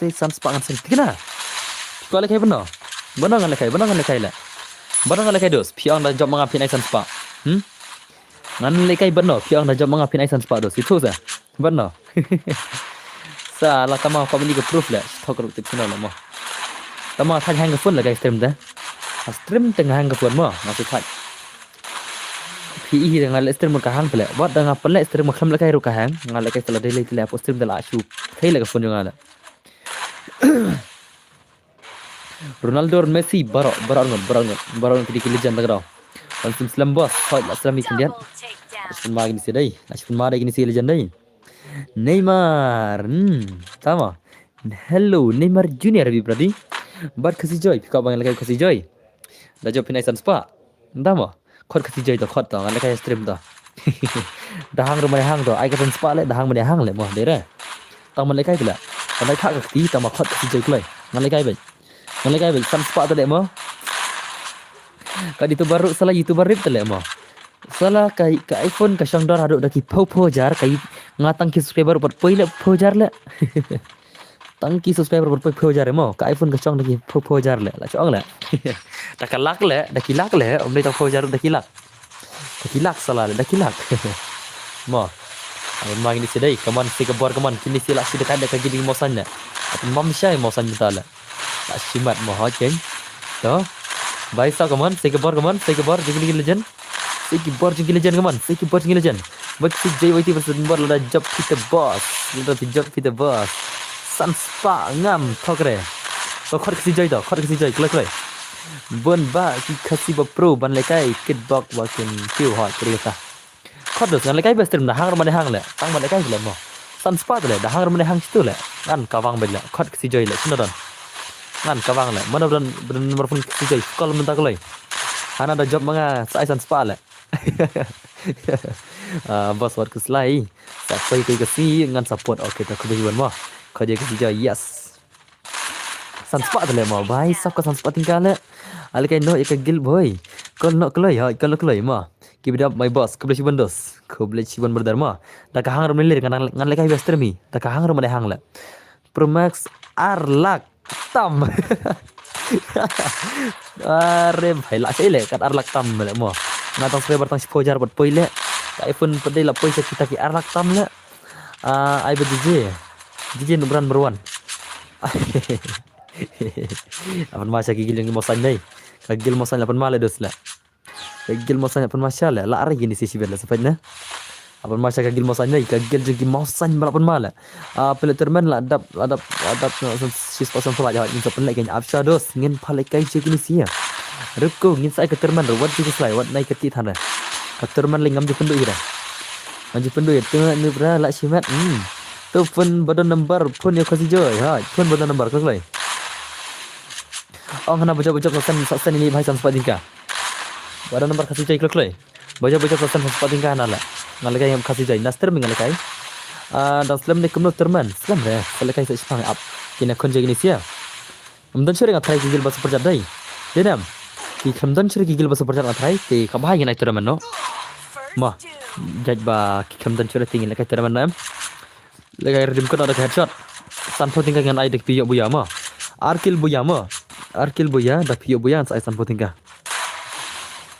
te sans pangan sen. Tigna. Kau le kai benar. Benar ngan le kai lah. Benar ngan le kai dos. Piang dah job mengapin ai sans pa. Ngan lekai benar, piang dah jam mengapin aisan sepak dos. Itu sah. Benar. Salah tama kau beli ke proof lah. Tahu kalau tip channel lah. Tama thaj hang ke phone lah guys stream dah. Stream tengah hang ke phone mah, masih thaj. PE dengan le stream ke hang pula. Buat dengan pelak stream ke lekai ru ke hang. Ngan lekai telah daily telah post stream telah asyuk. Thai lah ke phone juga lah. Ronaldo dan Messi barang kita legend tak kau. Langsung slam boss, fight lah slam ikan dia. Langsung mari ni sedai, langsung mari gini si legend dai. Neymar, tama. Hello Neymar Junior berarti. Bat kasi joy, kau bang lekai kasi joy. Dah job pinai spa. Entah mo. Khot kasi joy to khot to ngan lekai stream to. Dah hang rumah hang to, ai ka spa le dah hang mana hang le mo dere. Tang man lekai pula. Tang lekai ka ti tang ma khot kasi joy klai. Ngan lekai bai. Ngan lekai bai spa to le mo. Ka di tu baru salah YouTuber rip to le mo. Salah kai ka iPhone ka syang dor haduk daki pau jar kai ngatang ki subscriber pat poi le pau jar le. Tangki subscriber berpoi jar mo ka iPhone ka chong lagi pau jar le la chong le. Dah kalak le, dah kilak le, om dia tak pau jar dah kilak. Dah kilak salah le, dah kilak. Mo. Ai mang ni sedai, kaman si ka bor kaman kini silak si dekat dekat gini mo san le. Apa mam syai mo san ta le. Tak simat mo ha cheng. To. Bai sa kaman si ka bor jigli legend. Si ki bor jigli legend kaman, si ki bor jigli legend. Bak si JYT versus bor la job kita boss. Kita job kita boss. San spa ngam thokre so khot kasi joy to khot kasi joy klai bon ba ki kasi ba pro ban lekai kitbox wakin kiu hot cerita khot dos ngan lekai ba stream dah hang rumah hang le tang ban lekai le mo san spa le dah hang rumah hang situ le kan kawang bel le khot kasi joy le sinodan ngan kawang le mana beran nomor pun kasi joy kol mentak le ana da job manga sai san spa le bos wat keslai sapai kai kasi ngan support okay ta kebejuan mo kau dia kasi joy yes sunspot le mo bhai sab ka sunspot tinggal le alkai no ek gil boy kol no kloi ha kol kloi ma ki bida my boss ko blesi bandos ko blesi ban berdar ma da ka hang rom le ngan le kai westermi da ka hang rom le hang le pro max arlak tam are bhai la sai le kat arlak tam le mo na tang subscriber tang pojar bot poi le ka iPhone pedai la poi kita ki arlak tam le ai be DJ Nubran Berwan. Apan masa gigil yang mosan dai. Kagil mosan apan mala dos la. Kagil mosan apan masya la ari gini sisi bela sepatna. Apan masa kagil mosan dai kagil jeng mosan balapan mala. Pelet termen la adap sis pasan pala jawat ni sepen lagi afsha dos ngin palai kai jeng ni sia. Rukku ngin sai ke termen wat jeng slai wat nai keti thana. Ka termen lingam je pendu ira. Manju pendu ya tengah ni bra la simat. Tu pun badan number pun yang kasi joy ha pun badan number kelai hana bocok sasan ini bhai sampai tingkah badan number kasi joy kelai bocok sasan sampai tingkah nala ngalakai yang kasi joy naster mengalakai dan slam ni kumno terman slam re ngalakai sa spang up kina konje ini sia amdan sure ngathai gigil bas perjat dai denam ki khamdan sure gigil bas perjat ngathai ki kabahai ngai terman no ma jajba ki khamdan sure tingin lakai terman nam legai redim ko ada headshot sanpo tinggal dengan ai dek piyo buya ma arkil buya da piyo buya sai sanpo tinggal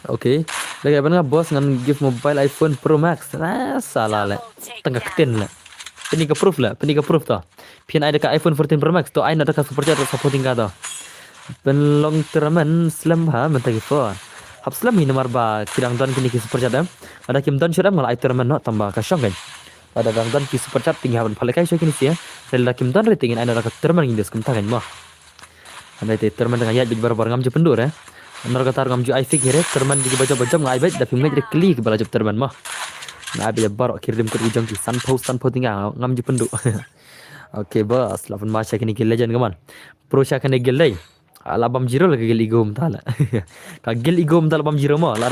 okay legai banga bos ngan give mobile iPhone Pro Max salah le tengah keten le peni ka proof to pian ai dek iPhone 14 Pro Max to ai na dek super chat sanpo tinggal to pen long terman slam ha mentagi phone hab slam ni nomor ba kirang don kini ki super chat ada kim don syuram ngal ai terman no tambah ka syong kan ada dan ki super chat tinggal ban phalai kai so kini sia rela kim dan rating ana rak terman ngi des kum ta kan ma ana te terman dengan ya big bar ngam je pendur anar ka tar ngam ju ai fik here terman di baca ngai bet da pim ngai klik bala jeb terman ma na be bar kirim ko jong ki san po tinggal ngam je pendu okay bos lapan ma kini ki legend kaman pro sha kan gel dai alabam jiro lagi gel igom tala ka gel igom dal bam jiro ma la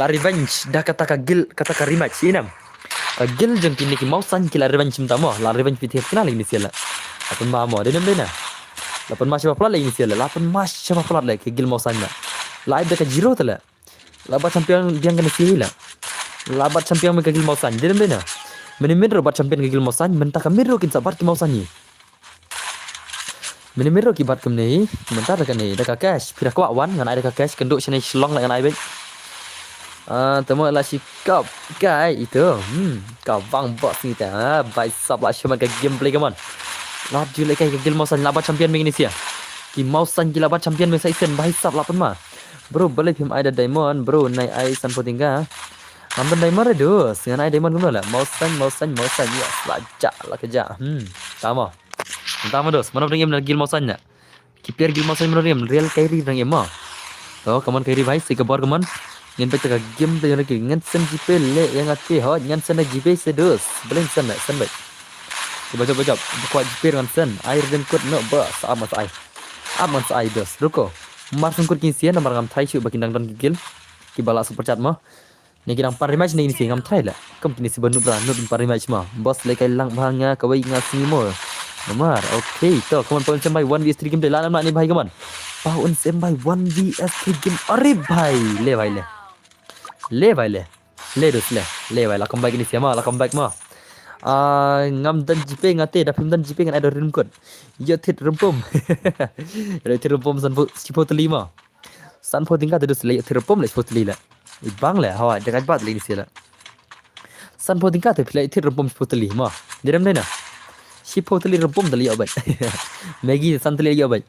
revenge da kata ka gel kata ka rematch inam gil jeng kini ki mau san kila revenge cinta mo la revenge piti kenal ini siala apun ma mo denam dena lapun ma siapa plat ini siala lapun ma siapa plat le ki gil mau san la live deka zero tala labat champion diang kan sila labat champion me gil mau san denam dena meni robat champion gil mau san menta ka mirro kin sabar ki mau san ni meni mirro ki bat kem nei menta deka nei deka cash pira kwa wan ngan ai deka cash kenduk sini slong la ngan ai bet temu lah sikap kai itu kawang bos ni ta bai sab la cuma ke gameplay kaman lap jule kai gil mausan labat champion meng Indonesia ki mausan gila labat champion meng season bai sab lapan ma bro balik film ada diamond bro nai ai san potingga amban diamond dos ngan ai diamond guna la mausan yes la keja tama dos mana bring gil mausan nya kiper gil mausan mana real kairi bring ma to kaman kairi bai sikabor kaman ngin pe taka game te yana ki ngan sen jipe le yang ati ho ngan sen jipe sedus belin sen baik baca ko jipe ngan sen air den kut no ba sama ai man sa idos. Ruko. Mar sungkut kinsia namar ngam thai shu bakindang don gigil. Ki bala super chat mo. Ni kinang pari match ni si ngam thai la. Kam kini si banu bra nut pari match mo. Boss lekai lang bhanga kawai ngasi mo. Namar. Okay. To kaman pon sembai 1vs3 game la nam ni bhai kaman. Paun sembai 1vs3 game. Are bhai. Le bhai le. Le bhai le. Le dus le. Le bhai la comeback ni siapa la comeback mo. Ngam dan jipe ngate da phim dan jipe ngan ada rim kot. Ya thit rumpum. Ada thit rumpum san sipo telima. San po tingkat terus le thit rumpum le sipo telila. Ibang le hawa dekat bat le ni sila. San po tingkat te le thit rumpum sipo telima. Diram le na. Sipo teli rumpum teli obat. Maggi san teli obat.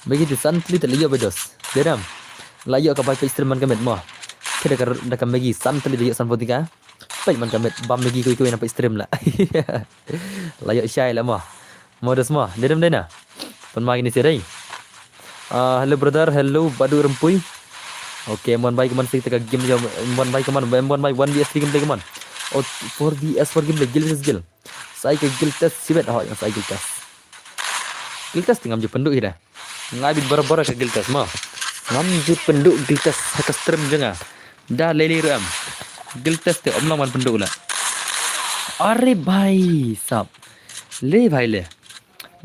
Maggi tu san teli teli obat dos. Diram. Layo ka bai instrument kamet mo. Kira ka Maggi san teli dia san po tingkat. Baik man kamet bam lagi kau nampak stream lah. Layak syai lah mah. Modus mah. Dedam dena. Pun mari ni serai. Hello brother, hello Badu Rempui. Okay, mon baik man kita game jam mon baik man 1vs3 game lagi man. Oh 4vs4 game lagi skill. Saya ke skill test sibet yang saya skill test. Skill test ngam je penduk ida. Ngabi bara-bara ke skill test mah. Ngam je penduk skill test hak stream je ngah. Dah lele ram. Skill test te omlang man penduk lah. Are bhai sab. Le bhai le.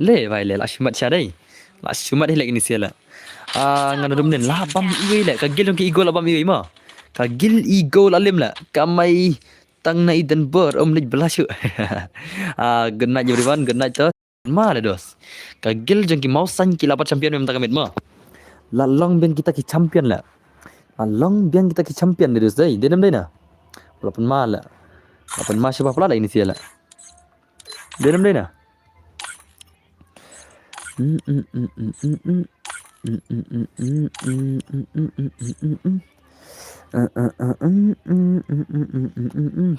Le bhai le la shumat syadai. La shumat hilek ni siala. Ngana dum nen la bam iwe le ka gil ke ego la bam iwe ma. Ka gil ego la lim la. Kamai tang na idan ber nij belasyu. Good night everyone, good night to. Ma le dos. Ka gil jeng ki mau san ki lapat champion mem takamit ma. La long ben kita ki champion la. Long ben kita ki champion de dos dai. Denam dai na. Walaupun malah, walaupun masih apa pula ini siapa? Dalam deh na.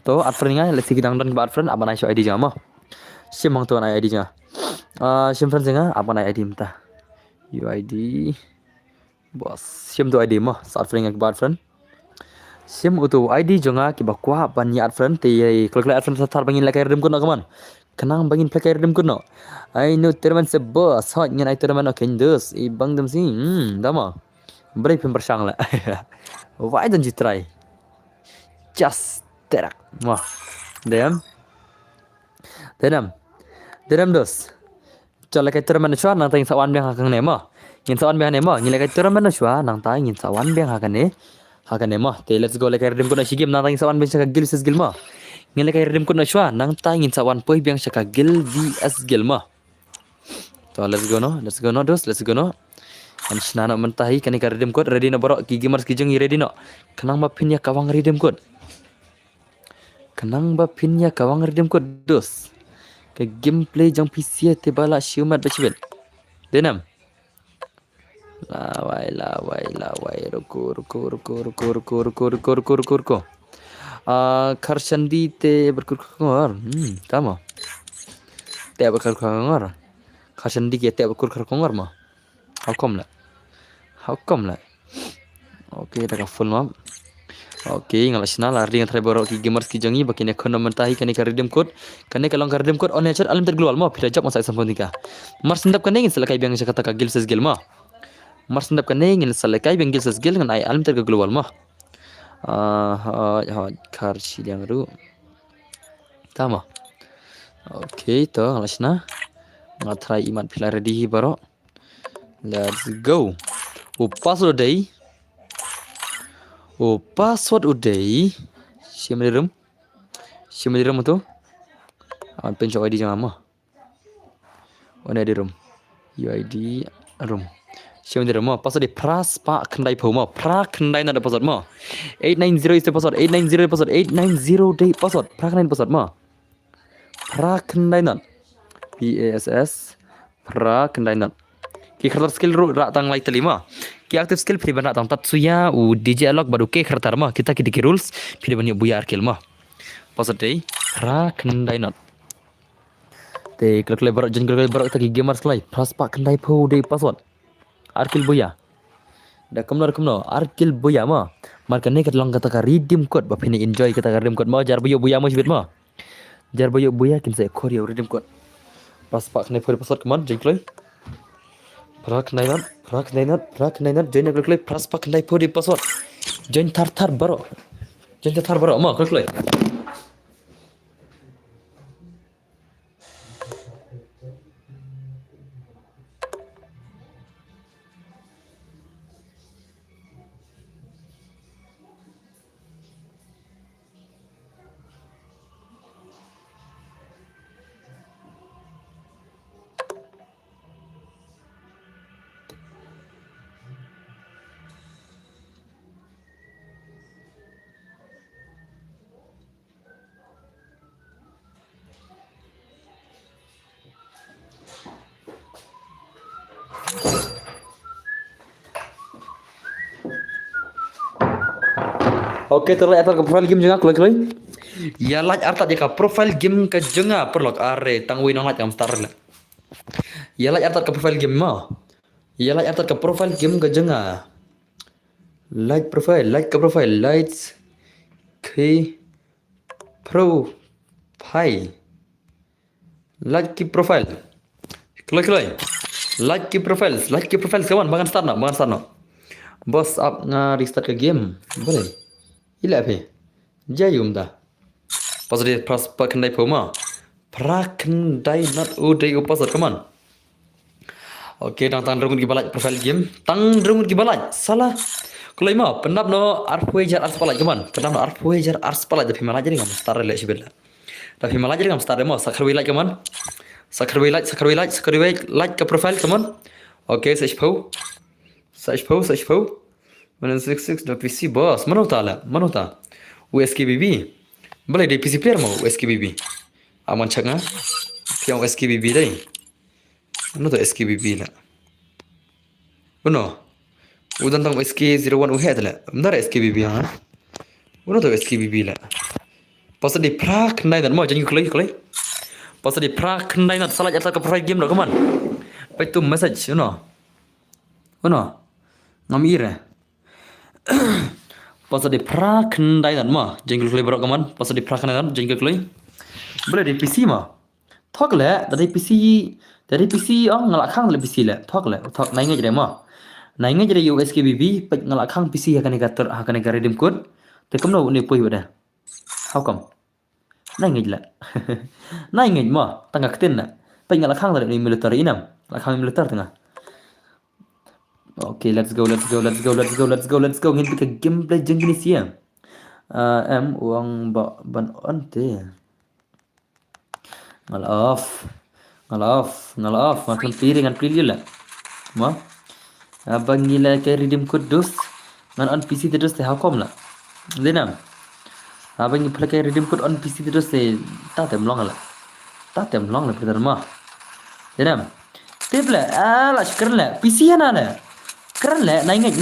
To adfriendnya, let's see kita nonton ke adfriend apa naik ID jama. Siapa tuan ID jama? Siapa friend singa apa naik ID minta? UID, bos. Siapa tu ID mah? Saat friendnya ke adfriend. Sim utu ID jonga ki bakwa banyak friend ti kalau friend satar bangin lakai redem kuno kaman. Kenang bangin lakai redem kuno. Ai no terman se bos hot ngan ai terman ok dus I bang dem si dama. Beri pem bersang lah. Why don't you try? Just terak. Wah. Dem. Dos. Cala kai terman chua nang tang sawan biang hakang ne ma. Ngin sawan biang ne ma, ngin lakai terman chua nang tang ngin sawan biang hakang ne. Hakan emah, let's go like redeem ko na sigim nang tanging sawan ben sa gil sa gil ma. Ngila kay redeem ko na siya nang tanging sawan poy biang sa gil vs gil ma. To let's go no dos, let's go no. An snana mentahi kani ka redeem code ready na baro gigimars kijeng ready no. Kanang mapin ya kawang redeem code. Kanang mapin ya kawang redeem code dos. Ke gameplay jang PC te bala siumat bacibet. Denam. Lawai ruko Karshandi te berkurkor tama te berkurkor Karshandi ke te berkurkor ma how come la okay dah full map okay ngalasna lari ngan boro ki gamers ki jangi bakine khono mentahi kani ka redeem code kani ka long redeem code on nature alim terglobal ma pila jap masa samponika mar sendap kani ngin selakai biang kata ka gil ses gil ma mar sendap kani ngin selakai biang gil ses gil ngan ai alim terglobal ma karshi yang ru tama okay to ngalasna ngatrai iman pila ready baro let's go password uday siapa di room tu pencok ID jangan mah mana di room UID room siapa di room mah password di pras pak kendai pau mah pra kendai nada password mah 890 is the password 890 day password pra kendai password mah pra kendai nada PASS pra kendai nada ki khatar skill ru rak tang lai telima ki active skill phri bana tang tatsuya u DJ lock baru ke khatar ma kita ki diki rules phri bani buya arkel ma pasatei ra kendai not te klek barak jen klek barak ta ki gamers lai pras pak kendai pho de password arkel buya da kamno arkel buya ma marka ne kat long kata ka redeem code ba phini enjoy kata ka redeem code ma jar buya ma sibet ma jar buya kin se khori redeem code pras pak kendai pho password kaman jen klek Praknainan, join klik pras paknai po di password. Join tar baro. Join tar baro ma klik. Oke, terlihat ke profile game jenga klik. Ya like arta jika profile game ke jenga perlok are tangwi nang like am star la. Ya like arta ke profile game ma. Ya like arta ke profile game ke jenga. Like ke profile, lights ke profile. Like ke profile. Klik. Like ke profile kawan, bangan start no. Bos up nga restart ke game. Boleh. Ila apa? Jayum dah. Positive plus pakandai poma. Prakandai not udai upasar kaman. Oke, tang rungun gibalaj profile game. Tang rungun gibalaj. Salah. Kalau ima pendap no arpwejar arspalaj kaman. Pendap no arpwejar arspalaj tapi malah jadi ngam star le sibella. Tapi malah jadi ngam star mo sakharwi like kaman. Sakharwi like ke profile kaman. Oke, search pau. Mana 66 do PC bos. Mana ta? USKBB. Boleh di PC player mau USKBB. Aman cak ngah. Piang USKBB dai. Mana tu SKBB lah. Benar. Udan tang SK01 uhe adalah. Benar SKBB ha. Mana tu SKBB lah. Pas di prak nai dan mau jadi kulai. Pas di prak nai nak salah jatuh ke profile game dah kaman. Pai tu message Benar. Ngamir eh. Pas di prakandai dan mah jengkel kulai berok kaman. Pas di prakandai dan jengkel kulai. Boleh di PC mah. Thok le dari PC ngalak khang le PC le. Thok nainga jadi mah. Nainga jadi USKBB pek ngalak khang PC akan ega redeem code. Tekem no ni poi bada. How come? Nainga jela. Nainga mah tangga ketin na. Pek ngalak khang dari militer inam. Ngalak khang militer tengah. Okay, let's go. Ngin ke gameplay jeng jenis ya. Uang ban on te. Ngal off. Makan piringan pilih lah. Ma. Abang gila ke redeem code dos. Ngan on PC terus te hakom lah. Denam. Abang gila ke redeem code on PC terus te tak tem long lah pertama mah. Denam. Tip lah. Alah syukur lah. PC ana lah. Keren lah, naingat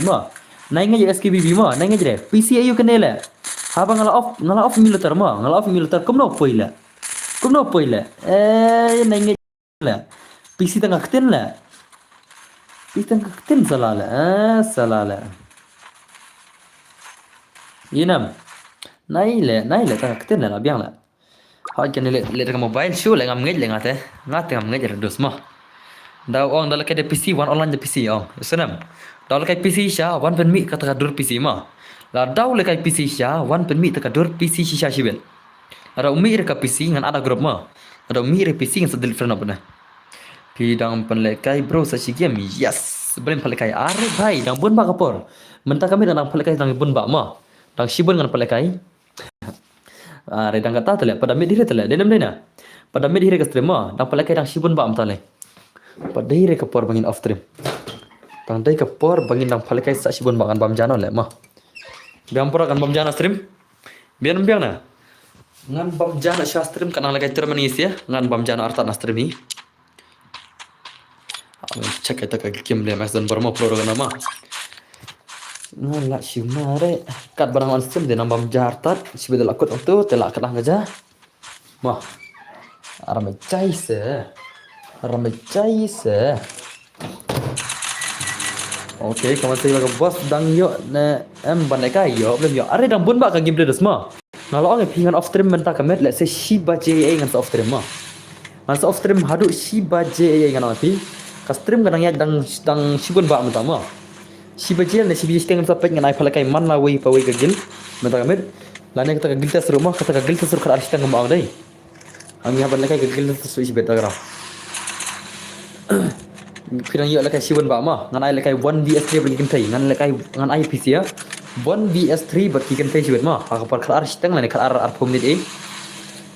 mah. Naingat SKBB mah, naingat je. PC ayu kena lah. Haba ngala off militer mah, kum no poi lah. Naingat lah. PC tengah ketin lah. Salah lah. Inam. Nai lah tengah ketin lah biang lah. Hak kena lihat ke mobile show lah ngam ngate ngam ngej redus mah. Dah orang dah lekai PC one online je PC orang. Senam. Dah lekai PC sya one pen mi kata kadur PC mah. Lah dah lekai PC sya one pen mi kata kadur PC shisha sibel. Ada umi reka PC ngan ada grup mah. Ada umi reka PC ngan sedel friend apa nah. Pidang pen lekai bro sashi game. Yes. Sebelum pen lekai are bhai dang bun ba kapor. Mentah kami dang pen lekai dang bun ba mah. Dang shibun ngan pen lekai. Are dang kata tele pada mid dire tele. Denam dena. Pada mid dire ke stream mah dang pen lekai dang shibun ba am tale. Padai re kapor bangin off stream. Tandai kapor bangin dang palekai sa sibon bangan bam jana le mah. Biang pura kan bam jana stream. Biang na. Ngan bam jana sha stream kan lekai termanis ya. Ngan bam jana arta na stream ni. Cek eta ka game le mas dan bermo pro na mah. Ngan la shimare kat barang on stream de nam bam jartat sibedel akut tu telak kenah ngaja. Mah. Aramai caise. Okay, kawan saya bagi bos dang yo na bandekai yo belum yo. Are dang bun ba ka game des ma. Nalo ang pingan off stream menta kamet let's say Shiba JA ngan off stream ma. Ngan off stream hadu Shiba JA ngan api. stream kadang ya dang sibun ba mata ma si bajil ne si bijis teng sapet ngan ai phala kai man la wei pa wei gagil mata kamit lane kata gagil tas rumah kata gagil tas rukar aristang ngam dai ang ya ban kai gagil tas si beta gra pirang yo la kai sibun ba ma ngan ai la kai 1 vs 3 bagi kentai ngan la kai ngan ai pc ya 1 vs 3 bagi kentai si bet ma ka par khar aristang lane khar ar phom ni e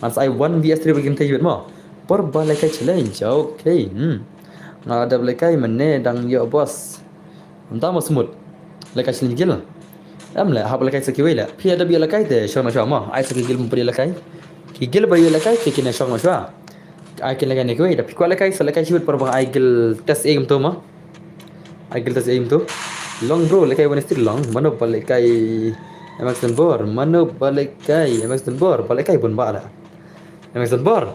man sai 1 vs 3 bagi kentai si bet ma por ba la kai challenge okay ada la kai menne dang yo boss entah mau semut lekai sini gil amla hab lekai sekiwi la pia ada biar lekai te shoma shoma ai sekigil memperi lekai kigil bayu lekai kikina shoma shoma ai kin lekai nekwi tapi kwa lekai selekai sibut perbang ai gil tes aim tu ma ai gil tes aim tu long bro lekai one still long mano balekai Emerson Bor mano balekai Emerson Bor balekai pun bala Emerson Bor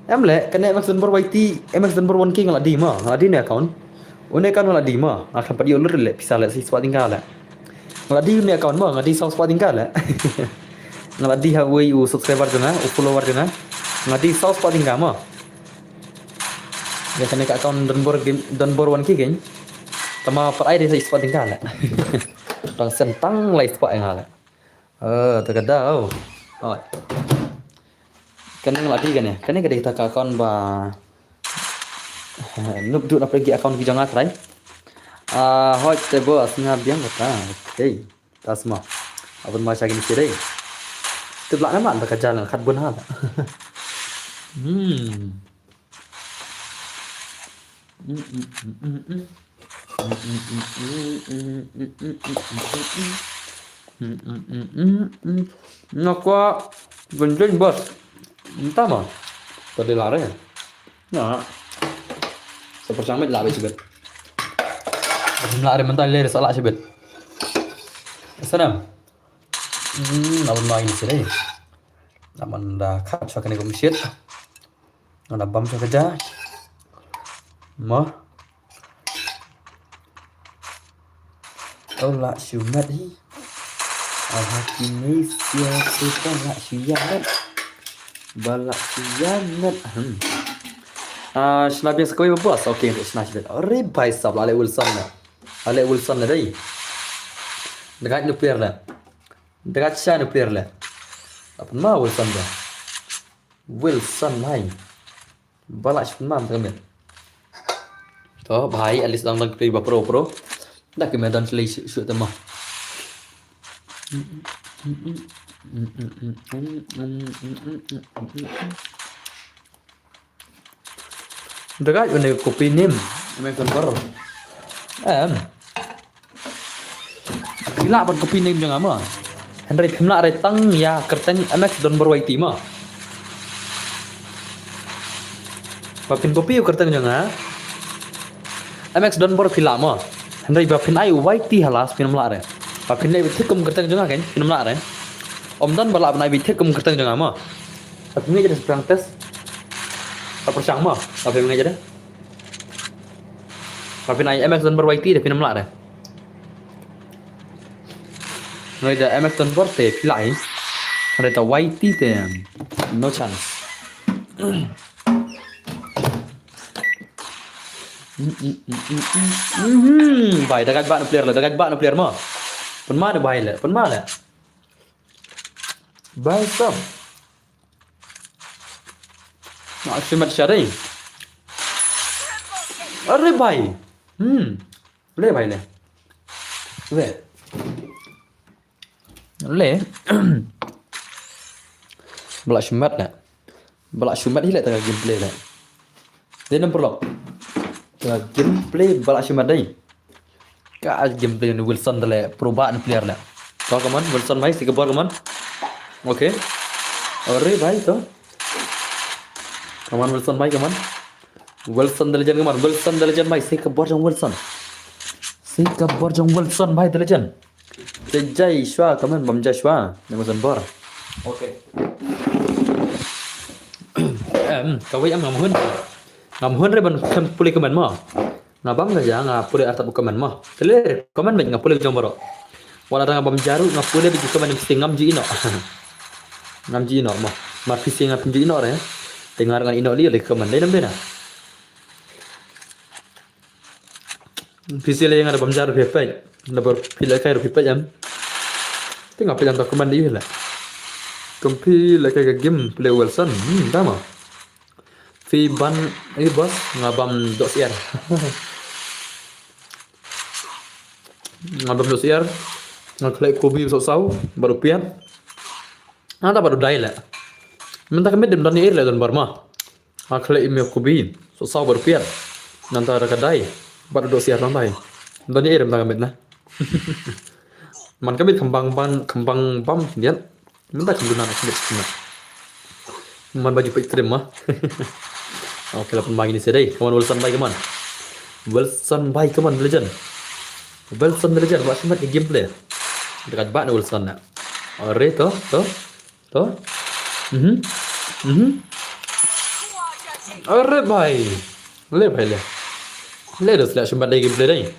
amla kena Emerson Bor waiti Emerson Bor 1k ngaladi ma ngaladi ne account Une kan wala di ma akan padi ulur le pisah le si swat tinggal le ngadi ne account ma ngadi saw swat tinggal le ngadi ha we u subscriber jana u follower jana ngadi saw swat tinggal ma ya kan ka account dan bor 1k gen tama per ai de swat tinggal le tang sentang lai swat yang le terkada oh kan ngadi kan ya kan ke kita ka account ba nup duk nak pergi account kita jangan try hot te bos ngap biang kata okay tasma abun ma chagin sire tu belak nama tak jalan khat bun ha nakwa benjen bos entah mah tadi lari ya seperti lah sebet. Lari mental le salah sebet. Assalam. Namun main sini. Namun dah kat so kena komisiet. Ana bam so kerja. Mah. Olah syumat hi. Kini siapa nak syumat. Balak syumat. Snabi sekali bos. Okey untuk snatch bet. Ore bhai sab Ale Wilson lah. Ale Wilson lah dai. Dekat nuklear lah. Dekat Syah nuklear lah. Apa nama Wilson dah? Wilson hai. Balak cuma macam ni. Toh bhai alis lang play ba pro. Dah ke medan play shoot temah. Dekat ini kopi nim, American Bar. Gila ban kopi nim jangan ama. Henry pimla retang ya kerteng MX don berwaiti ma. Bapin kopi kerteng jangan. MX don ber pila ma. Henry bapin ai waiti halas pimla re. Bapin le bithikum kerteng jangan kan pimla re. Om don balap nai bithikum kerteng jangan ma. Tapi ni jadi perang tes. Apa sama? Apa yang aja dah? Tapi naik MX dan berwaiti dah pinam lah dah. Noi dah MX dan berte pilai. Ada tak waiti dah. No chance. Baik, dekat bak player lah, dekat bak player mah. Pun mana baik lah, pun mana? Baik sam. Nak simat syari. Arre bhai. Le bhai le. Le. Balak simat lah. Balak simat hilang tengah gameplay lah. Dia nombor lock. Tengah gameplay balak simat dah. Ka gameplay ni Wilson dah perubahan player lah. Kau kaman Wilson bhai sikit kaman. Okay. Arre bhai tu. Kaman Wilson bhai kaman. Wilson the legend kaman. Wilson the legend bhai. Saya kabar jong Wilson. Saya kabar jong Wilson bhai the legend. Jai Shwa kaman bam Jai Shwa. Nama Zanbar. Okay. Kawai am ngamuhun. Ngamuhun re ban pulih kaman mah. Ngabam saja ngapulih arta bukaman mah. Tele kaman baik ngapulih jong baro. Wala ada ngabam jaru ngapulih biji kaman ngam ji ino. Ngam ji ino mah. Ma pisi ngam ji ino re. Dengar dengan ino li le kaman dai nambe na. PC yang ada bamjar pepe, dapat pilih kayak pepe jam. Tapi ngapain yang tak keman dia lah. Kompi kayak game play Wilson, tama. Fi ban ini bos ngabam dosier. Ngabam dosier, ngaklek kobi sok baru pian. Nada baru dai lah. Minta kami dem dani air lah dan barma. Ngaklek ime kobi sok baru pian. Nanti ada kedai baru dosier nanti. Dani air minta kami nah. Man kami kembang bam dia. Minta cembunan kami cembunan. Man baju pek krim mah. Oke lah pembagi ini sedai. Kawan Wilson baik kaman. Wilson baik kaman legend. Wilson legend buat semat ke gameplay. Dekat bak Wilson nak. Ore to. Ore baik. Le baik le. Le dah selak semat lagi gameplay dah.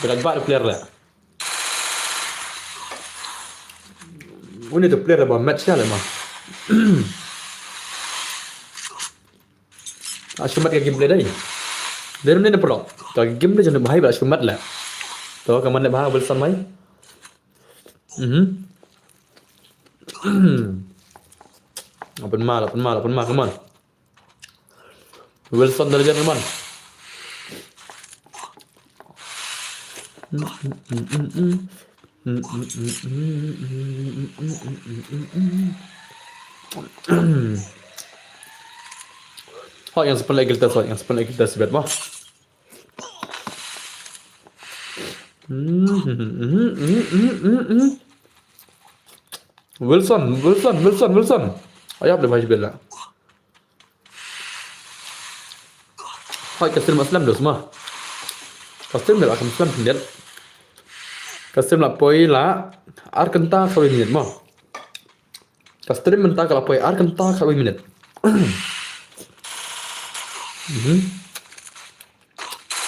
Dekat bak player lah. Ini tu player dah match lah mah. Ashumat ke gameplay dah. Dari mana perlu? Kalau gameplay jangan bahaya ashumat lah. Tahu kaman nak bahaya Wilson mai? Open mal kaman. Wilson dari jangan kaman. Yang sepenlagi kita sebut mah. Wilson. Ayap dah baju bela. Kasih Muslim dah semua. Kasih bela akan Muslim sendiri. Kasih lah poi lah. Arkenta kau minit mah. Kasih mentah kalau poi arkenta kau minit.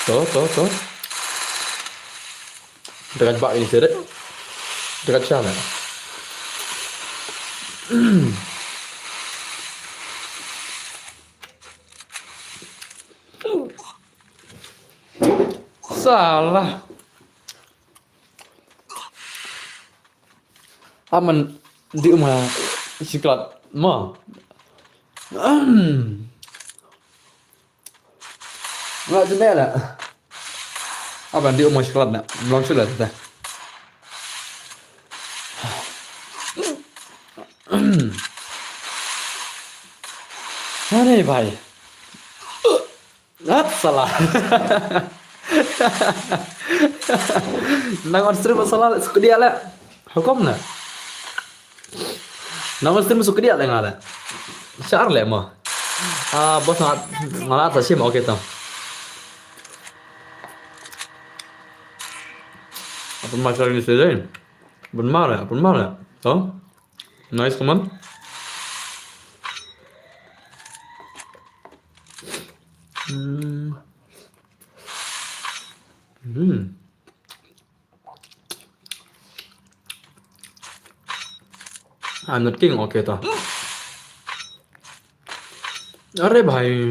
Tuh. Dekat bak ini sedek. Dekat sana. Salah. Aman di rumah siklat mah. Nggak jenis lah. Apa di rumah siklat nak? Belum sudah dah. Aneh baik. Salah. Nangon stream salah suka dia lah. Hukum nak. Nangon stream suka dia lah ngala. Syar lah mah. Bos ngala atas sih mau kita. Apa masalah ini sih? Benar lah. Oh, nice kaman. I'm not king, okay ta. अरे भाई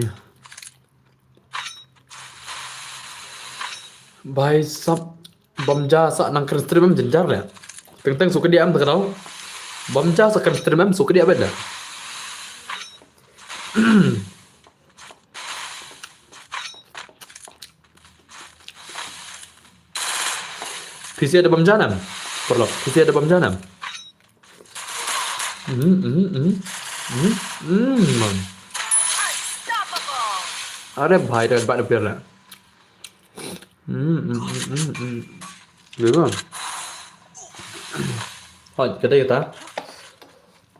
सब बमजा सा nangker stream jenjar lah. Teng suka dia tak tahu. Bamja sa stream suka dia beda. PC ada bamjanam. Perlu. PC ada bamjanam. Ada भाई dah bat player lah. Gimana? Hot kita kita.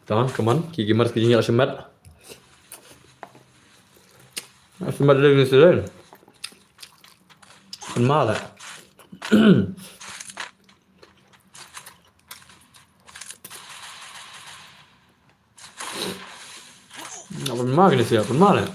Tahan, kaman. Kiki mars kiki nyak semat. Semat lagi ni sudah. Malah. Apa malah ni siapa? Malah.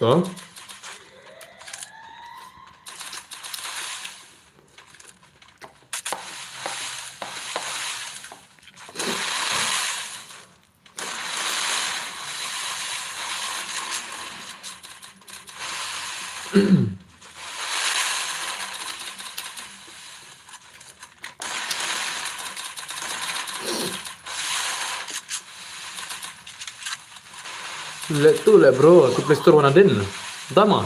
Tuh. Lihat tuh, lihat bro, tuh Play Store mana din? Utama.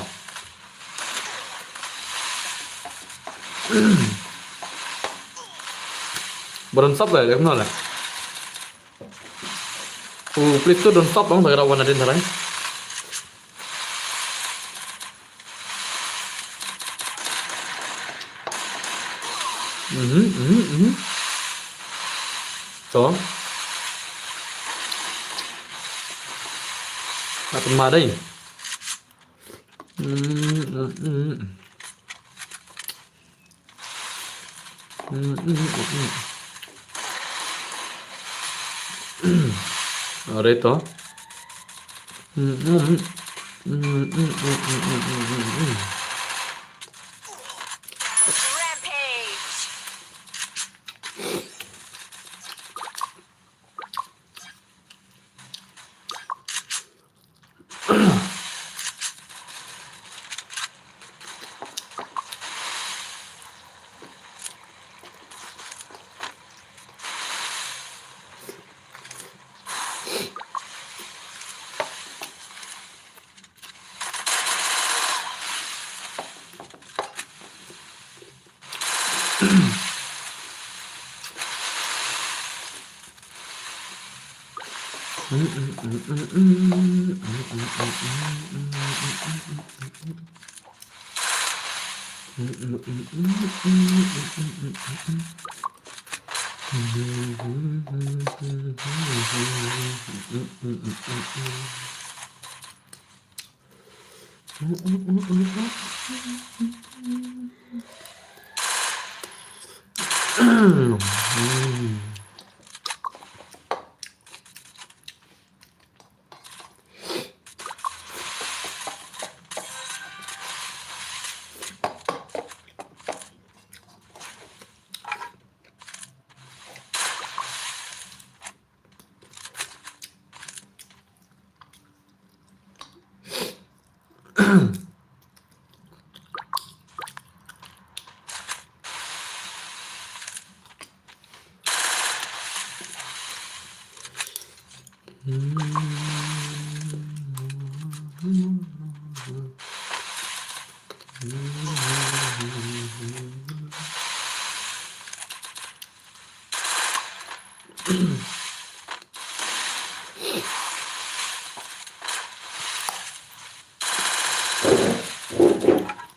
Don't stop lah, lihat mana lah. Play Store don't stop dong, tak ada mana din salah. So, apa mana ini? Ada itu. Rampage.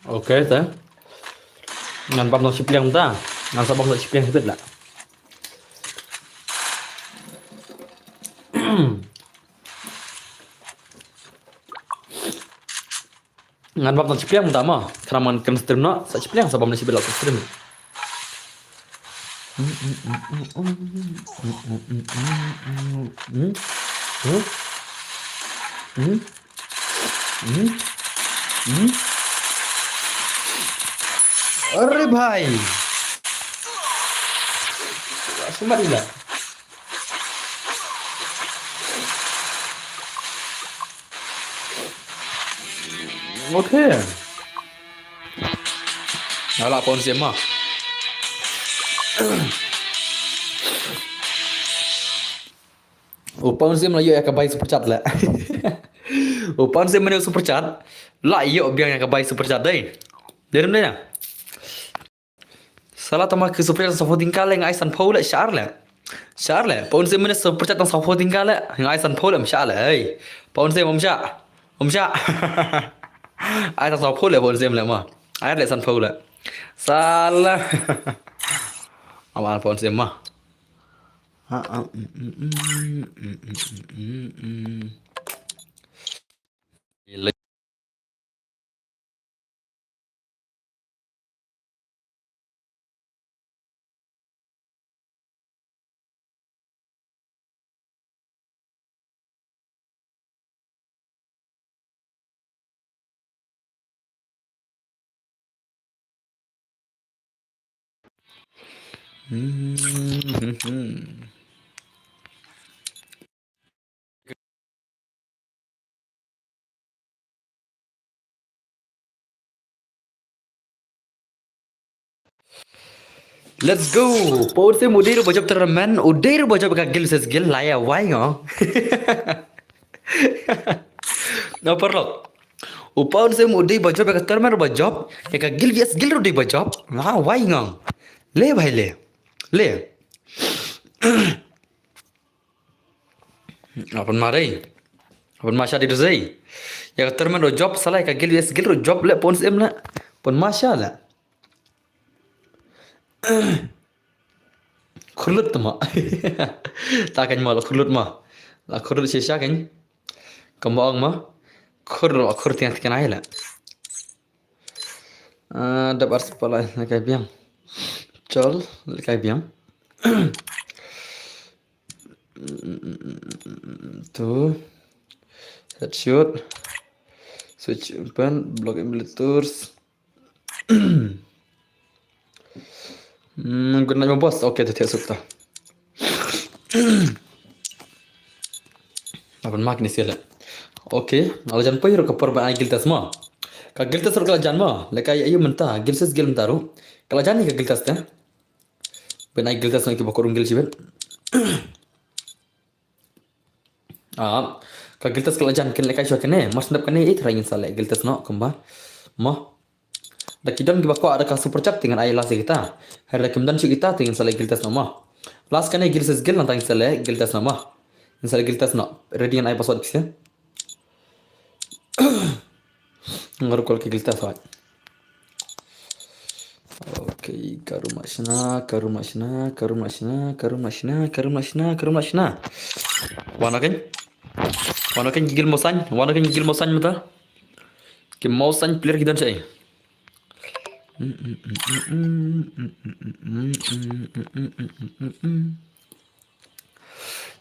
Oke, teh. Ngan pam no sipiang ta. Ngan sabang no sipiang itu lah. Ngan pam no sipiang ta ma. Keraman kan stream no, sa sipiang sabang no sipiang stream. अरे भाई sempat tidak? Oke. Alah, pohon sih mah. Pohon sih Melayu ya kebaik super chat lah. Pohon sih Melayu super chat. Lah iyo biang ya kebaik super chat deh. Dari mana ya? Salah tamak ke super chat sa phone tinggal ngai san phone lah share lah. Share lah. Pohon sih Melayu super chat sa phone tinggal lah ngai san phone lah share lah. Hey. Pohon sih om share. Om share. Ai sa phone lah pohon sih Melayu mah. Ai lah san phone lah. Salah. Amal pohon sih mah. Gila. Let's go. Paul se mudir bajab terman, udir bajab ka gil ses gil laya wai ngo. No perlo. Paul se mudir bajab ka terman bajab, ka gil vias gil rudi bajab. Na wai ngo. Le bhai le. Le. अपन मारे. अपन masha di dozai. Ya ka terman ro job salai ka gil vias gil ro job le pon sem na. Pon masha la. Khurlut ma. Ta kan ma la khurlut ma. La khurlut shisha kan. Kambang ma. Khur tiang tiang ai la. Dapat sepala kayak biang. Chol kayak biang. Tuh. Headshot. Switch open. Block emulators. Guna mau bos. Oke, itu tidak suka. Apa mak ni sila. Oke, kalau jangan payah ke perban giltas ma. Ka giltas kalau jangan ma, leka ayu mentah, giltas gil mentaru. Kalau jangan ni ka giltas teh. Ben giltas nak kibakorung gil sibet. Ka giltas kalau jangan kin leka syok kene, mas ndap kene it rangin sale giltas no kemba. Ma. Da kidon kibako ada ka super chat dengan ay las kita. Har rekomendasi kita dengan sale giltas no ma. Las kene giltas gil nantang sale giltas no ma. Sale giltas no. Ready dengan ay password kisah. Ngaruh kalau ke giltas awak. Oke, karumashna. Wana kan gigil mosan mata. Ke mosan player kita say.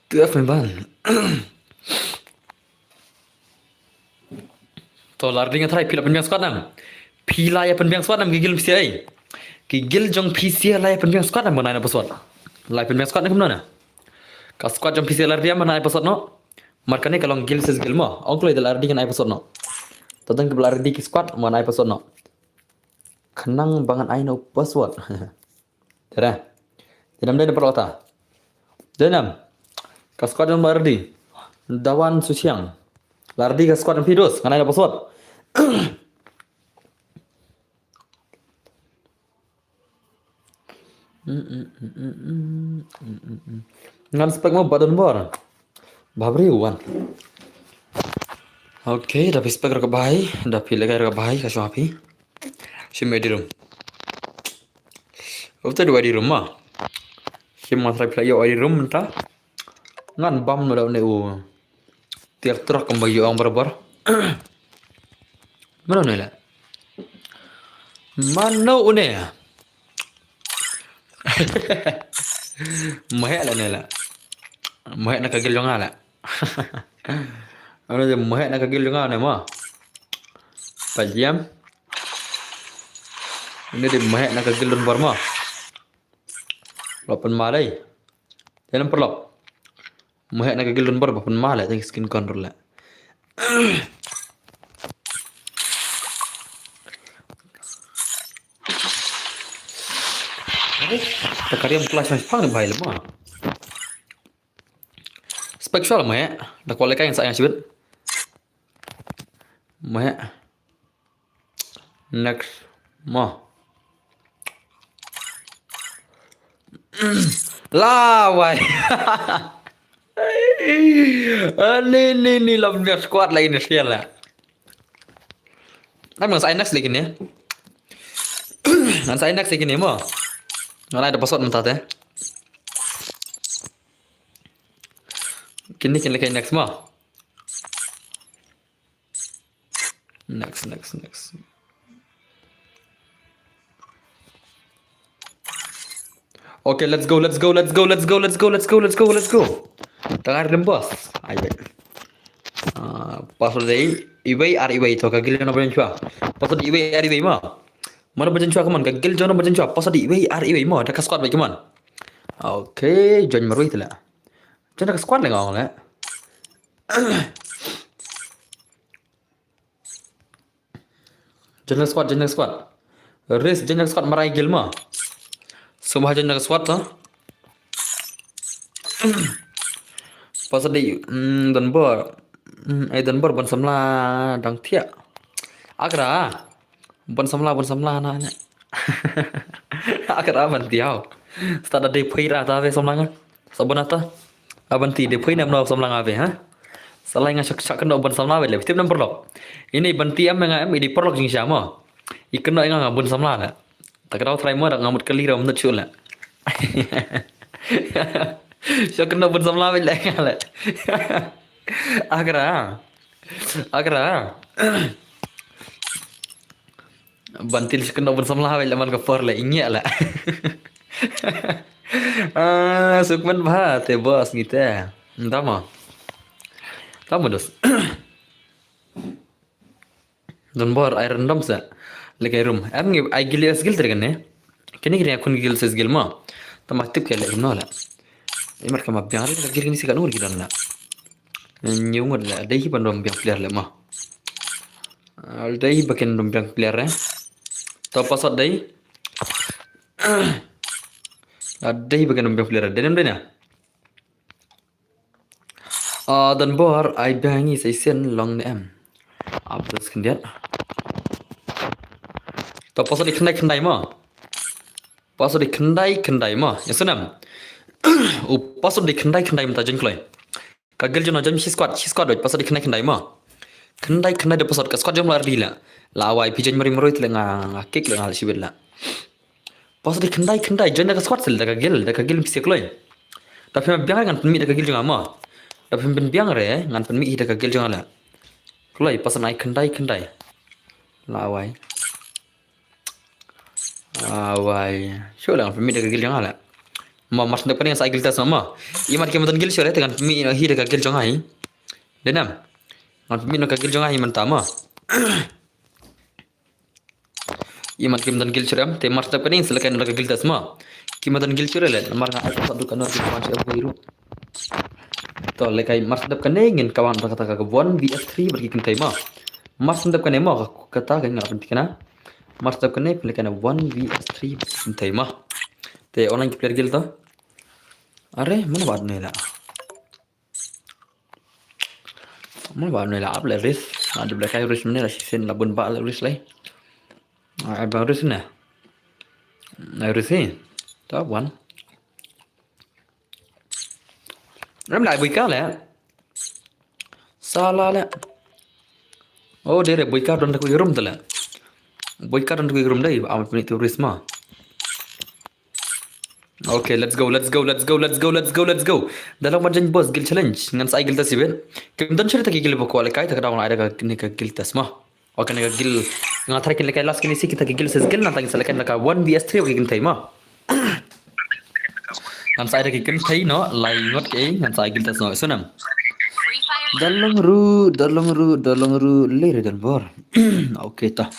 Tu apa ban? To larding athai pila penbiang squad nam. Pila ya penbiang squad nam gigil PCI. Gigil jong PCI la ya penbiang squad nam mana password. La penbiang squad nam mana? Ka squad jong PCI larding mana password no? Markane kalau gil ses gil mo. Ongklo idal larding kan password no. Tadang ke larding ki squad mana password no. Kenang bangan ai no password. Tera. Dinam dia perlu ta. Dinam. Ka squad jong larding. Dawan susiang. Lardi ka squad ng virus, kanay na password. Ngan spek mo badan bor. Babri uwan. Oke, dah spek ra ka bahai, dah pile ka bahai ka swapi. Shim di room. Ufta dua di rumah. Shim matra pila yo di room ta. Ngan bam no daw ne u. Tiap truk kembali orang berbar. Mana ni lah? Mana ni? Mahal lah ni lah. Mahal nak kagil jangan lah. Ano je mahal nak kagil jangan ni mah. Pajam. Ini dia mahal nak kagil dan barma. Lapan malai. Jangan perlu. Mahal nak kagil dan bar lapan malai. Tadi skin control lah. Takariam kelas mas pang ni bahaya lemah. Spectral mah ya, dah kualikan yang saya sebut. Mah next mah. Lawai. Ni lawan squad lain ni sial lah. Nampak saya next lagi ni. Nan saya next lagi ni mah. Nggak ada password mentah teh. Kini kayak next mah. Next. Okay, let's go. Tengah lembas. Ayo. Password dari iway to kagil na ba chua. Password iway mah. Mana bajan chua kaman kagil jono bajan chua. Password iway mah. Dah squad ba kaman. Okay, join maru itla. Join dah squad lang lah. Join squad. Race join squad marai gil mah. Sumpah aja nak swat lah. Pas di Denver. Denver ban samla dang tiak. Agra. Ban samla nanya. Agra ban tiao. Stada de phoi ra ta ve samla nga. Sabonata. Abanti de phoi nam no samla nga ve ha. Salah nga sak kena ban samla ve le. Tip nam perlok. Ini banti am nga am di perlok jing sama. Ikena nga ban samla la. Tak kau try mo ngamut kali ram nut chula. Siya kena ban samla ve le ngale. Agra. Bantil siya kena ban samla ve le man ka for le inya la. Sukman bah te bos gitu ya. Tama dos. Dan bor iron dom sa. Lekay room. Am ngi ay gili as gil tergane. Kini akun gil ses gil ma. Tama tip kaya no la. Imar kama biang ka gil ni sika nur gidan la. Nyungod la dai hi bandom biang player la ma. Al dai baken dom biang player eh. To pasot dai. Dai baken dom biang player. Denem dena. Dan bor ay biangi sen long em. Abdus kendiat. To pasal di kendai ma. Pasal di kendai ma. Ya sunam. Pasal di kendai mata jen kloi. Kagel jono jam si squad doi pasal di kendai ma. Kendai de pasal ka squad jam lar dila. Lawai pijen mari meroi tele nga kick le ngal sibel la. Pasal di kendai jen ka squad sel da kagel si kloi. Tapi ma biang ngan penmi da kagel jonga ma. Tapi ben biang re ngan penmi da kagel jonga la. Kloi pasal nai kendai. Lawai. Sure lang pemi da kagil jang ala. Mas ndak paning sa gil tas mama. Imat ke matan gil sure tegan pemi hi da kagil jang ai. Denam. Ngan pemi no kagil jang ai man tama. Imat ke matan gil sure am te mas ndak paning selakan da kagil tas ma. Ki matan gil sure le mar nga ai satu kanor ki pan siap biru. To lekai mas ndak kanengin kawan kata ka 1 vs 3 bagi kentai ma. Mas ndak kaneng ma kata kan ngap pentikana. Mastap kene pelekana 1 vs 3 sentai mah. Te online player gil to. Are mana bad nela. Mana bad nela up le ris. Ada belakang ris mana lah sen labun ba le ris lai. Ada ris na. Ris ni. Top one. Ram lại bùi cao lẹ. Salah lẹ. Oh dia bùi cao don aku rum tu lẹ. Boycott untuk room day amat penit turis ma. Okay, let's go. Dalam macam boss gil challenge ngan sai gil tas sibel. Kim dan cerita gil bako alai tak dawn ada ka ni ka gil tas ma. Okay ni ka gil ngathar kin lekai last kini si kita gil ses gil nantang selekan laka 1 vs 3 gil thai ma. Ngan sai ada gil thai no lai ngot ke ngan sai gil tas no sunam. Dalam ru le dan bor. Okay ta.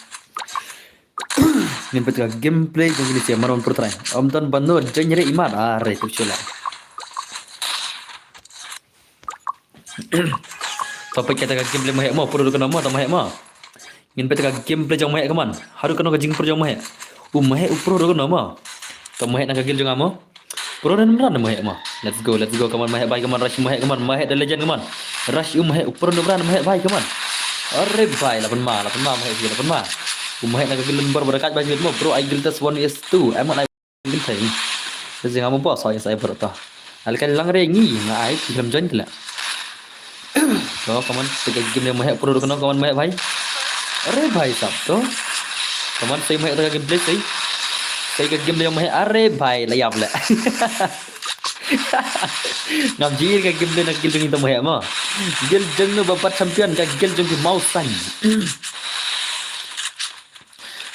Ni betul gameplay yang ini siapa maron pertrai. Om tan bandu janyere iman are tu cula. Tapi kita gameplay mahek mo puru kena mo ta mahek mo. Ni betul gameplay jang mahek kaman. Haru kena jing pur jang mahek. Mahek puru kena mo. Ta mahek nak gil jang mo. Puru dan beran mahek mo. Let's go kaman mahek bai kaman rush mahek kaman mahek the legend kaman. Rush mahek puru beran mahek bai kaman. Are bai lapan ma mahek lapan ma. Umahek nak gilin berkat baju mo bro I gil tas 1 is 2 emang I gil thai jadi ngamu bos saya berta alkan lang rengi ngai film jan kala so kaman tiga game yang mahek pro kena kaman mahek bhai are bhai sab to kaman sai mahek ta game play sai ka game yang mahek are bhai layap la ngam jir ka game nak gil jeng ta mahek ma gil jeng no bapat champion ka gil jeng mouse san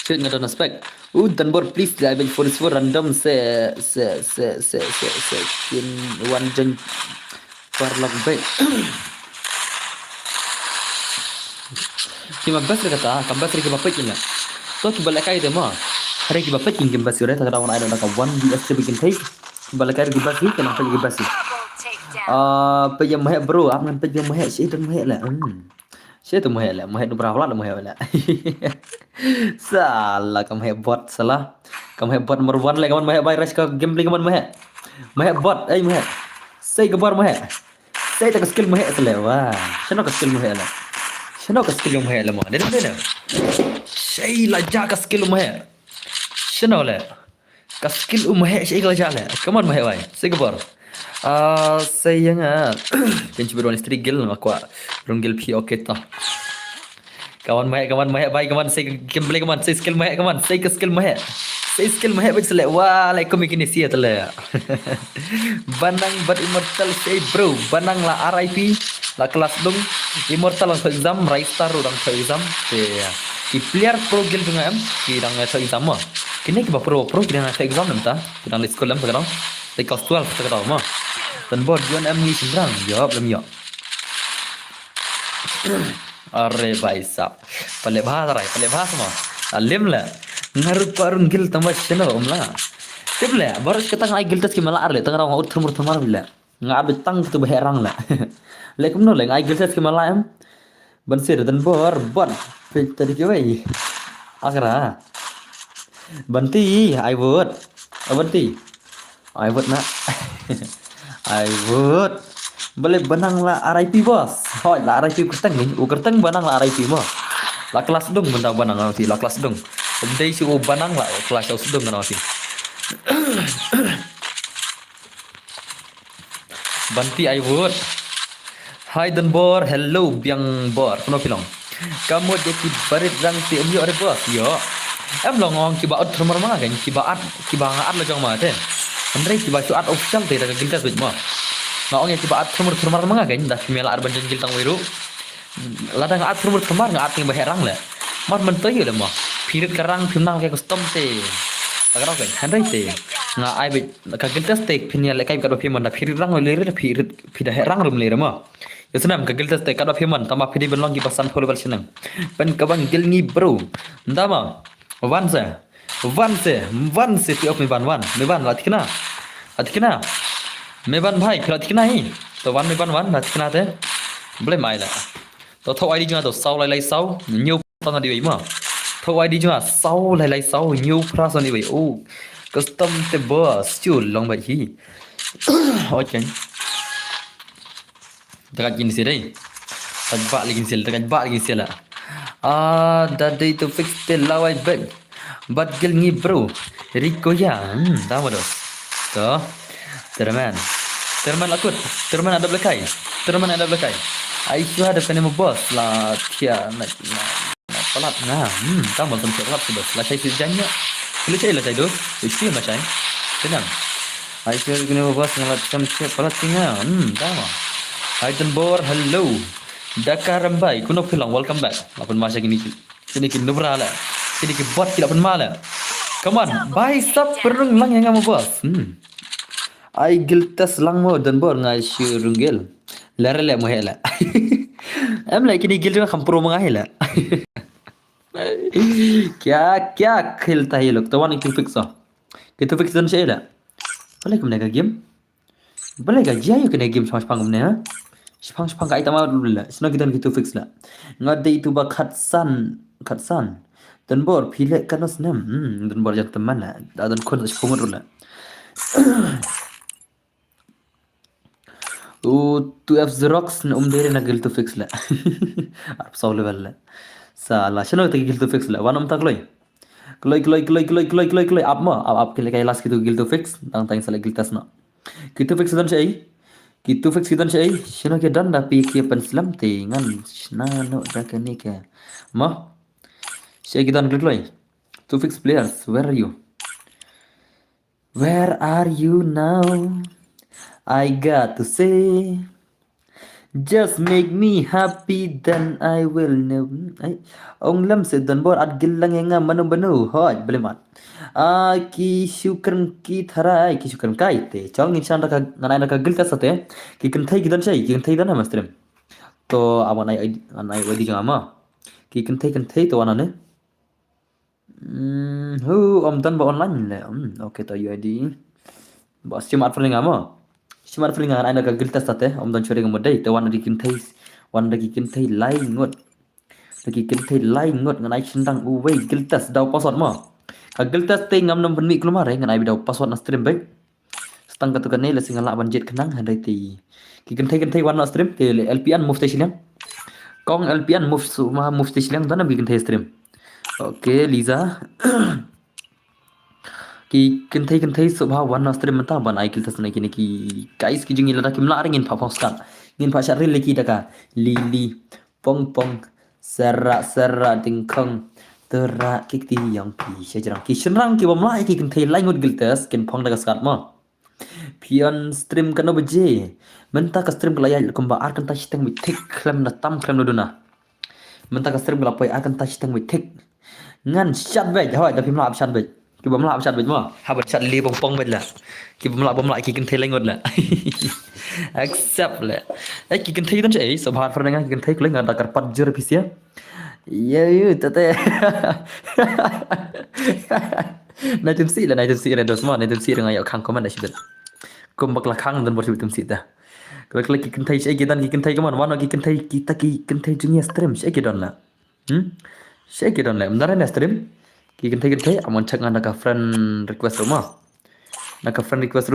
Shoot nggak ada aspek. Dan bor please level 44 random in one jeng parlok baik. Kima bas kata, kambas riki bapak kina. So kibalik ay demo. Hari kibapak king kimbas yure tak ada orang ada nak 1 DS bikin thai. Kibalik ay kibas ni kenapa kibas ni? Pejam mahek bro, apa nan pejam mahek sih dan mahek lah. Saya tu mahek tu berapa lah mahek lah. Salah kamu hebat salah. Kamu hebat nomor one le kamu hebat res ke gambling kamu hebat sei kabar sei tak skill sele wah shano ka skill le mo de sei la ja ka skill shano le ka skill sei la ja le kamu bai sei kabar sei yang ken cibo don strigil aku runggil pi oke ta kawan bai kawan sei gambling kawan sei skill kawan sei ka skill Saya skill mahal baca selek wah like kau mikir ni sia tele. Banang but immortal say bro. Banang lah RIP lah kelas dong. Immortal lang exam right star orang exam. Di player pro gil dengan ki dang exam mah. Kini ki pro kini nak exam namta. Kini nak sekolah sekarang. Di kelas 12 sekarang mah. Dan board juan ni senang jawab lam ya. Arre bhai sab. Pale bahas mah. Alim lah. Ngaruh parung gil tambah channel omla. Tible baru kita ngai gil tas kimala arle tang rang utur murtumar bila. Ngabe tang tu beherang la. Lekum no le ngai gil tas kimala em. Bansir dan bor tadi kewai. Akra. Banti I would. Banti. I would na. I would. Boleh banang la RIP bos. Hoi la RIP kertang ni. Kertang banang la RIP mo. La kelas dong benda banang nanti la kelas dong. Umday si banang lah kelas yang sedang kan masih. Banti I would. Hai dan bor, hello biang bor. Kuno bilang. Kamu jadi barit rang ti umyo ada bos. Yo. Em longong kibaat termar mana kan? Kibangat lah jang mate. Andre kibaat suat official ti daga giltas bit mo. Ngong yang kibaat termar mana kan? Dah kimela arban jengil tang wiru. Ladang at termar ngat ting baherang lah. Mar mentoi lah mo. Pirit karang pinang kayak custom te. Agar apa? Handai te. Nga ai bit kagiltas te pinya lekai kado piman da pirit rang lere pirit pida rang rum lere ma. Yusnam kagiltas te kado piman tama pidi belong ki pasan follow senang. Pen kabang gilngi bro. Ndama. Vanse ti op me ban latikna. Me ban bhai latikna hi. To wan me ban latikna te. Boleh mai la. To thau ID junga to sau lai sau nhiều tao đi vậy mà. Thâu ID chứ à sau lại nhiều phrase này vậy ô custom the boss chưa long vậy hi ok dekat gini sih deh dekat lagi sih lah dari itu fix the lawai but gil ni bro Rico ya tahu dah so terman ada belakang Aisyah ada kena bos lah dia nak pelat nah kamu macam pelat sudah lah saya sejannya boleh saya lah saya tu isi macam tenang Aisyah kena bos ngalat macam pelat tinggal tahu Hai dan bor hello Dakar Rambai kuno pulang welcome back lapan masa gini kin nubra lah sini kin bot tidak pun malah come on bye stop perung lang yang kamu bos ai giltas lang mo dan bor ngai syurunggil lere mo hela em lại kini gil हम pro मंगा हेला क्या खेलता है ये लोग तो one itu fix dan saya lah boleh ke mana game boleh ke dia yuk kena game spang mana spang kai tama dulu lah sino kita gitu fix lah ngade itu ba khatsan dan bor pilek kan osnam dan bor jat teman lah dan kon spang dulu lah tu F Xerox dari nak gitu fix lah apa soal level lah salah sino kita gitu fix lah wan tak loy Kloy up kaya last gitu gilto fix tang salah giltas na gitu fix dan syai sino ke dan tapi kia penslam tingan na no dakani ke ma syai kita kloy to fix players where are you now I got to say just make me happy then I will know. Ông Lâm sẽ dần bor at gilang yang manu hoi belemat. Ki syukran ki tharai ki syukran kai te. Chong insan raka nganai raka gilta sate. Ki kentai gidan syai ki kentai dan mas trem. To awan ai wadi jama. Ki kentai to anane. Om dan ba online le. Okay to UID. Ba simat feeling ama. Simat feeling ngan aina ka giltas tate om dan chore ngamodai te wan dagi kintai lai ngot ngan ai sindang uwei giltas dau pasot mo Agil tas te ngam nam mi kelumar ngan ai bidau password na stream baik. Stang katu kan le singal la banjet kenang handai ti. Ki kan thai wan na stream te LPN move station. Kong LPN move ma move station dan bi kan thai stream. Oke Liza. Ki kan thai subha wan na stream mata ban ai kil tas na kini ki guys ki jingi la ki mla ringin pa skat. Ngin pa syaril leki daka. Lili pong pong serak tingkong terak kik ti yang pi sejrang ki shenrang ki bamla ki kan thai langut giltas ken pong daga skat ma. Pion stream kan obje menta ka stream kala ya kumba ar kan ta siteng mi thik klam na tam klam na duna menta ka stream kala poi ar kan ta siteng mi thik ngan chat ve hoi da phim la chat ve ki bam la chat ve ma ha ba chat li bong pong ve la ki bam la ki kan thai langut la accept la ai ki kan thai dan ai so bhat fer dengan ki kan thai kala ngada kar pat jur pisia ye tate nai tum si la dos ma nai tum si dengan ya khang komen da shibet kum bakla khang dan bor tum si ta kalau ki kan thai sai ki dan ki kan thai kaman wan ki kan thai kita ki kan thai dunia stream sai ki don la sai ki don la mdara na stream ki kan thai amon chak ngana ka friend request ru ma na ka friend request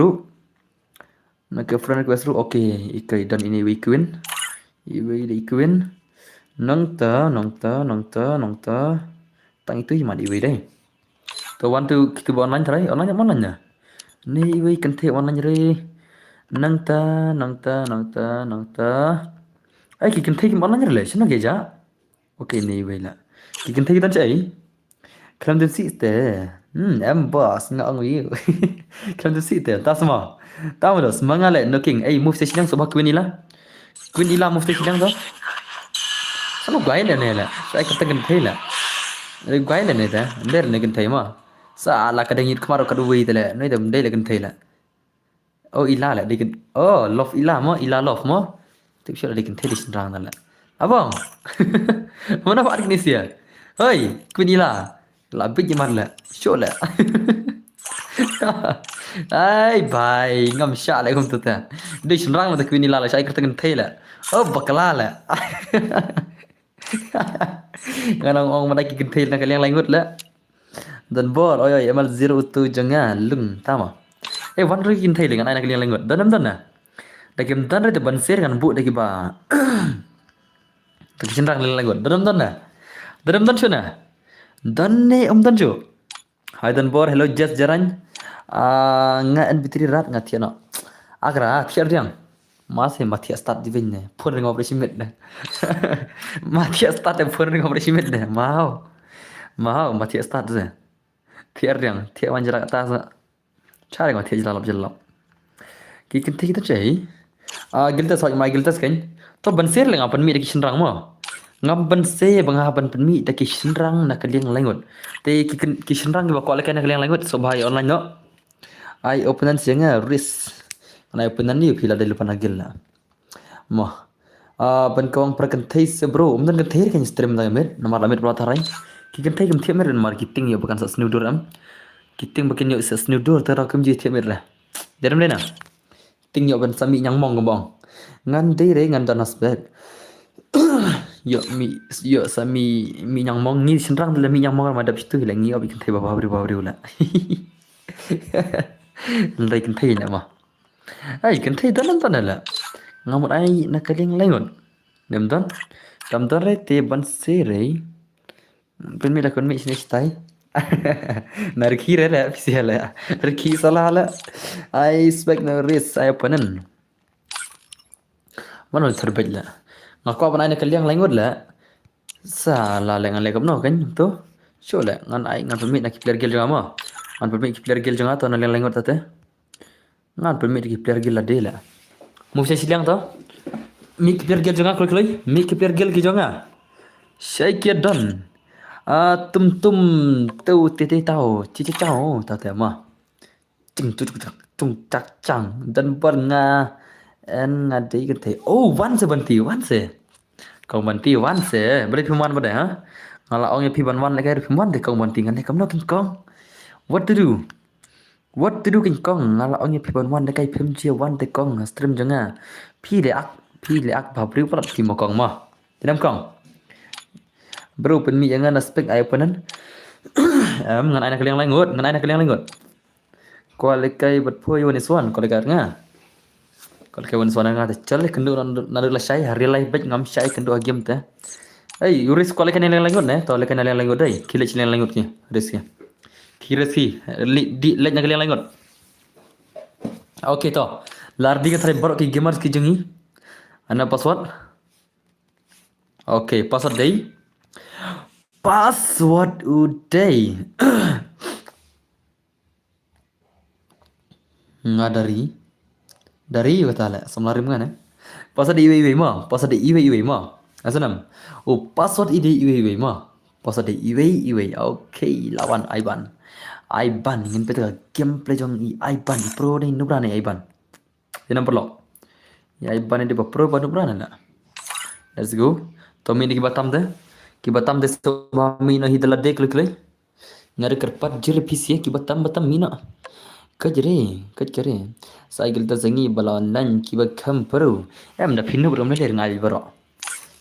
ru okay ikai dan ini we queen nong ta tang itu himan iwe dai to want to kita online try online nya ni iwe kan thai online re nang ta ai ki kan thai ki online re shina ge ja okay ni iwe la ki kan thai dan chai kram den si te em boss nga ang wi kram den si te ta sama ta mo dos mangale knocking ai move station so ba queen ila move station do sano gai le ne la sai ka tagan thai la gai le ne ta der ne kan thai ma sa la ka dengit khamaro ka du wi te le noi dam dei le kan thai la oh ila la dikin oh love ila love mo tip shot dikin thai din rang la abang mana pak ni sia hoi queen ila la big man la show la ai bye ngam sha lại không tụt à đi sân răng mà ta queen ila la sai ka tagan thai la oh bakala la nganong ong mana ki kan thai na kaliang langut la dan bor oi emal 02 jangan lung tama wan ri kin thai dengan ai nak liang langut dan na da kim dan re ban ser kan bu da ki ba ta kin rang liang langut dan na dan chuna dan ne dan jo hai dan bor hello just jaran nga en bitri rat nga thiana agra thiar diam masih mati start di venne phone ring operation met na mati start de phone ring operation met na mau mati start ze thiar diam thiar wanjara ta sa chare ngot thiar jalap ki kin thi ta chei gilta soi mai gilta sken to ban ser lenga pan mi de kishin rang mo ngam ban se banga ban pan mi de kishin rang na kaliang langot te ki kishin rang ba ko le kan kaliang langot so bhai online no ai openan senga risk ana openan ni phila de lupa nagil la mo ban kong prakan thai se bro umdan kan thai kan stream da met nomor lamit bro tharai ki kan thai kam thiam mer marketing yo bukan sa snoodur am kiting bakin yo sa snoodur tara kam ji thiam mer la deram le na ting yo ban sami nyang mong bong ngan de re ngan danas bek yo sami mi nyang mong ni sinrang de mi nyang mong ma dap situ la ngi obi kan thai ba bri la lai kan thai na ma ai kan thai dan la ngamut ai na kaling langon nem dan tam dan re te ban se re pen mi la kon mi sini stai narki re la pisia la narki salah la ai spek na ris ai panen manol terbej la ngako ban ai na kaling langot la sa la lengan le no kan to so la ngan ai ngan pen mi na ki player gel jama ngan pen mi ki player gel janga to na langot tate ngan pen mi ki player gel la de la mu se silang to mi ki player gel janga kloi mi ki player gel ki janga sai ki don tum tu ti tao chi tao ta te ma tung tak chang dan bar nga en nga de kan the oh 170 kau banti wan se beri piman bade ha ngala ong pi ban wan le piman de kau banti ngan kam no kin kong what to do kin kong ngala ong pi ban wan de kai pim chia wan de kong stream janga pi le ak ba bri prat ki mo kong ma tinam kong bro pen mi jangan aspek ai penan Ngan aina kaliang langut, ngan aina kaliang langut. Kualikai bat poi wan iswan kualikai nga. Kualikai wan iswan nga te chale kendu nadu la syai hari lai bet ngam syai kendu agim te. Hey, yuris kualikai kaliang langut ne, to lekai kaliang langut dai. Kile kaliang langut ki, riski. Kiresi, di lek na kaliang langut. Oke to. Lardi ka thare borok ki gamers ki jengi. Ana password. Oke, password dai. Password uday. Nga dari kata le samlarim kan password iwe ma password iwe ma asanam password iwe ma password iwe okay lawan Aiban ingin peta gameplay jong Aiban pro ni nubrane Aiban ini perlo ya Aiban ini pro pa nubrane na let's go to mi ni ki batam de so mi no hidala dek le ngare kerpat jir pc ki batam mi na kajre cycle ta zangi balon nan ki ba kham paru em da phinu brom le ngai baro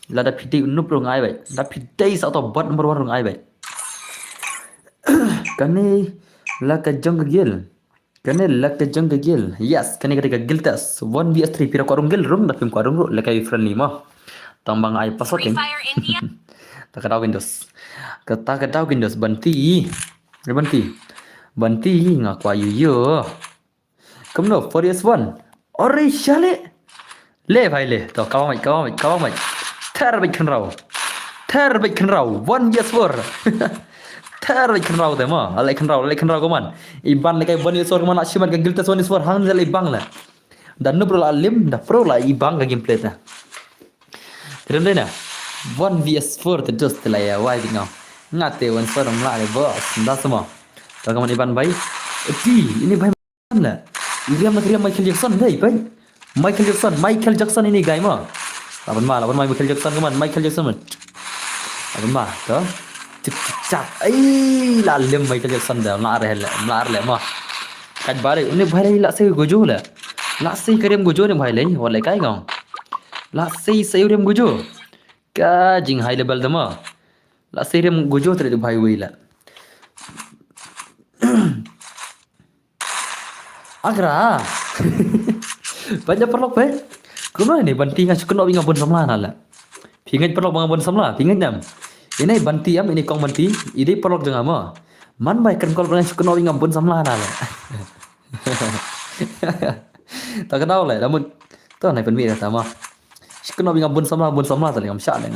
la da phiti nu pro ngai bai da phitai sa to bot number 1 ngai bai kane la ka jong gel yes kane ka gel tas 1vs3 pira ko gel rum da pim ko rum le kai friendly ma tambang ai password king ta ka daw windows banti nga kwa yo come no for yes one ore shale le bhai le to kawa mai thar bai khan rao 1 yes for thar bai khan rao de ma ale khan rao ko man iban le kai 1 yes for man ashiman ka gilta 1 yes for hang le bang la dan no pro la lim da pro la ibang ka gameplay ta terem le na 1 vs 4 the just la ya wai ding ngate 1 for la le boss nda sama Kawan Iban baik, ini baik mana? Iriam Michael Jackson deh baik. Michael Jackson ini guys mah. Lawan Michael Jackson keman, Michael Jackson man. Lawan mah, toh. Cak, lalim Michael Jackson dah, melar le mah. Kat balik, ini bahaya lah saya gojo lah. Lah saya kerem gojo ni bahaya ni, walai kai ngau. Lah saya kerem gojo. Kajing high level dah mah. Lah saya kerem gojo terus bahaya wei lah. Agra banyak perlok be kuno ini banti nga kuno binga bon samla nala pingat perlok bang bon samla pingat jam ini banti am ini kong banti ini perlok jeng ama man bai kan kol bang kuno binga bon samla nala tak kenal le namun to nai pen mi ta ma kuno binga bon samla ta ngam sya le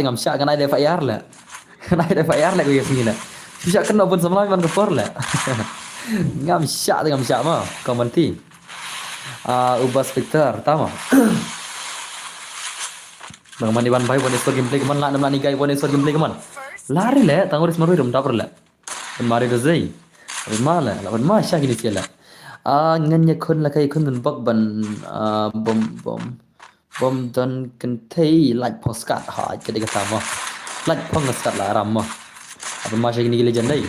ngam sya kan ai de fayar le ko yasni le sya kena bon samla man ko for le ngam syak mah komenti ubah speaker tama bang mani ban bhai bone so gameplay keman la namla ni gai bone so gameplay keman lari le tanguris maru rum tapar le ban mari dozai ban la ban ma syak ni sela nganya khun la kai khun bak ban bom don kan thei like postcard ha ke de ka ma like phong skat la ram ma ban ma syak ni legend dai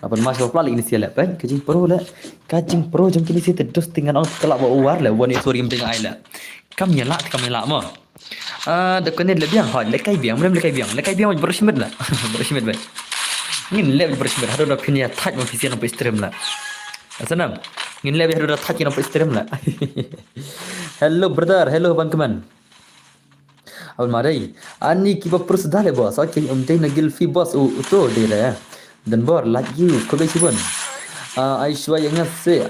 Apa mas lo pelak inisial lah kan kajing pro jam kini sih terus tinggal orang kelak bawa uar lah wani sorry mending ai lah kam nyala mah dekone le biang ha le kai biang bersihmet lah bersihmet baik ngin le bersihmet hado da pinia touch mo fisian apa stream lah asanam ngin le hado da touch apa stream lah hello brother hello bangkaman awal marai ani kiba perus dah le bos okay dai nagil fi bos uto de la dan bor lagi ko be sibon Aishwa yang ngasih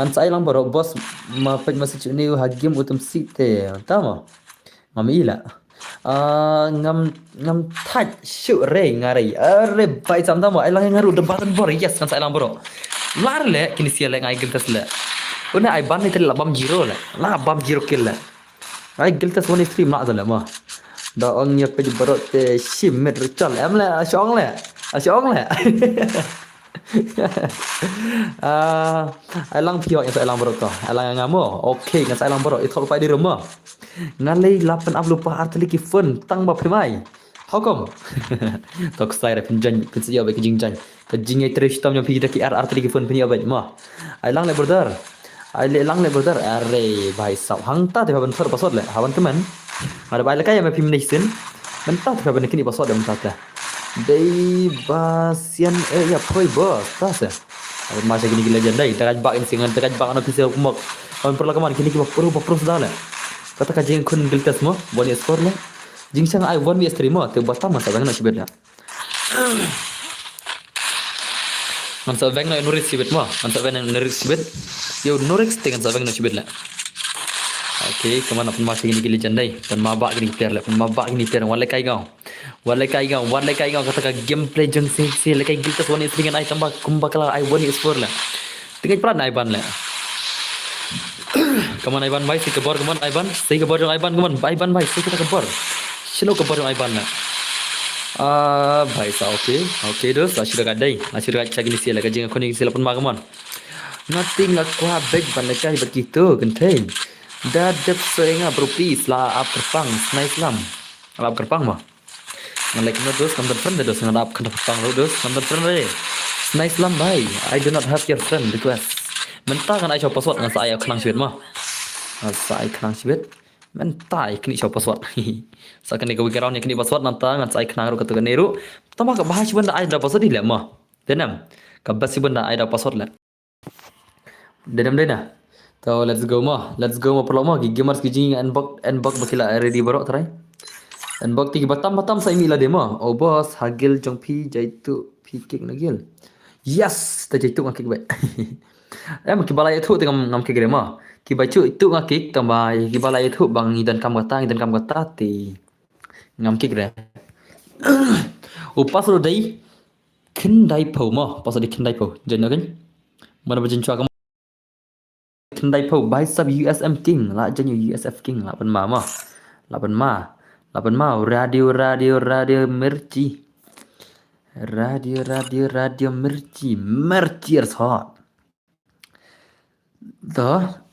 an sai lang bor bos ma pej masih ni hagim utum site tama mami ila ngam touch shoot re ngari are bai sam tama ai lang ngaru debatan bor yes kan sai lang bor lar le kini sia le ngai giltas le una ai ban ni tel bam jiro le la bam jiro kill le ai giltas one stream la dala ma da ong nya pej bor te sim met rchal em le ashong le alang pio yang alang borok to alang ngamo okay ngan alang borok itu lupa di rumah ngalai 8 up lupa artili ki fun tang ba primai hukum tok sai ra pinjan pinsia ba ki jingjan ka jingai trish tam yang pijak ki artili ki fun pinya ba ma alang le brother are bhai sab hangta de ban thar pasod le hawan teman ada bai le kai ma pim nation mentah de ban kini pasod de mentah Day basian ya poi bos tas ya. Masa gini gila jandai teraj bak in singan teraj bak anak kisah kumak. Kawan perlu kaman kini kita perlu sudah lah. Kata kajeng kun giltas mo boni skor lah. Jing sang ai one vs 3 mo te batam masa bang na sibet lah. Man sa bang na nuris sibet mo. Man sa bang na nuris sibet. Yo nuris dengan sa bang na sibet lah. Oke, kemana pun masih gini gili jandai dan mabak gini player lah, pun mabak gini player walai kai gau kata gameplay jeng sih lekai giltas one is dengan ai tambah kumbakala ai one is 4 lah. Tinggal pelan ai ban lah. Kemana Iban भाई से कबर कमन Iban से कबर जो Iban कमन Iban भाई से kita cover चलो कबर जो Iban ना भाई सा oke dos asyik kat cak ini sila kajing aku ni sila pun kemon nothing aku habek bandai begitu kentain dadap soenga bro please lah up kerpang nice lam up kerpang mah ngalek no dos kamdan friend dos ngadap kerpang lo dos kamdan friend re nice lam bhai I do not have your friend request mentah kan ai coba password ngan saya kenang sweet mah saya kenang sweet mentah kini coba password sa kini kau kira ni kini password nanta ngan saya kenang ro katu neru tambah ka bahas benda ai da password dilem mah denam ka basi benda ai da password la denam dena so let's go mah perlu mah gamers gijing unbox bakila ready baro try unbox ti batam saya mila demo oh bos hagil jong pi jaitu pi kick nagil yes ta jaitu ngakik baik em kibalai itu tengam ngam kigre ma kibacu itu ngakik tambah kibalai itu bang idan kam kata ti ngam kigre upas lo dai kendai po ma pas di kendai po jangan kan mana bajin chua kam kendai po bai sab USM King la janyo USF King la pan ma radio merci radio merci hot dah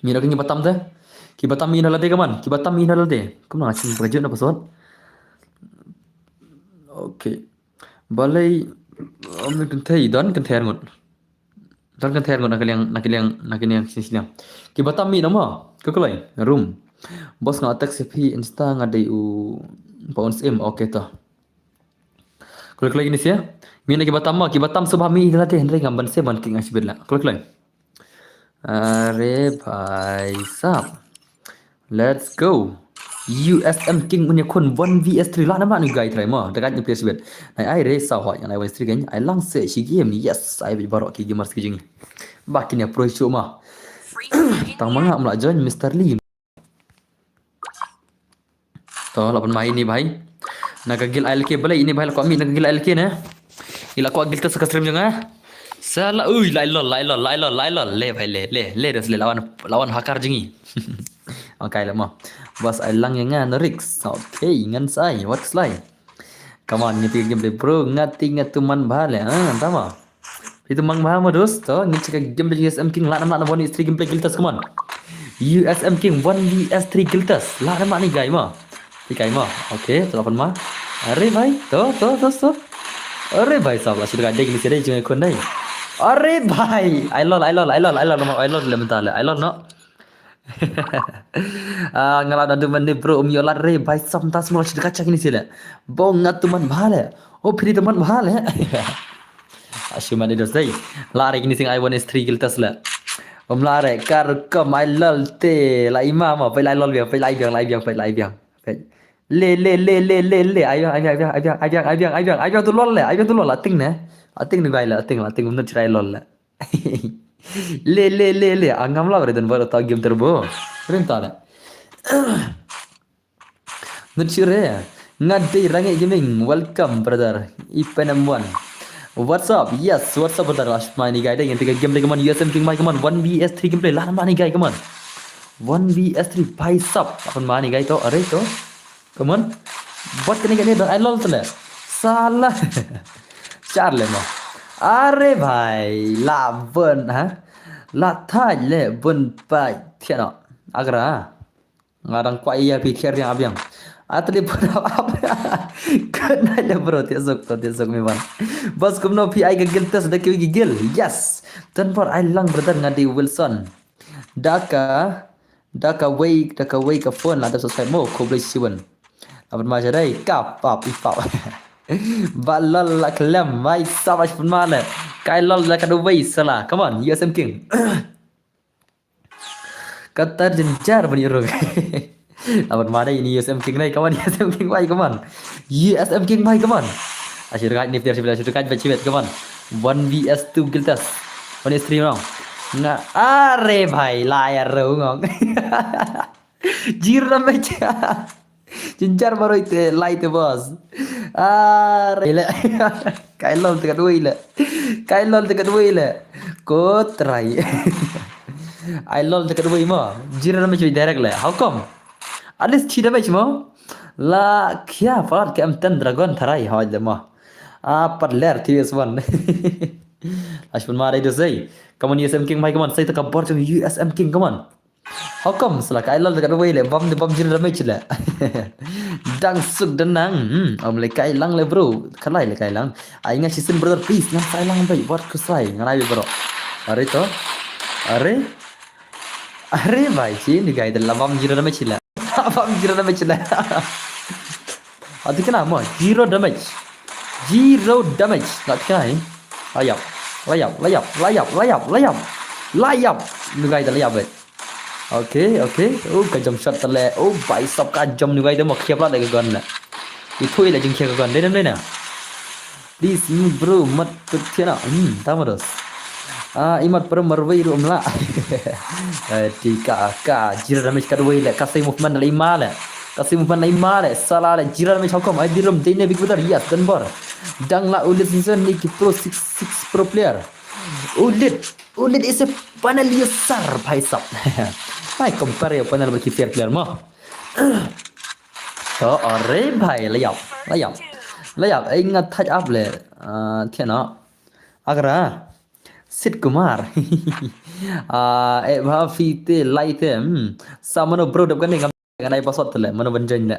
mira kini batam teh ki batam mina lade kaman ki batam mina lade kamu ngasih baju na password oke balai om kentai dan kentair ngon nakaliang sini ki batam mina ma kekulai room bos ngatak sepi insta ngadai u pounds m oke toh kalau lagi ni sia mina ki batam subah mi lade hendai gamban se ban king asibir la kalau अरे भाई साहब let's go USM King punya kon 1vs3 lah nama ni guy try mah dekat ni place bet ai re sa ho yang ai 1 kan ai lang se si game ni yes ai barok ki gamers ki jing bakin ya pro show mah tang manga mla join Mr Lee to lapan main ni bhai nagagil LK balai ini bhai ko mi nagagil LK na ila ko agil ta sa stream jang salah lailol le bhai le dos le lawan hakar jingi okay lah mah bos ai lang yang ngan Rix okay ngan sai what's like come on ni game bro ngati ngatuman bhale tama itu mang bahama dos to ni cika game USM King la nama one is 3 gameplay giltas come on USM King 1vs3 giltas la nama ni guy mah okay telepon mah are bhai to are bhai sab la sudah ada ni sedai jangan kon dai अरे भाई I lol elemental I lol no ngala nadu mandi bro yola re भाई samta semua sudah kacak ini sila bong ngatuman bahale oh pri teman bahale asyumani dos dai lari ini sing I want is 3 giltas la lare kar kam I lol te la imamไปไล่ lol biang ไปไล่le ayo tu lol ating ne ating ni baila ating bener cerai lol la le angam la dan baru tau game terbo rentah la nucire ngadai rangai gaming welcome brother ipenam1 what's up brother ashma ni guy dai yang 3 game kaman USM King mai kaman 1vs3 gameplay lah nama ni guy kaman 1vs3 bhai sab apun mani guy to are to kaman buat kene dan I lol tala salah चार ले मा अरे भाई ला बन ला था ले बन पाई थिया अगरा ngarang kwa iya pikir yang abiang atli pura apa kena le bro tiasok memang bos kumno pi ai gigil tes dak gigil yes dan por ai lang brother ngadi Wilson daka way ka phone la da sosai mo ko blai siwan apa macam đây cặp pap ipap bạn lol là klem vai sao mà phân man này cái lol là cái đôi salah come on USM King kata jencar bani rug apa mana ini USM King này come on USM King vai come on USM King vai come on asyik dekat ni sebelah asyik dekat baca bet come on 1vs2 giltas 1vs3 nào nggak are bhai layar ngong jirna mecha Jinjar baru itu light bos. Rela. Kailol dekat dua ile. Kailol dekat dua ile. Ko try. I lol dekat dua ima. Jira nama cuy direct le. How come? At least cida macam mo. La kia part ke am dragon tharai hoj de mo. Par ler TS1. Ashpun mare itu say. Come on USM King mai come on say terkabur cuy USM King come on. How come setelah Kailol dekat dua ile bom jira damage le. Dang suk denang. Om le Kailang le bro. Kalai le Kailang. Ingat season brother please ngan Kailang baik buat kusai ngalai bro. Are to. Are bhai chi ni gai dalam bom jira damage le. Bom jira damage le. Adi kena mo zero damage. Zero damage. Nak kena ni. Layap. Ni gai dalam layap baik. Okay. Kajam shot tale. Bài sọc kajam ni gai dah mau kiap lah dekat gun lah. Itu ialah jengkian gun. Deh na. This bro mat tertiana. Tahu terus. Imat per marwai rum lah. Tika jira damage kadua ialah kasih movement lima lah. Salah lah jira damage hukum. Ai dirum dene big betul yes dan bor. Dang lah ulit season ni pro 6 pro player. Ulit is a panel yasar bhai sab. Mai compare panel bagi fair player mah. To are bhai layap. Ingat touch up le. Tiana. Agra. Sid Kumar. Fite light sama no bro dap kan dengan ai password tu le. Mana banjanya.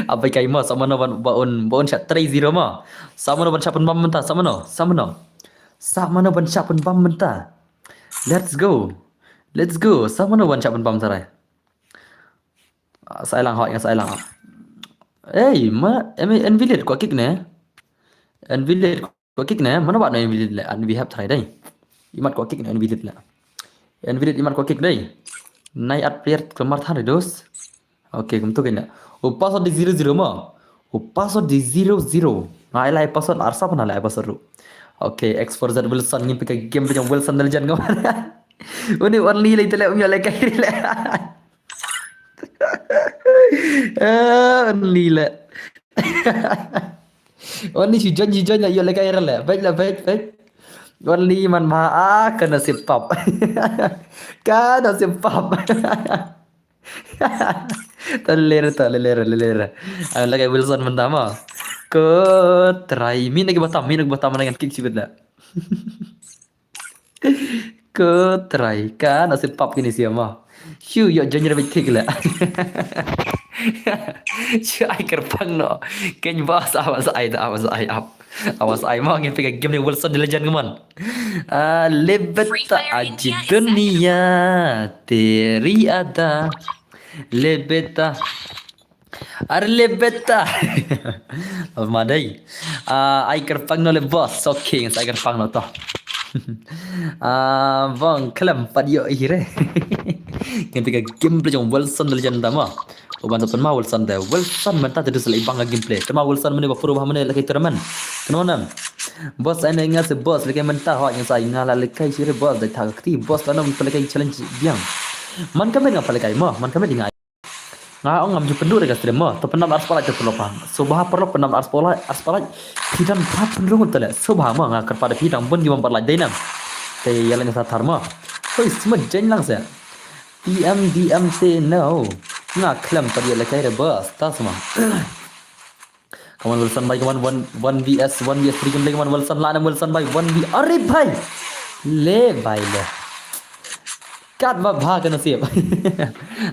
Apa kai mah sama no baun chat 3-0 mah. Sama no ban chat pun bam mentah sama no. Sama no ban chat pun bam mentah. Let's go. Sama no ban chat pun bam tarai. Sai lang hot yang sai lang. Envilet ko kick ne. Mana buat no envilet le. We have try dai. Imat ko kick ne envilet le. Imat ko kick dai. Nai at player kemar thar dos. Okay, kum tu kena. Password di 00 mah. Password di 00. Ngai lai password arsa pun lai password ru. Okay, X4Z Wilson ni pakai game macam Wilson Legend kemana? Ini only lah itu lah umnya lagi lah. Only lah. Only si John lah ia lagi lah. Baik. Only man maha kena sipap. Kena sipap. Terlera. Lagi Wilson mentama. Ke try min lagi batam dengan kick sibet lah. Ke try kan nasib pap kini siapa. Shu yo jangan lebih kick lah. Shu ai kerpang no. Ken bas awas ai mau ngin pegang game ni Wilson di Legend keman. Lebet aji dunia teri ada. Lebeta. Madai. Ai kerpang no le boss. Okay, ai kerpang no to. Vâng, kelam padio ire. Ketika gameplay yang Wilson Legend dama. Uban tu mah Wilson dah. Wilson mentah terus lagi bangga gameplay. Cuma Wilson mana bapuru mana lagi teraman. Kenapa? Boss saya ingat se boss lagi mentah hak yang saya ingat lagi sire boss dah tak aktif. Boss kana lagi challenge biang. Man kami ngapa lagi mah? Man kami dengar. Ngau ngam pendu dekat stream mah. Tu penam ars pala tu lopa. Subah perlu penam ars pala tidak berapa pendu tu le. Subah mah ngakar pada pidang pun gimana perlu dai nam. Te yalang sa tharma. Hoi semua jen lang sa. DMT no. Ngak klam tadi lagi ada bos. Tak semua. Kawan Wilson by kawan 1vs 3 game kawan Wilson lana Wilson by 1v. Are bhai. Le bhai le. Kat bab kena siap.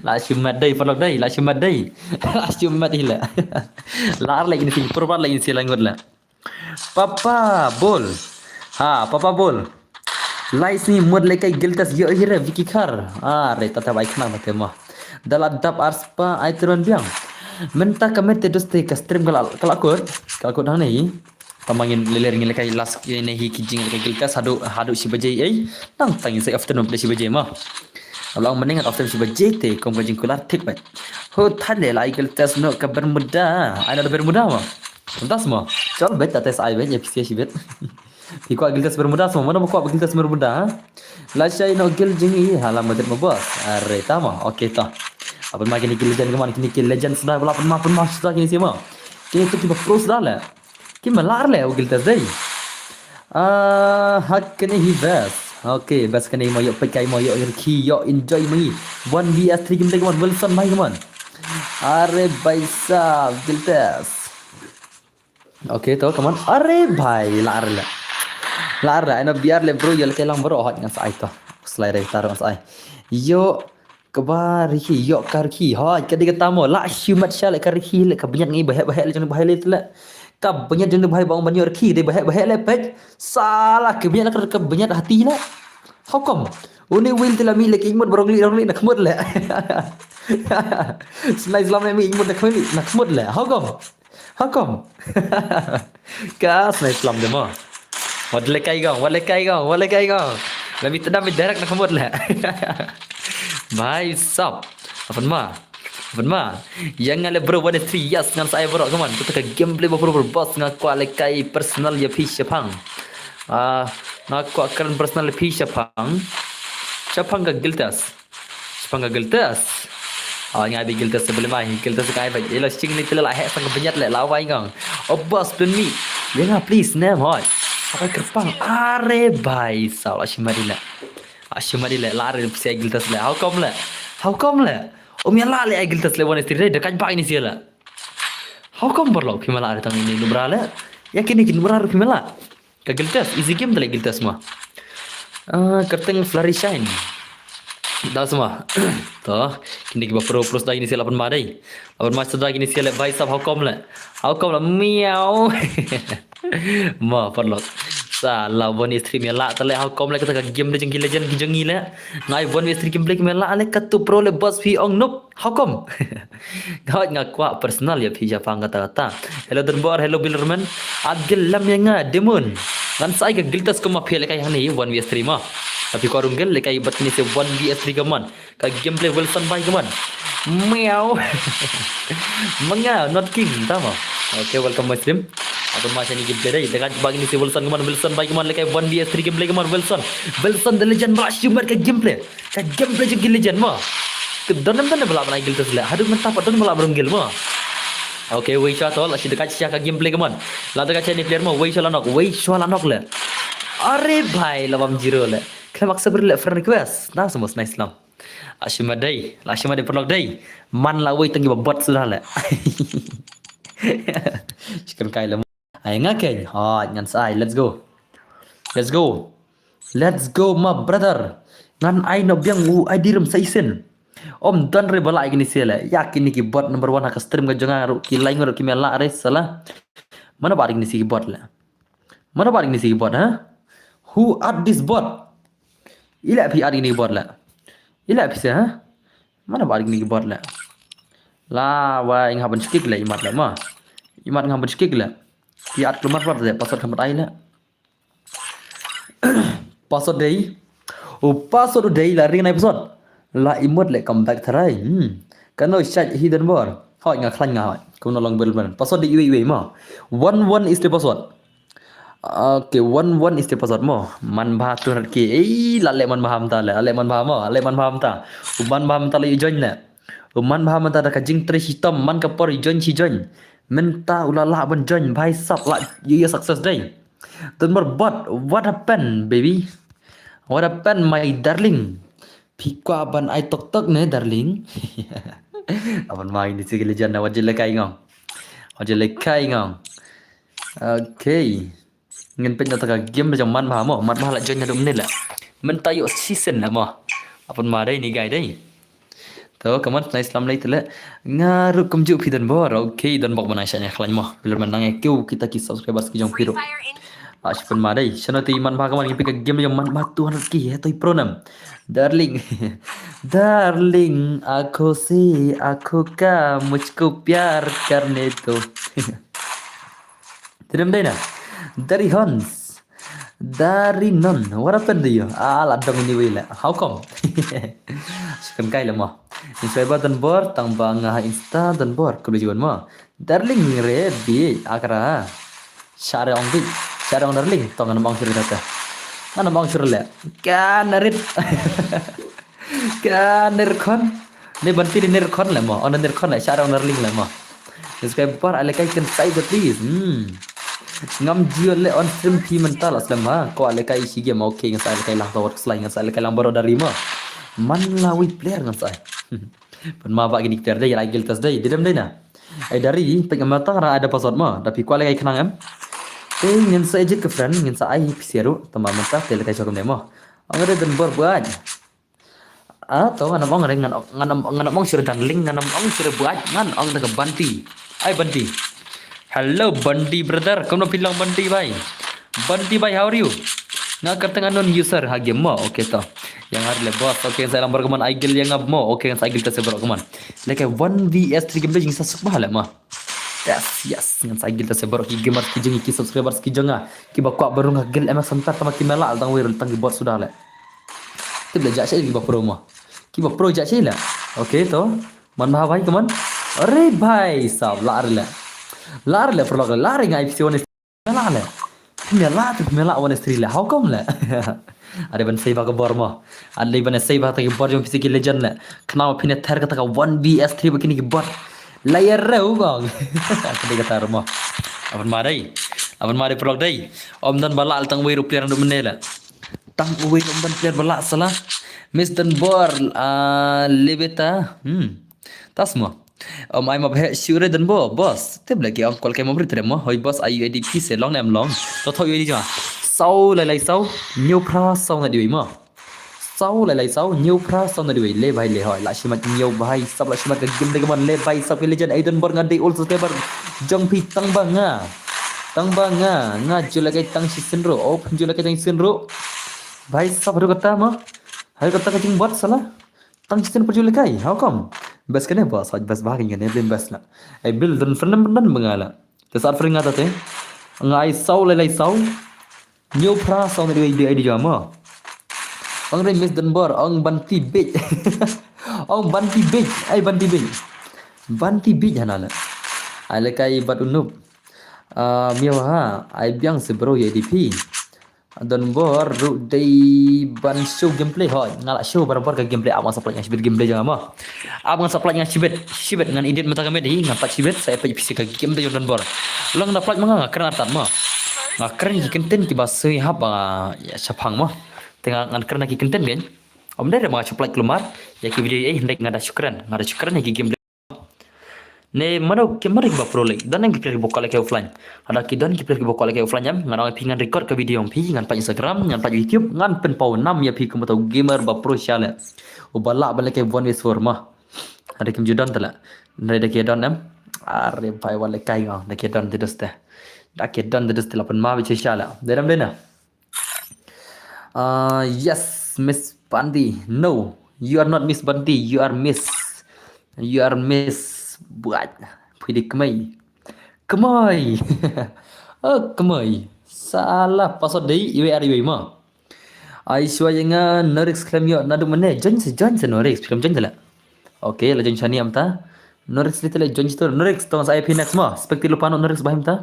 La shumat dai follow dai, la shumat hila. Lar lagi ni proper lagi si langut la. Papa bol. Papa bol. Lais ni mod lekai giltas yo hira Vicky Car. Re tata baik nama tema. Dalam dap arspa ai turun biang. Menta kami terus ke stream kalau aku dah ni tamangin leler ngile kai last ini hi kijing kai gilkas hadu si baje nang tangin sai afternoon play si baje ma Alang mendingan after si baje te kom kajing kular tip bat ho thale lai gilkas no ka bermuda ada bermuda ma entas ma chal bet ates ai bet ya si bet Iko gilkas bermuda semua mana ko gilkas bermuda la shay no gil jingi halam madet ma bos are tama okey ta apa makin ni legend kemana kini legend sudah berapa pun sudah kini siapa kini tu tiba pro sudah lah kini melar lah ugil tas day hak kini hibas okay bas kini mau yuk pakai mau yuk ki yuk enjoy mai 1vs 3 game teman Wilson mai teman are baisa ugil tas okay to teman are bhai lar lah ana biar le bro yel kelang bro hot ngan sai to slide taruh sai yo Kebariki yok karki ha kadi kata mo la humat syale karki le kabanyak ngi bahaya le jeng bahaya le tela kabanyak jeng bahaya bang banyak karki de bahaya le pet salah kabanyak kabanyak hati le hukum uni wil tela mi le imut barongli nak mut le selai islam mi imut nak mut le hukum ka selai islam de mo wadle kai gong lebih tedam direct nak mut le Bhai sab apa ma yang ngale bro one 3 years ngan saya bro kaman kita ke gameplay bro boss ngan kualikai personal ya pi syapang na ku akan personal pi syapang ga giltas ngai bi giltas sebelum mai giltas kai ba ila sing ni tela he sang benyat le lawai ngang boss pun mi lenga please name hot apa kerpang are bhai salah Ashimari le lari se giltas le how come le ya le giltas le one street dekat pak ini sia la how come berlo pimala ada tang ini numra le yakin ni numra pimala ka giltas easy game le giltas mah kerteng flourishine dah semua toh kini kita pro dah ini sia 8 madai 8 mas dah ini sia le bhai sab how come le miau ma perlo Salah one stream ya la tale how come le kata game le jengki legend jengi le ngai one stream game le la le katu pro le boss fi ong nope how come gawat ngakwa personal ya fi Jafang kata hello Dunbar hello Billerman agil lam yang demon dan saya ke giltas ko mafia le kai hani 1v3 ma tapi ko rungel le kai bat ni se 1v3 kaman ka gameplay Wilson bai kaman meow menga not king tama okay welcome my stream Atau macam ni gameplay dah dekat bagi ni si Wilson bai kaman le kai 1v3 gameplay kaman Wilson the legend rush ke gameplay je legend ma ke donam bala naik giltas le hadu mentap don bala berunggil ma okay wei cha to la si dekat sia ka gameplay kaman la dekat ni player ma wei cha lanok le are bhai lawam zero le kena maksa ber le friend request nah semua nice lam Ashimadai perlok dai man la wei tengi babot sudah le chicken kai le ay ngaken ngan sai let's go my brother ngan ai no biang ai diram saisen om dan re bala gini sele yakin ni ki bot number 1 hak stream ga jangaru ki lain ngoro ki mela re salah mana bari ni si bot ha who are this bot ila pi ari ni bot la ila pi ha mana bari ni bot la wa ing haban skik la imat ngaban skik la Piat keluar apa saja password kamar air lah. Password day lari naik episode. La imut le comeback terai. Kano chat hidden bar. Hoi ngak klan ngak. Kau nolong berban. Password di iwe ma. 11 is the password. Okay, 11 is the password mo. Man bah tu nak ki. Lale man baham ta le. Ale man baham ta. Man baham ta le join le. Man baham ta dah kajing tri hitam man kapor join si join. Minta ulala ban join bhai sab la you success day then but what happened baby what happened my darling pikwa ban ai tok ne darling aban mai ni sigile janna wajile kai ngong okay ngin pen ta game jam man la join dum ni la minta yo season la mo apan ma dai ni gai dai Tuh, kaman nice Islam lagi tele ngaruh kemju pidan bor. Okay, dan bak mana syanya klan mah. Bila menang kiu kita ki subscribers ki jong piro. Ashpan madai, shanati man bhagawan pick a game yang man mat 200k toy pronam. Darling, darling, aku ka mujhko pyar karne do. Tidak deh dari Hans, dari non. What happened to you? Alat dong ini wila. How come? Sekan kai lemah. Ini dan bor tang bangah insta dan bor kebejuan mah. Darling re bi akra. Share ong bi, share ong darling. Tong anam bang suri tata. Anam bang suri le. Kan narit. Kan nirkon. Ni banti ni nirkon lemah. On nirkon le share ong darling lemah. Subscriber ala kai kan size please. Ngam jiol le on stream pi mental aslam ha ko ale kai sige mau ke ngasai ale kai lang tawar slai ngasai ale kai lang baro dari ma man lawi player ngasai pen ma ba gini player dai lagi tas dai didam dai na ai dari pengamata ra ada password ma tapi ko ale kai kenang am ngin sa ejit ke friend ngin sa ai pisiru tama mentah tele kai chokom demo angare dan bor buat atau nganam ong nganam ong sir dan link nganam ong sir buat ngan ong daga banti ai banti. Hello Bundy brother, kamu bilang Bundy bhai. Bundy bhai, how are you? Nga katang anon user hage mo, okay to. Yang har le boss, okay saya lambar kaman aigil yang ab mo, okay sa aigil ta sebro kaman. Like 1vs3 game jing sa subah le ma. Yes, ngan sa aigil ta sebro ki gamer ki jing ki subscribers ki jonga. Ki ba kwa baru ngagil emak santar tama ki mela tang wir tang bot sudah le. Ti bela jak ki ba pro ma. Ki ba pro jak le. Okay to. Man bhai kaman. Arey bhai sab lar le. Lar le prolog lar ngai pisi one mela le mela tu mela one stri le how come le are ban sei ba ka borma alle ban sei ba ta ki bor jom pisi ki legend le khna phine thar ka ta 1vs3 bakini ki bot layer re u gong ka ka tar mo aban mare prolog dai om dan bala al tang wiru player ndu menela tang wiru om dan player bala sala miss dan bor lebeta tasmo ai mà hệ siêu rồi đến bố boss tiếp lại kia còn cái mà biết thế mà hồi boss ai UADP sẽ long nằm long tôi thôi UAD chứ mà sau lại sau nhiều pra sau này điều mà sau lại sau nhiều pra sau này điều lê bài lê hỏi lại xem mà nhiều bài sau lại xem mà cái game đây cái mình lê bài sau cái legend Aiden Born ngadi also tebar jong pi tang banga nga jula cái tang season ro open jula cái season ro bài sau baru kata mà hari kata cái boss salah tang season perjula kai how come बस कने बस आज बस भागेंगे ने बिल बस ना ए बिल दन फरन बंदन बंगाला ते सार फरिंग आता ते ngai sau lai sau nhiều pra sau này đi jama ông đây miss dan bor ông banti big ông banti big ai banti big hanala ai le kai bat unup miao ha ai biang se bro ADP dan bor ru dei ban show gameplay hoy ngala show barbar ka gameplay abang supply yang sibet gameplay jangan mah abang supply yang sibet dengan edit mata kami di ngapak sibet saya pergi PC ka gameplay dan bor lang na plot manga keren atan mah keren ki content ki basui hab ya sapang mah tengah ngan keren ki content kan om dari mah supply keluar ya ki video hendak ngada syukran ki gameplay ne mano kemari ba pro lek dan yang kita bokal ke offline ada kidan kita bokal ke offline jam ngan pingan record ke video pi ngan pa Instagram ngan pa YouTube ngan pen pau 6 ya pi ke mata gamer ba pro syala ubala balik ke one way forma ada kim judan tala dari ke don am are pai wala kai ngam da ke don dedes te da ke don dedes te lapan ma biche syala deram dena yes Miss Bandi no you are not Miss Bandi you are Miss buat pilih kemai kemai salah pasal dei iwe ma ai suaya nga Norix claim yo nadu mane join se Norix claim join tala okay la join chani amta Norix little join to Norix to saya Phoenix ma spekti lupano Norix bahim ta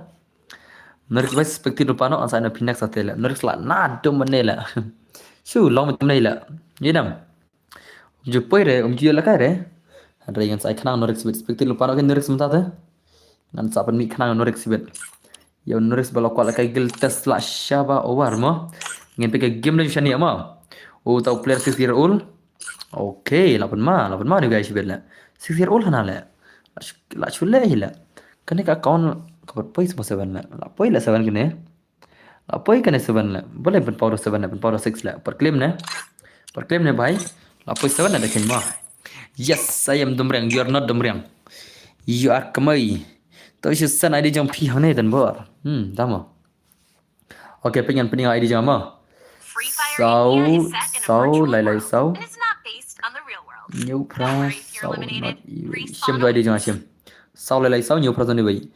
Norix bahim spekti lupano an saya Phoenix atela Norix la nadu mane la shu long mit mane la yinam jupoi re jiyo la kai re ada yang saya kenal Norix sibet spekti lupa nak Norix mentah tu nan sapan mi kenal Norix sibet ya Norix balok kuala kai gil test lah syaba over ma ngin pe game ni shani ma tahu player 6 year old okay lapan ma ni guys sibet la 6 year old hana la chule hila kene ka account kabar poi semua 7 la poi la 7 kene la poi kene 7 la boleh pen power 7 pen power 6 la per claim ne bhai la poi 7 ada ken ma yes I am Domrang you are not Domrang you are Kamai tapi susah ada jam pi hane dan bor tama Okay, pengen pening ID jangan mah. Free Fire Sau API is set in a sau virtual lai lai world sau. and is not based on the real world. Nhiều Don't pra worry if you're sau not eliminated. sim Respawn do ID jangan sim. Sau lai lai sau nhiều pra tu ni bayi.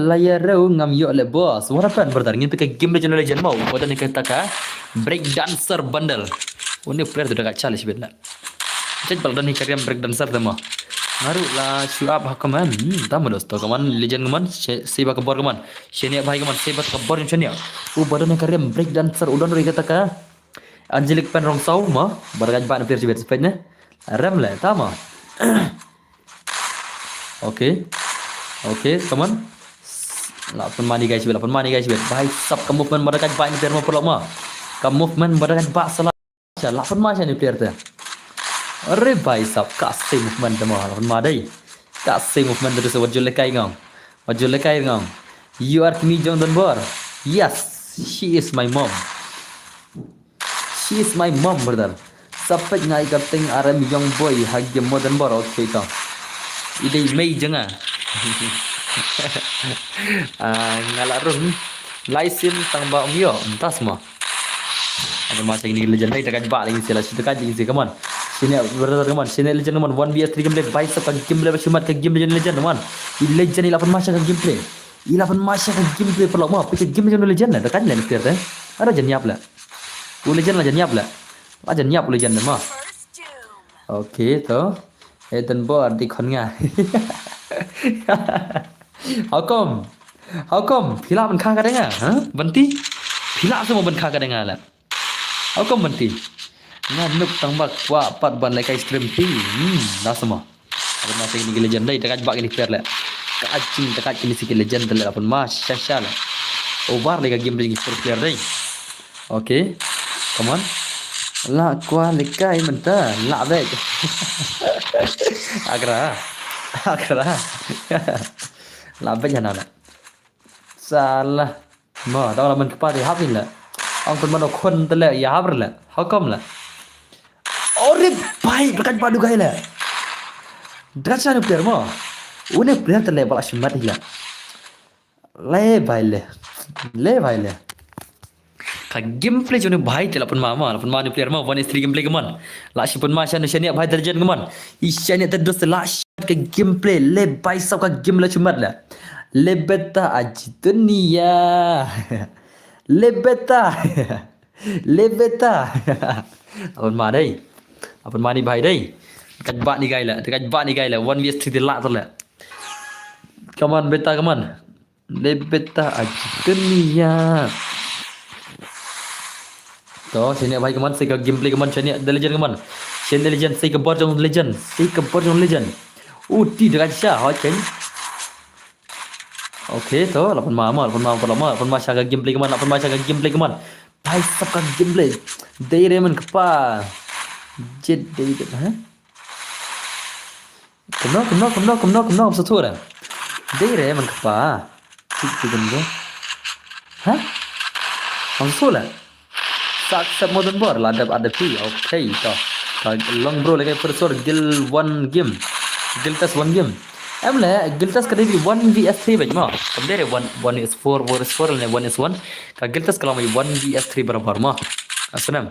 Layar reu ngam yo le boss. What happened brother? Ngin pakai game legend mau. Pada ni kata ka break dancer bundle. Ini player tu dekat challenge bila. Cek baldan ni kariam break dancer tu mah. Ngaru lah siap hakaman. Tamu dosto kaman legend kaman seba kabar kaman. Shenia bhai kaman seba kabar ni shenia. Badan ni kariam break dancer udan ri kata ka. Angelic pen rong sau mah. Bargaj ban player sibet sepetnya. Ram lah tama. Okay. Okay, come on. Lapan mani guys, lapan mani guys. Baik, sab ke movement mereka baik ni player mau perlu mah. Ke movement mereka baik salah. Lapan macam ni player tu. Arre baik sab kasih movement tu mah. Lapan madai. Kasih movement tu sebab jual lekai ngam. Jual lekai ngam. You are Kimi Jong Don Bor. Yes, she is my mom. She is my mom brother. Sampai ngai kating RM young boy hagi modern bor okay tau. Ide Mei jangan. Ngalarun laisin tang ba umyo entas mo apa macam ini legend dekat ba lagi sila dekat lagi sih kaman sini brother kaman sini legend kaman 1vs3 gameplay baik sa gameplay bersumat ke game legend kaman i legend 8 masa ke gameplay 8 masa ke gameplay perlu mo pikir game legend lah dekat lain player teh ada janyap lah legend lah janyap lah aja nyap legend mah okay to Eden board di kon nga How come? Phila ban kha ka denga? Ha? Banti? Phila semua ban kha ka denga la. How come banti? Nga nuk tang bak wa pat ban lai kai stream ti. Dah semua. Apa masa ini legend dai dekat bak ini player la. Ka acing dekat ini sikit legend la pun mas syasha la. Over lega game lagi pro player dai. Okay. Come on. La kwa lekai menta. La dai. Agra. Làm vậy nào nè salah mà tao là mình cái party hấp là ông còn mình khuôn tên là ya hấp là how come là ore bhai dekat padu gai lah dekat sana player mo une player tên là bala shmat hila le bhai le ka gameplay jone bhai tela pun mama ni player mo 1s3 gameplay kaman la shi pun ma shan shania bhai darjan kaman ishania terdos la ke gameplay le bhai sab ka game la chumat la le beta aji dunia le beta apun ma ni bhai dai dekat ba ni gai la 1vs3 de la la come on beta come on le beta aji dunia to sini bhai kaman sai ka gameplay kaman sini the legend kaman sini legend sai ka bot jong legend ti dekat sha ho chen okay to lapan ma sha ka gameplay kaman bhai sab ka gameplay dei re man kapa jet dei ha kumno satura dei re man kapa tik benda ha ang sola sak modern bor la ada pi okay to long bro lagi persor gil one game gil test one game em le gil test kadi 1vs3 baj ma kamdere 1 is 4 le 1 is 1 ka gil test kalau mai 1vs3 barabar ma asnam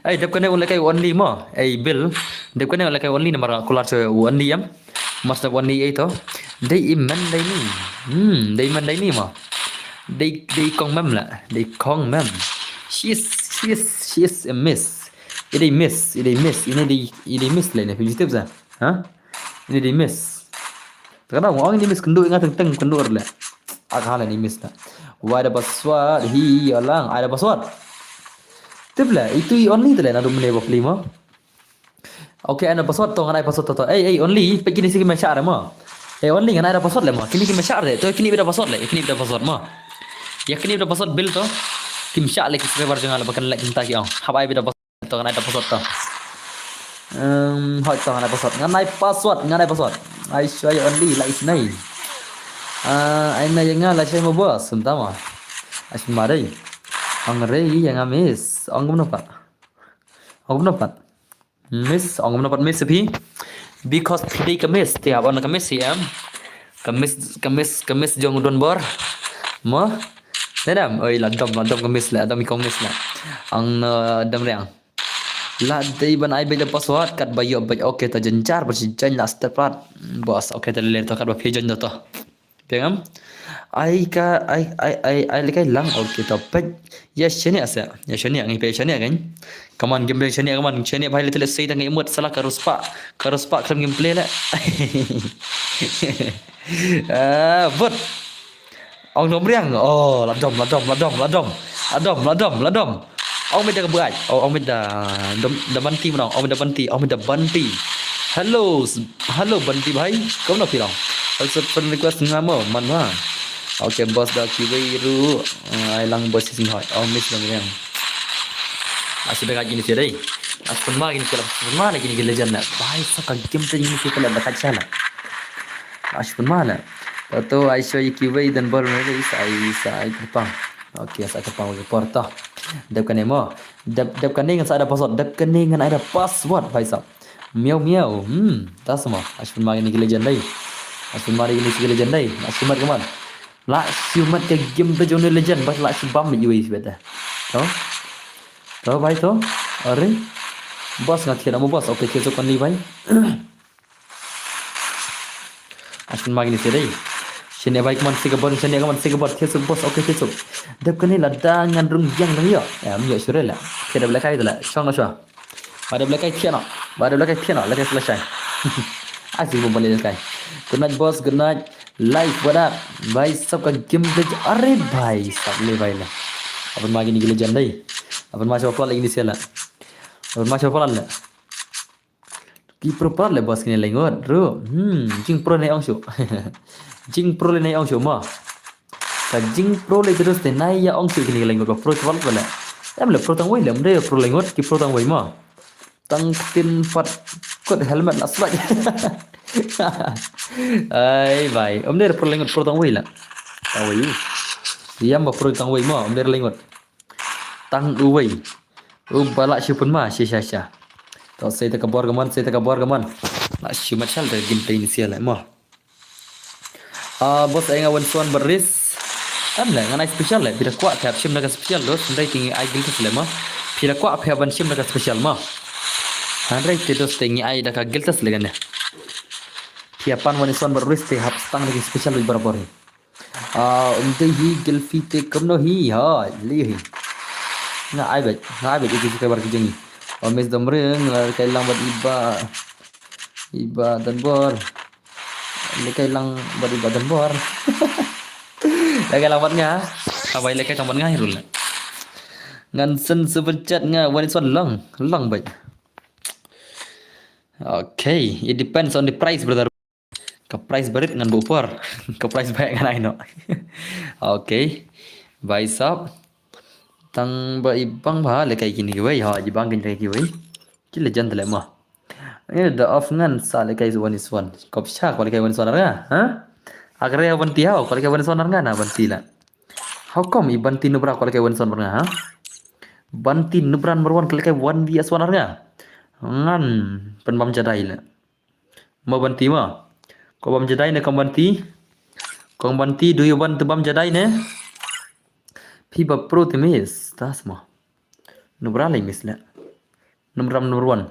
ai dep kane ulai kai only ma ai bill dep kane ulai kai only na mara kular se only yam mas na only ai to dei iman dei ni man dei ni ma dei kong mem la dei kong mem she is a miss. Ini miss lah ni fugitive sah. Ha? Ini di miss. Kadang orang ini miss kenduk ingat teng kenduk lah. Agak lah ni miss lah. Wah ada password. Alang ada password. Tibla itu only tu lah nak menebak lima. Okay ada password tu, ada password tu. Only pergi ni sikit macam mana? Only ada password lah mah. Kini macam ada. Tu kini ada password lah. Kini ada password mah. Ya kini ada password bill tu. Kim sha le subscriber jangan lupa like kita ki habai bida password to nganai password to hoi to nganai password ai show only like nai ai na yang la saya mau bos sentama as marai ang rei yang miss ang gum nopat miss ang gum nopat miss bhi because today kamis tiap on kamis jong don bor mo Thế nào ơi là đom kemis lah, đom kemis lah. Ang đom riang. La dei ban ai bela password kat bayo bay okay ta jencar bersijan la step plat. Bos okay ta le to kat ba phejan to. Pengam? Ai lekai lang okay to pet. Ya shani asa. Ya shani ngai pe shani kan. Kaman game shani kaman shani bhai le tele sei ta ngai mut salah karuspa. Karuspa kram gameplay la. Vot. Ông đom riang. Oh, ladom. Ông biết cái bữa ông biết da banti mà ông biết da banti. Hello banti bhai. Kau nak bilang? Also friend request ngamo man ha. Okay boss da kiwei ru ai lang boss sing hoi. Ông miss lang riang. Asyik dah gini sih deh. Asyik mah gini kalau mah lagi ni legend nak. Bhai sakal game tu ini kita nak baca lah. Asyik mah lah. Tahu I show you kiwei dan baru ni saya kepang. Okay, saya kepang bagi porta. Dap kan emo. Dap kan dengan saya ada password. Dap kan dengan ada password bhai sab. Miau. Tak semua. Asyik mah ini legend deh. Asyik mah ini legend deh. Asyik mah kaman. La siumat ke game tu jono legend. Bas la sibam you is better. Tahu bhai tu? Are? Bos ngat kira mo bos. Okay, kita kan ni bhai. Asyik mah ini sedih. Sini baik man sigabon sini kaman sigabon kesuk bos okay kesuk. Dap kani la dangan rung yang nang yo. Ya mi yo sure la. Keda belakang itu la. Song la. Pada belakang piano. Lagi selesai. Asik mo balik belakang. Good night boss, good night. Live what up? Bhai sab ka game de are bhai sab le bhai la. अपन मागे निकले जन नहीं. अपन माचे वापस लगी निसे la. अपन माचे वापस la. Ki pro le boss kini lengot. Ru. Jing pro ne ong syu. Jing pro le nai ong syu ma. Ka jing pro le terus te nai ya ong syu kini lengot ko pro chwal bala. Em le pro tang wei lem de pro lengot ki pro tang wei ma. Tang tin pat kot helmet la slide. Ai vai, om de pro lengot pro tang wei la. Tang wei. Diam ba pro tang wei ma, om de lengot. Tang du wei. Bala syu pun ma sya. Tau saya tak kabar gaman. Nak syu macam dah gameplay inisial lah ma. Bos saya ngawan suan beris. Am lah nganai special lah. Bila kuat tiap sim naga special dos. Andai tinggi ai gil tas lema. Bila kuat tiap ban sim naga special ma. Andai terus tinggi ai dah gil tas legan ya. Tiapan wan suan beris te hap stang lagi special lebih berapa ni. Untuk hi gil fite kamno hi ha li hi. Na ai bet itu kabar kejengi. Omes domreng kailang buat iba dan bor. Lekai lang bari badan bor. Lekai lawatnya. Abai lekai tamban ngai rul. Ngan sen sebencat nga wan son long baik. Okay, it depends on the price brother. Ke price berit ngan bupor. Ke price baik ngan aino. Okay. Bai sab. Tang ba ibang ba lekai kini wei ha ibang kini lekai wei. Ki legend le ma. Ini the off ngan sa lekai one is one. Kop sha ko lekai one sonar nga, ha? Agre banti hao ko lekai one sonar nga na banti la. How come i banti nubra ko lekai one sonar nga, ha? Banti nubran berwan ko lekai one dia sonar nga. Ngan penbam jadai la. Mau banti ma. Ko bam jadai ne kom banti. Kong banti do you want to bam jadai ne? Piba pro temis tas ma. Nubra lai misla. Number 1.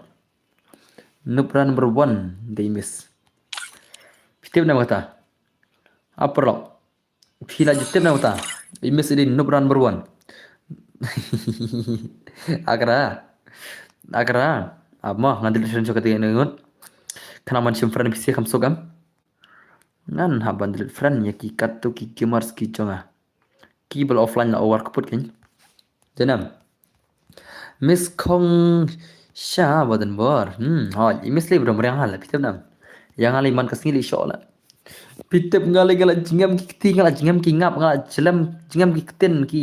Nubra number 1 they miss. Pitip na mata. Upper lock. Pila jitip na mata. They miss ini nubra number 1. Akra. Amma ngadil syon so katiga ngut. Kana man sim friend pisi kam sogam. Ngan haban dil friend ya ki katu ki kimars ki chonga. Kibel offline na work put kin. Janam. Miss Kong Sha badan bor. Miss le bro meriang hal pitep nam. Yang alai man kasngi le shola. Pitep ngale ngala jingam ki kti ngala jingam ki ngap ngala jelam jingam ki kten ki.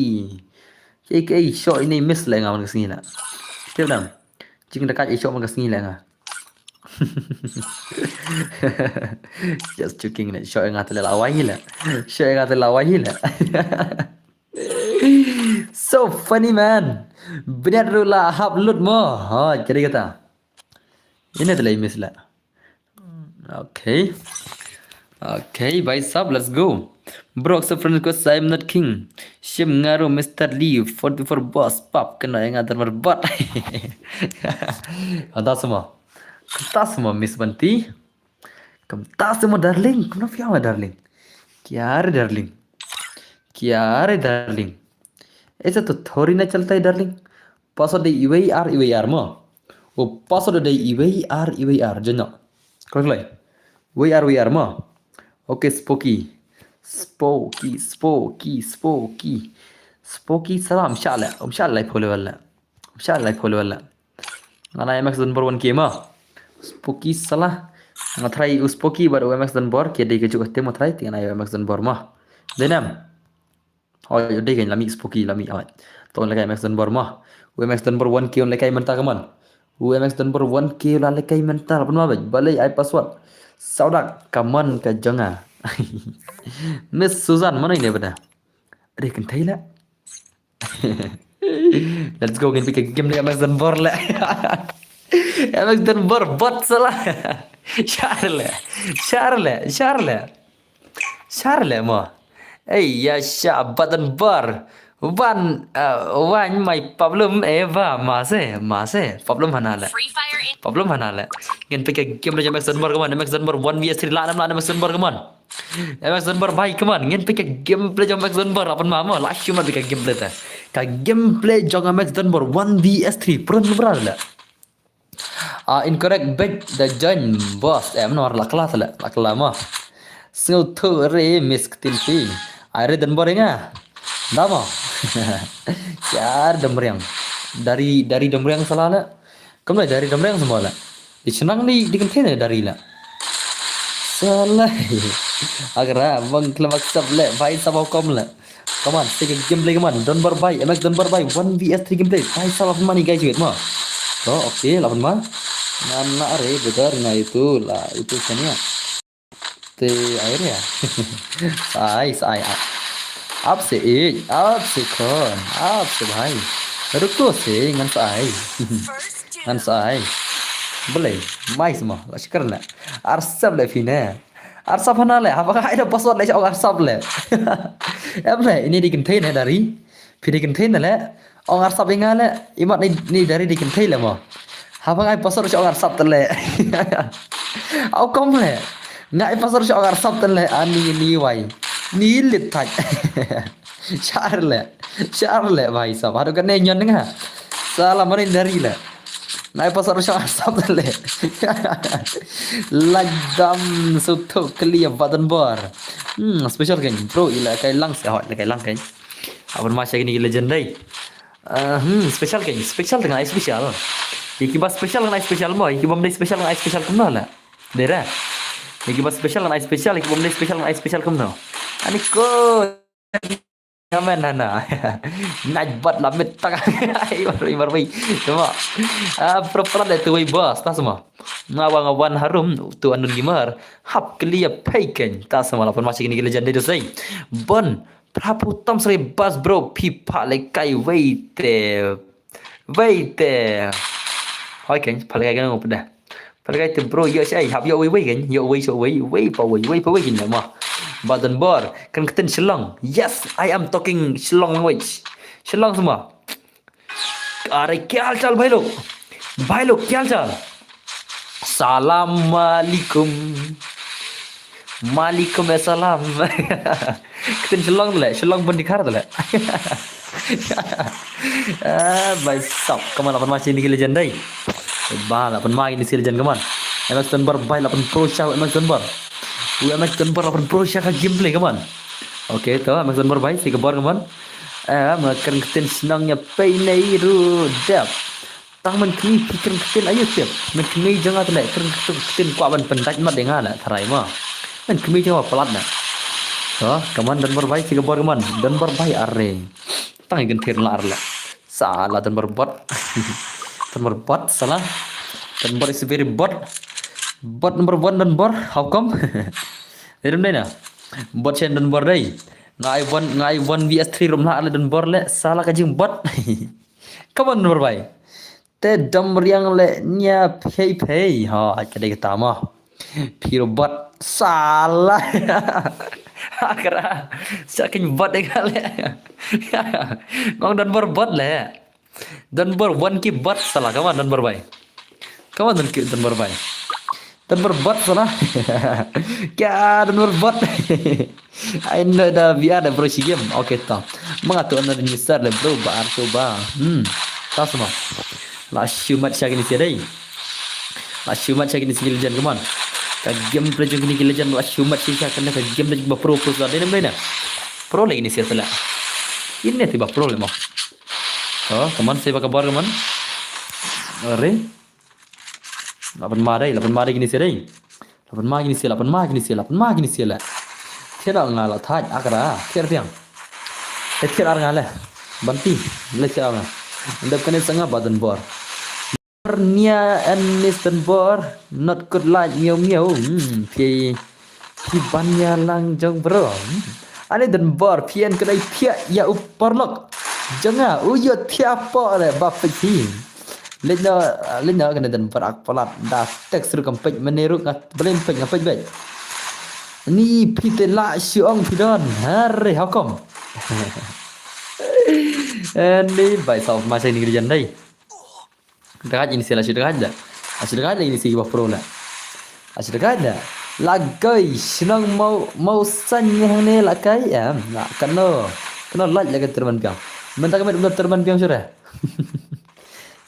Ki show ini miss le ngawan kasngi la. Pitep nam. Jing dekat show man kasngi la nga. Just joking la. Show ngat le lawai la. Show ngat le lawai la. So funny man. Benar rula hab lut mo. Ha, jadi kata. Ini adalah miss lah. Okay, bye sab, let's go. Brock sebenarnya ko saya not king. Shim ngaruh Mr. Lee 44 boss pop kena yang ada berbot. Ada semua. Kita semua Miss Banti. Kita semua darling. Kenapa ya darling? क्या रे डार्लिंग क्या रे डार्लिंग ऐसा तो थोड़ी ना चलता है डार्लिंग पासवर्ड दे इवे आर मो वो पासवर्ड दे इवे आर जनो कौन वे आर मो ओके स्पोकी सलाम शाला फॉलो वाला अना एमएक्स नंबर 1 के मो spooky salah matrai uspoki baru UMX dan bor ke dege juga temo matrai tingana UMX dan bor mah denam oh dege lami spoki lami awat ton lekai UMX dan bor mah UMX dan bor 1 ke on lekai mental kaman UMX dan bor 1 ke la lekai mental pun mah balai ai password saudak kaman ka jonga Miss Susan mana ini benda ada kan thai la let's go game pick game UMX dan bor la UMX dan bor bot salah Charle mo. Ya syabat dan bar. One my problem eva mase problem hanala. Free Fire in Problem hanala. Ngin pike game le Max Dunbar kaman Max Dunbar 1vs3 la Max Dunbar kaman. Max Dunbar bhai kaman ngin pike gameplay Max Dunbar apan mama last cuma pike gameplay ta. Ka gameplay jong Max Dunbar 1vs3 purun berala. Incorrect bet the join boss menor lakla mah snow to re miss tilpi air dan borenga dama yar demriang dari demriang salah kamu dari demriang semua lah disenang di container dari lah salah agar bang kelamak sable baik sama kom lah come on take a gameplay come on don't buy MX don't buy 1vs3 gameplay baik salah money guys wait mah oh oke 8 mah Nana are betul nah itu lah itu senia te air ya sai आप से कौन आप से भाई रुको से ngan sai first two. ngan sai boleh mai semua lashkar la arsab la fina arsab hana la apakah ada password la arsab la ya boleh ini di container dari di container la orang arsab ingat la imat ni dari di container mo Habang ai pasar si orang sab tele. Au kom le. Ngai pasar si orang sab tele ani wai. Ni lit thaj. Charle bhai sab. Hadu kan nyon nga. Salah marin dari le. Ngai pasar si orang sab tele. Lagdam sutu clear button bar. Special kan bro ila kai lang se hot kai lang kan. Abang masih ini legend dai. Special dengan special. Iki bas special dengan special mo, iki bom day special dengan special kumno la. Dera. Iki bas special dengan special, iki bom day special dengan special kumno. Ani ko ngamen hana. Najbat lamit tang. Ibar bai. Cuma proper da tu bai bas ta semua. Ngawan harum tu anun gimar. Hap clear paiken ta semua lapon masih ini legend day dosai. Bon Praputam sri bas bro pipa lekai wait. Hỏi cảnh phải cái nó dah. Phải cái từ bro yo sai hab yo wei cảnh yo wei so wei pa wei cảnh mà. Button bar kan keten Shillong. Yes, I am talking Shillong language. Shillong semua. अरे क्या हाल चाल भाई लोग क्या हाल चाल सलाम मालिकुम अस्सलाम कितने Shillong pun dikhar tu lah भाई सब कमान अपन masih ini legend dai bal upon main ini si legend kaman MX Dunbar baik upon pro shot MX Dunbar upon pro shot ka gameplay kaman oke to MX Dunbar baik si kebar kaman makan keten senangnya pay nei ru dap tang man kini pikir keten ayo siap man kini jangan tu keten kuaban pentat mat dengan lah tarai mah man kini jangan pelat na to kaman Dunbar baik si kebar kaman Dunbar baik are tang ikan tir lar la salah Dunbar bot Dunbar bot salah Dunbar is very bot number 1 Dunbar how come Irum dai na bot chen Dunbar dai ngai 1vs3 rom la ala Dunbar le salah kajing bot come on Dunbar bai te dam riang le nya pay ha kadai kata mah piro bot salah Akra. Saking bot deh kali. Ngong dan berbot lah. Dan berwan ki bot salah kawan dan berbai. Kawan dan berbai. Dan berbot salah. Kya dan berbot. Aina dah biar dah bro si game. Okey tah. Mengatur anda nyisar le bro ba arto ba. Tak semua. La shumat syak ni sedai. La shumat syak ni skill jan kaman. Ka game project ni skill jan la shumat syak kena ka game dah pro pro sudah ni mana. Pro lagi ni siapa lah. Ini tiba pro le mo. Oh, kaman saya kabar kaman. Are. Lapan mari gini sedai. Lapan mari gini sila. Kira ngala thaj akra. Kira tiang. Kira ngala. Banti. Le kira ngala. Ndap kene sanga badan bor. Nia anis dan bor. Not good like miau. Pi banya lang jong bro. Ane dan bor pian kedai pia ya uparlok. Jangan uyo tiapa le bapeti. Lena kena dan berak pelat dah tek seru kempet meneru belum pek ngapet baik. Ni pite la syong pidon hari hakom. Ni baik sau masa ini kerjaan dai. Dekat ini sila sudah ada. Sudah ada ini si pro lah. Sudah ada. Lagai senang mau sanya ni lagai ya. Nak kena laj lagi terban piang. Mentang kemet benar terban piang sudah.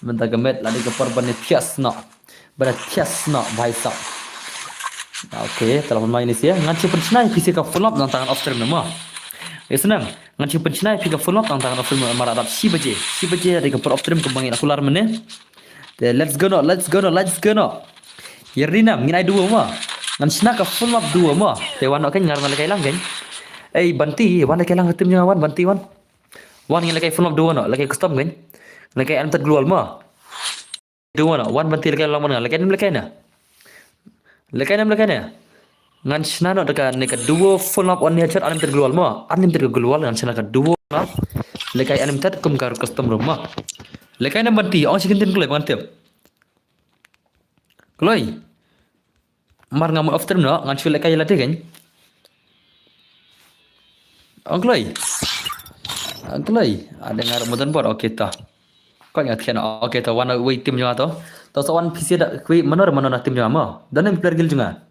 Mentang kemet lagi ke perban ni tias nak. Berat tias nak baik sau. Okey, telah main ini sia. Ngan cepat senai PC ka full up dalam tangan off stream nama. Senang. Ngan cepat senai PC ka full up dalam tangan off stream maradap si baje dari ke off stream kembangin aku lar meneh. Let's go no. Yerina nginai dua mah. Ngan sena ka full up dua mah. Tewan kan ngar malai lang kan. Banti, wan lagi lang tim jangan banti wan. Wan ngan lagi full up dua no, lagi custom kan. Lagi am tad global mah. Dua no, wan banti lagi lang mana, lagi na. Lekai na. Ngan sena no dekat nekat dua full up on nature anim tergelual mah. Anim tergelual ngan sena ka dua mah. Lekai anim tad kum kar custom rumah. Lekai na banti, on sikin tin kulai mantep. Kulai. Mar ngam after no ngan shu lekai latih kan. Kulai. Ada ngar modan bor okey tah. Kau ingat kan okey tah wana wei tim jangan tah. Tahu sawan PC dak kui mana tim jangan mah. Dan yang player gil juga.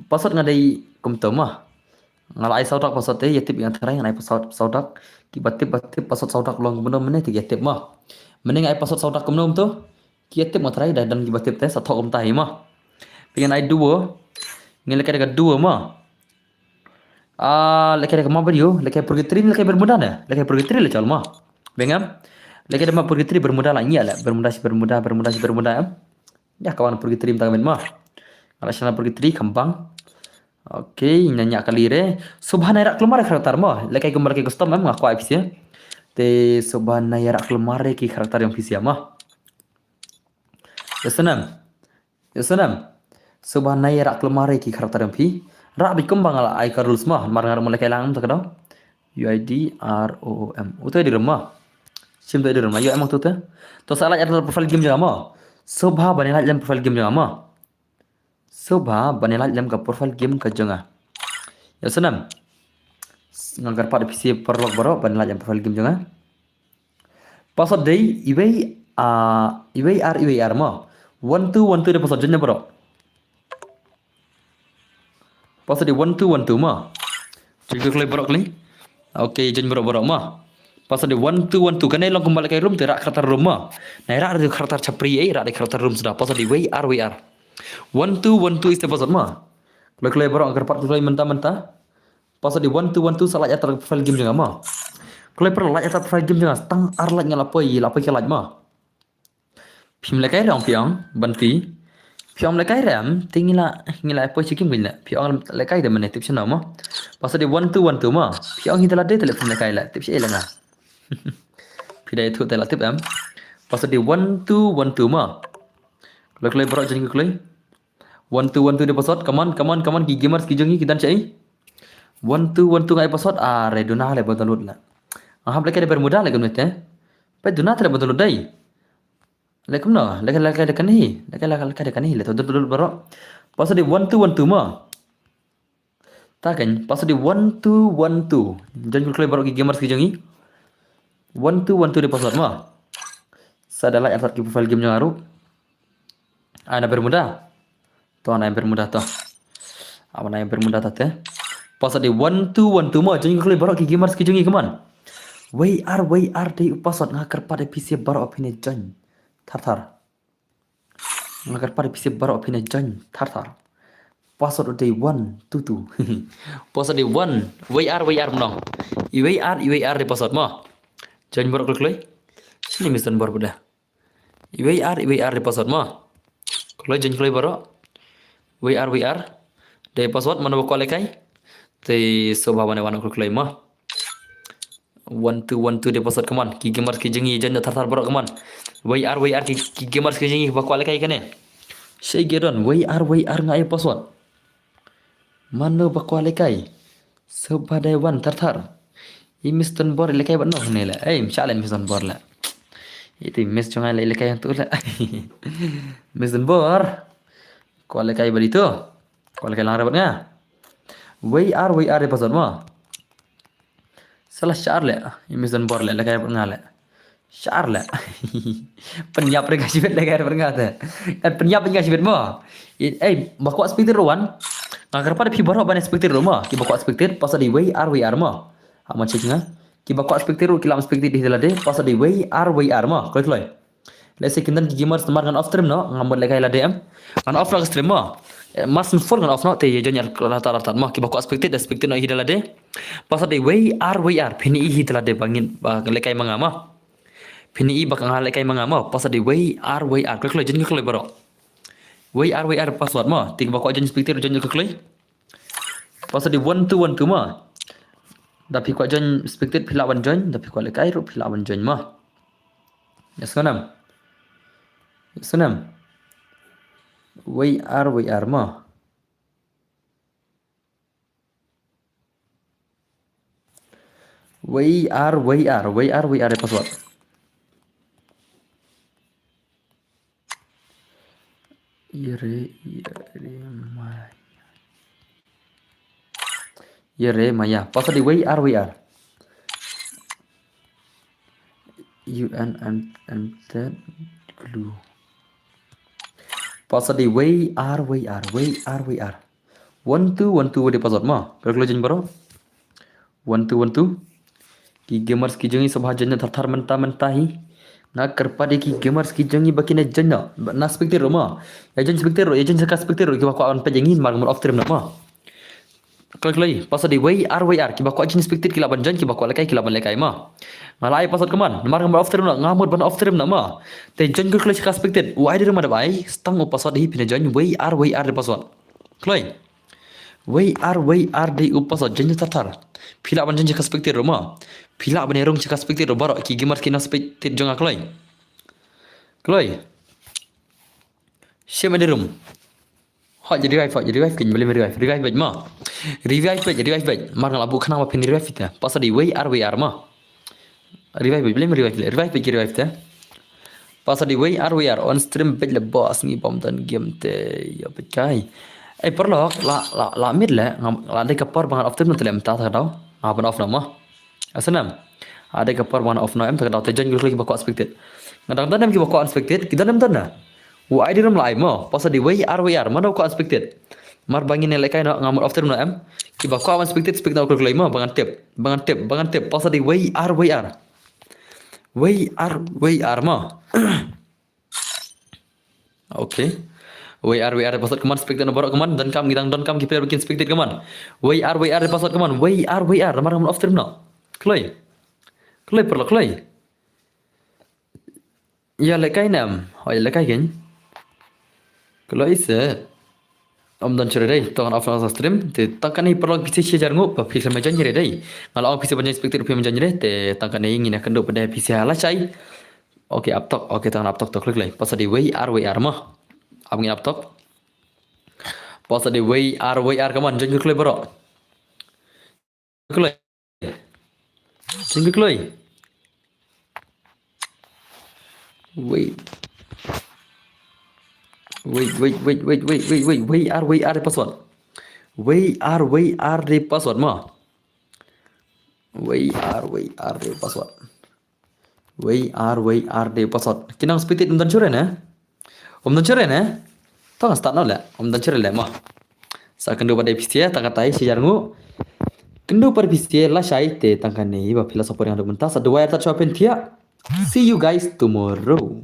Pasal ngadai kumto mah. Ngalai saudak pasal teh yatip yang terai ngalai saudak ki batip pasal saudak long benar meneh ti yatip mah. Mending ai pasal saudak kumnom tu ki yatip mah terai dan ki batip teh satok kum tahi mah. Pengen ai dua ngelekai dekat dua mah. Lekai dekat mah video, lekai purgatory lekai bermuda dah. Lekai purgatory le cal mah. Bengam. Lekai dekat purgatory bermuda lah iya lah. Bermuda. Ya kawan purgatory minta komen mah. Kalau sana purgatory kembang. Okey, nyanyi kali re. Subhanallah kelemar karakter mah. Lekai kembali ke custom mah aku IPC ya. Te subhanallah kelemar ki karakter yang visi mah. Ya senam. Subhanallah kelemar ki karakter yang vi. Rak bikumbang ala icon rules mah. Mar mulai kelang tak ada. UID ROOM. Utai di rumah. Sim tu di rumah. Yo emang tu teh. Tu salah ada profile game juga mah. Subha banilah dalam profile game juga mah. Subha banilah dalam profile game ke jonga. Ya senam. Ngagar pada PC perlok baru banilah dalam profile game jonga. Password day IWR mah. 1212 dia password jennya baru. Password di 1212 mah. Juga kali baru kali. Okey, jen baru mah. Password di 1212 kan long kembali ke room terak karakter room mah. Nah rak ada karakter capri rak ada karakter room sudah. Password di WR. 1212 is the password mah. Kalau baru angker part kali mentah. Password di 1212 salah atar profile game juga mah. Kalau perlu like atar profile game juga tang arlat lapoi ke like mah. Pim lekai ram piang banti. Piang lekai ram tingila apa cikim gila. Piang lekai dah mana tips nama. Password di 1212 mah. Piang hitalah dia telefon lekai lah. Tips lah. Pidai itu telah tip Password di 1212 mah. Kalau baru jadi kalau 1212 dia password. Come on ki gamers ki jongi kita cai. 1212 ngai password reduna le download lah. Aham lekai dia bermudah lagi mete. Pe duna tera download dai. Lekum no, lekai dekan ni le download baru. Password di 1212 mah. Ta kan password di 1212. Jangan klik baru gamers ki jangi. 1212 di password mah. Sadalah yang ki profile game ngaru. Ana bermudah. Tuh ana yang bermudah tuh. Ana yang bermudah teh. Password di 1212 mah jangan klik baru ki gamers ki jangi keman. WR di password ngakar pada PC baru opini jan. Tar. Ngakar pada PC baru opini jan. Tar. Password day 122. Password day 1 WR menong. WR di password mah. Jangan baru klik. Sini misalnya baru dah. WR di password mah. Klik jangan klik baru. WR di password mana bakal lekai? Te soba mana klik mah. 1212 di password keman. Ki gamers ki jengi jangan tar baru keman. WR ki gamers ki jengi bakal lekai kan? Saya geron WR ngai password. Mana bakal lekai? Sebagai wan tar. Ini miston bor lekai ban noh ne la. Misalan miston bor la. Itu mis jangan lekai yang tu la. Miston bor. Kau lekai bari tu. Kau lekai lang rapat nga. WR di password mo. Salah syar la. Ini miston bor la lekai rapat nga la. Syar la. Penyap rega sibet lekai rapat nga ta. Penyap nga sibet mo. Bakwa speaker rowan. Agar pada pi baru ban expected rumah, ki bakwa expected pasal di WR mah. Ama cek nga. Ki bakwa expected kilam expected di delade pasal di WR mah. Klik loy. Let's say kindan ki gamers temar ngan off stream no, ngamot lekai la DM. Ngan off la stream mah. Mas full ngan off no te janyar rata-rata mah ki bakwa expected no hi delade. Pasal di WR pini hi delade bangin lekai mangama. Pini bakang lekai mangama pasal di WR klik loy jen klik baru. WR password mah. Tiga bakwa jen speaker jen klik. Pasal di 1212 mah. Tapi kau jen speaker pilawan jen, tapi kau lekai ru pilawan jen mah. Ya sonam. WR mah. WR password. Yere maya. Pasal di WR. UNNT glue. Pasal di WR. 1212 di password mah. Kalau jen baru. 1212. Ki gamers ki jengi sebahagiannya tar mentah-mentahi. Nak kerpada ki gamers ki jengi bakina jenna. Na speaker rumah. Ya jen speaker, ya jen sekas speaker ki bakwa on pejengin marmur off stream nama. Klik lagi. Pasal di WR ki bakwa jen speaker ki laban jen ki bakwa lekai mah. Malai password keman. Marmur off stream nak ngamut ban off stream nama. Te jen klik sekas speaker. Wai di rumah dabai. Stang password di pina jen WR di password. Klik. WR di password jen tar. Pila ban jen sekas speaker rumah. Pila benerong cakap speaker baru ki gamers kina speaker jangan kloi. Siapa di room? Hot jadi revive kan boleh revive mah. Revive. Mar ngalabu kena apa pin revive kita. Pasal di WR mah. Revive ta. Pasal di WR on stream bed le boss ni bom dan game te ya pecai. Perlu la mid le la de kapar bangan after no telem ta tau. Apa off nama. Asanam. Ada kapar mana off noem tak tahu jangan klik bakwa expected. Kadang-kadang ki bakwa unexpected kita nem tanda. Wai di ram lai mo pasal di WR mana bakwa expected. Mar bangin lekai no ngamur off term noem ki bakwa unexpected speak na klik lai mo bangan tip pasal di WR. WR mo. Okay. WR password keman speak na baru keman dan kam gidang don kam ki player bikin speak keman. WR password keman. WR mar ngamur off term no. Kloi perlu kloi. Ya lekai nam. Ya lekai kan. Kloi se. Om dan cerai. Tuan off nasa stream. Te tangkan ni perlu PC jar ngup. PC macam ni deh. Kalau PC banyak speaker PC macam ni. Te tangkan ni ingin akan duk pada PC halah cai. Okay uptok. Okay tangan uptok tu klik lagi. Pasal di WR mah. Abangin uptok. Pasal di WR kaman. Jangan klik baru. Klik. Jangan klik. Wait, WR password. WR de password ma. WR de password. WR de password. Kinang spitit om dan chure ne? Om dan chure ne? Tong start no le. Om dan chure le ma. Sa kendo pada pistia tangkatai si jarngu. Kendo pada pistia la syai te tangkane iba filosofer yang ada mentas. Dua ayat tak tia. See you guys tomorrow.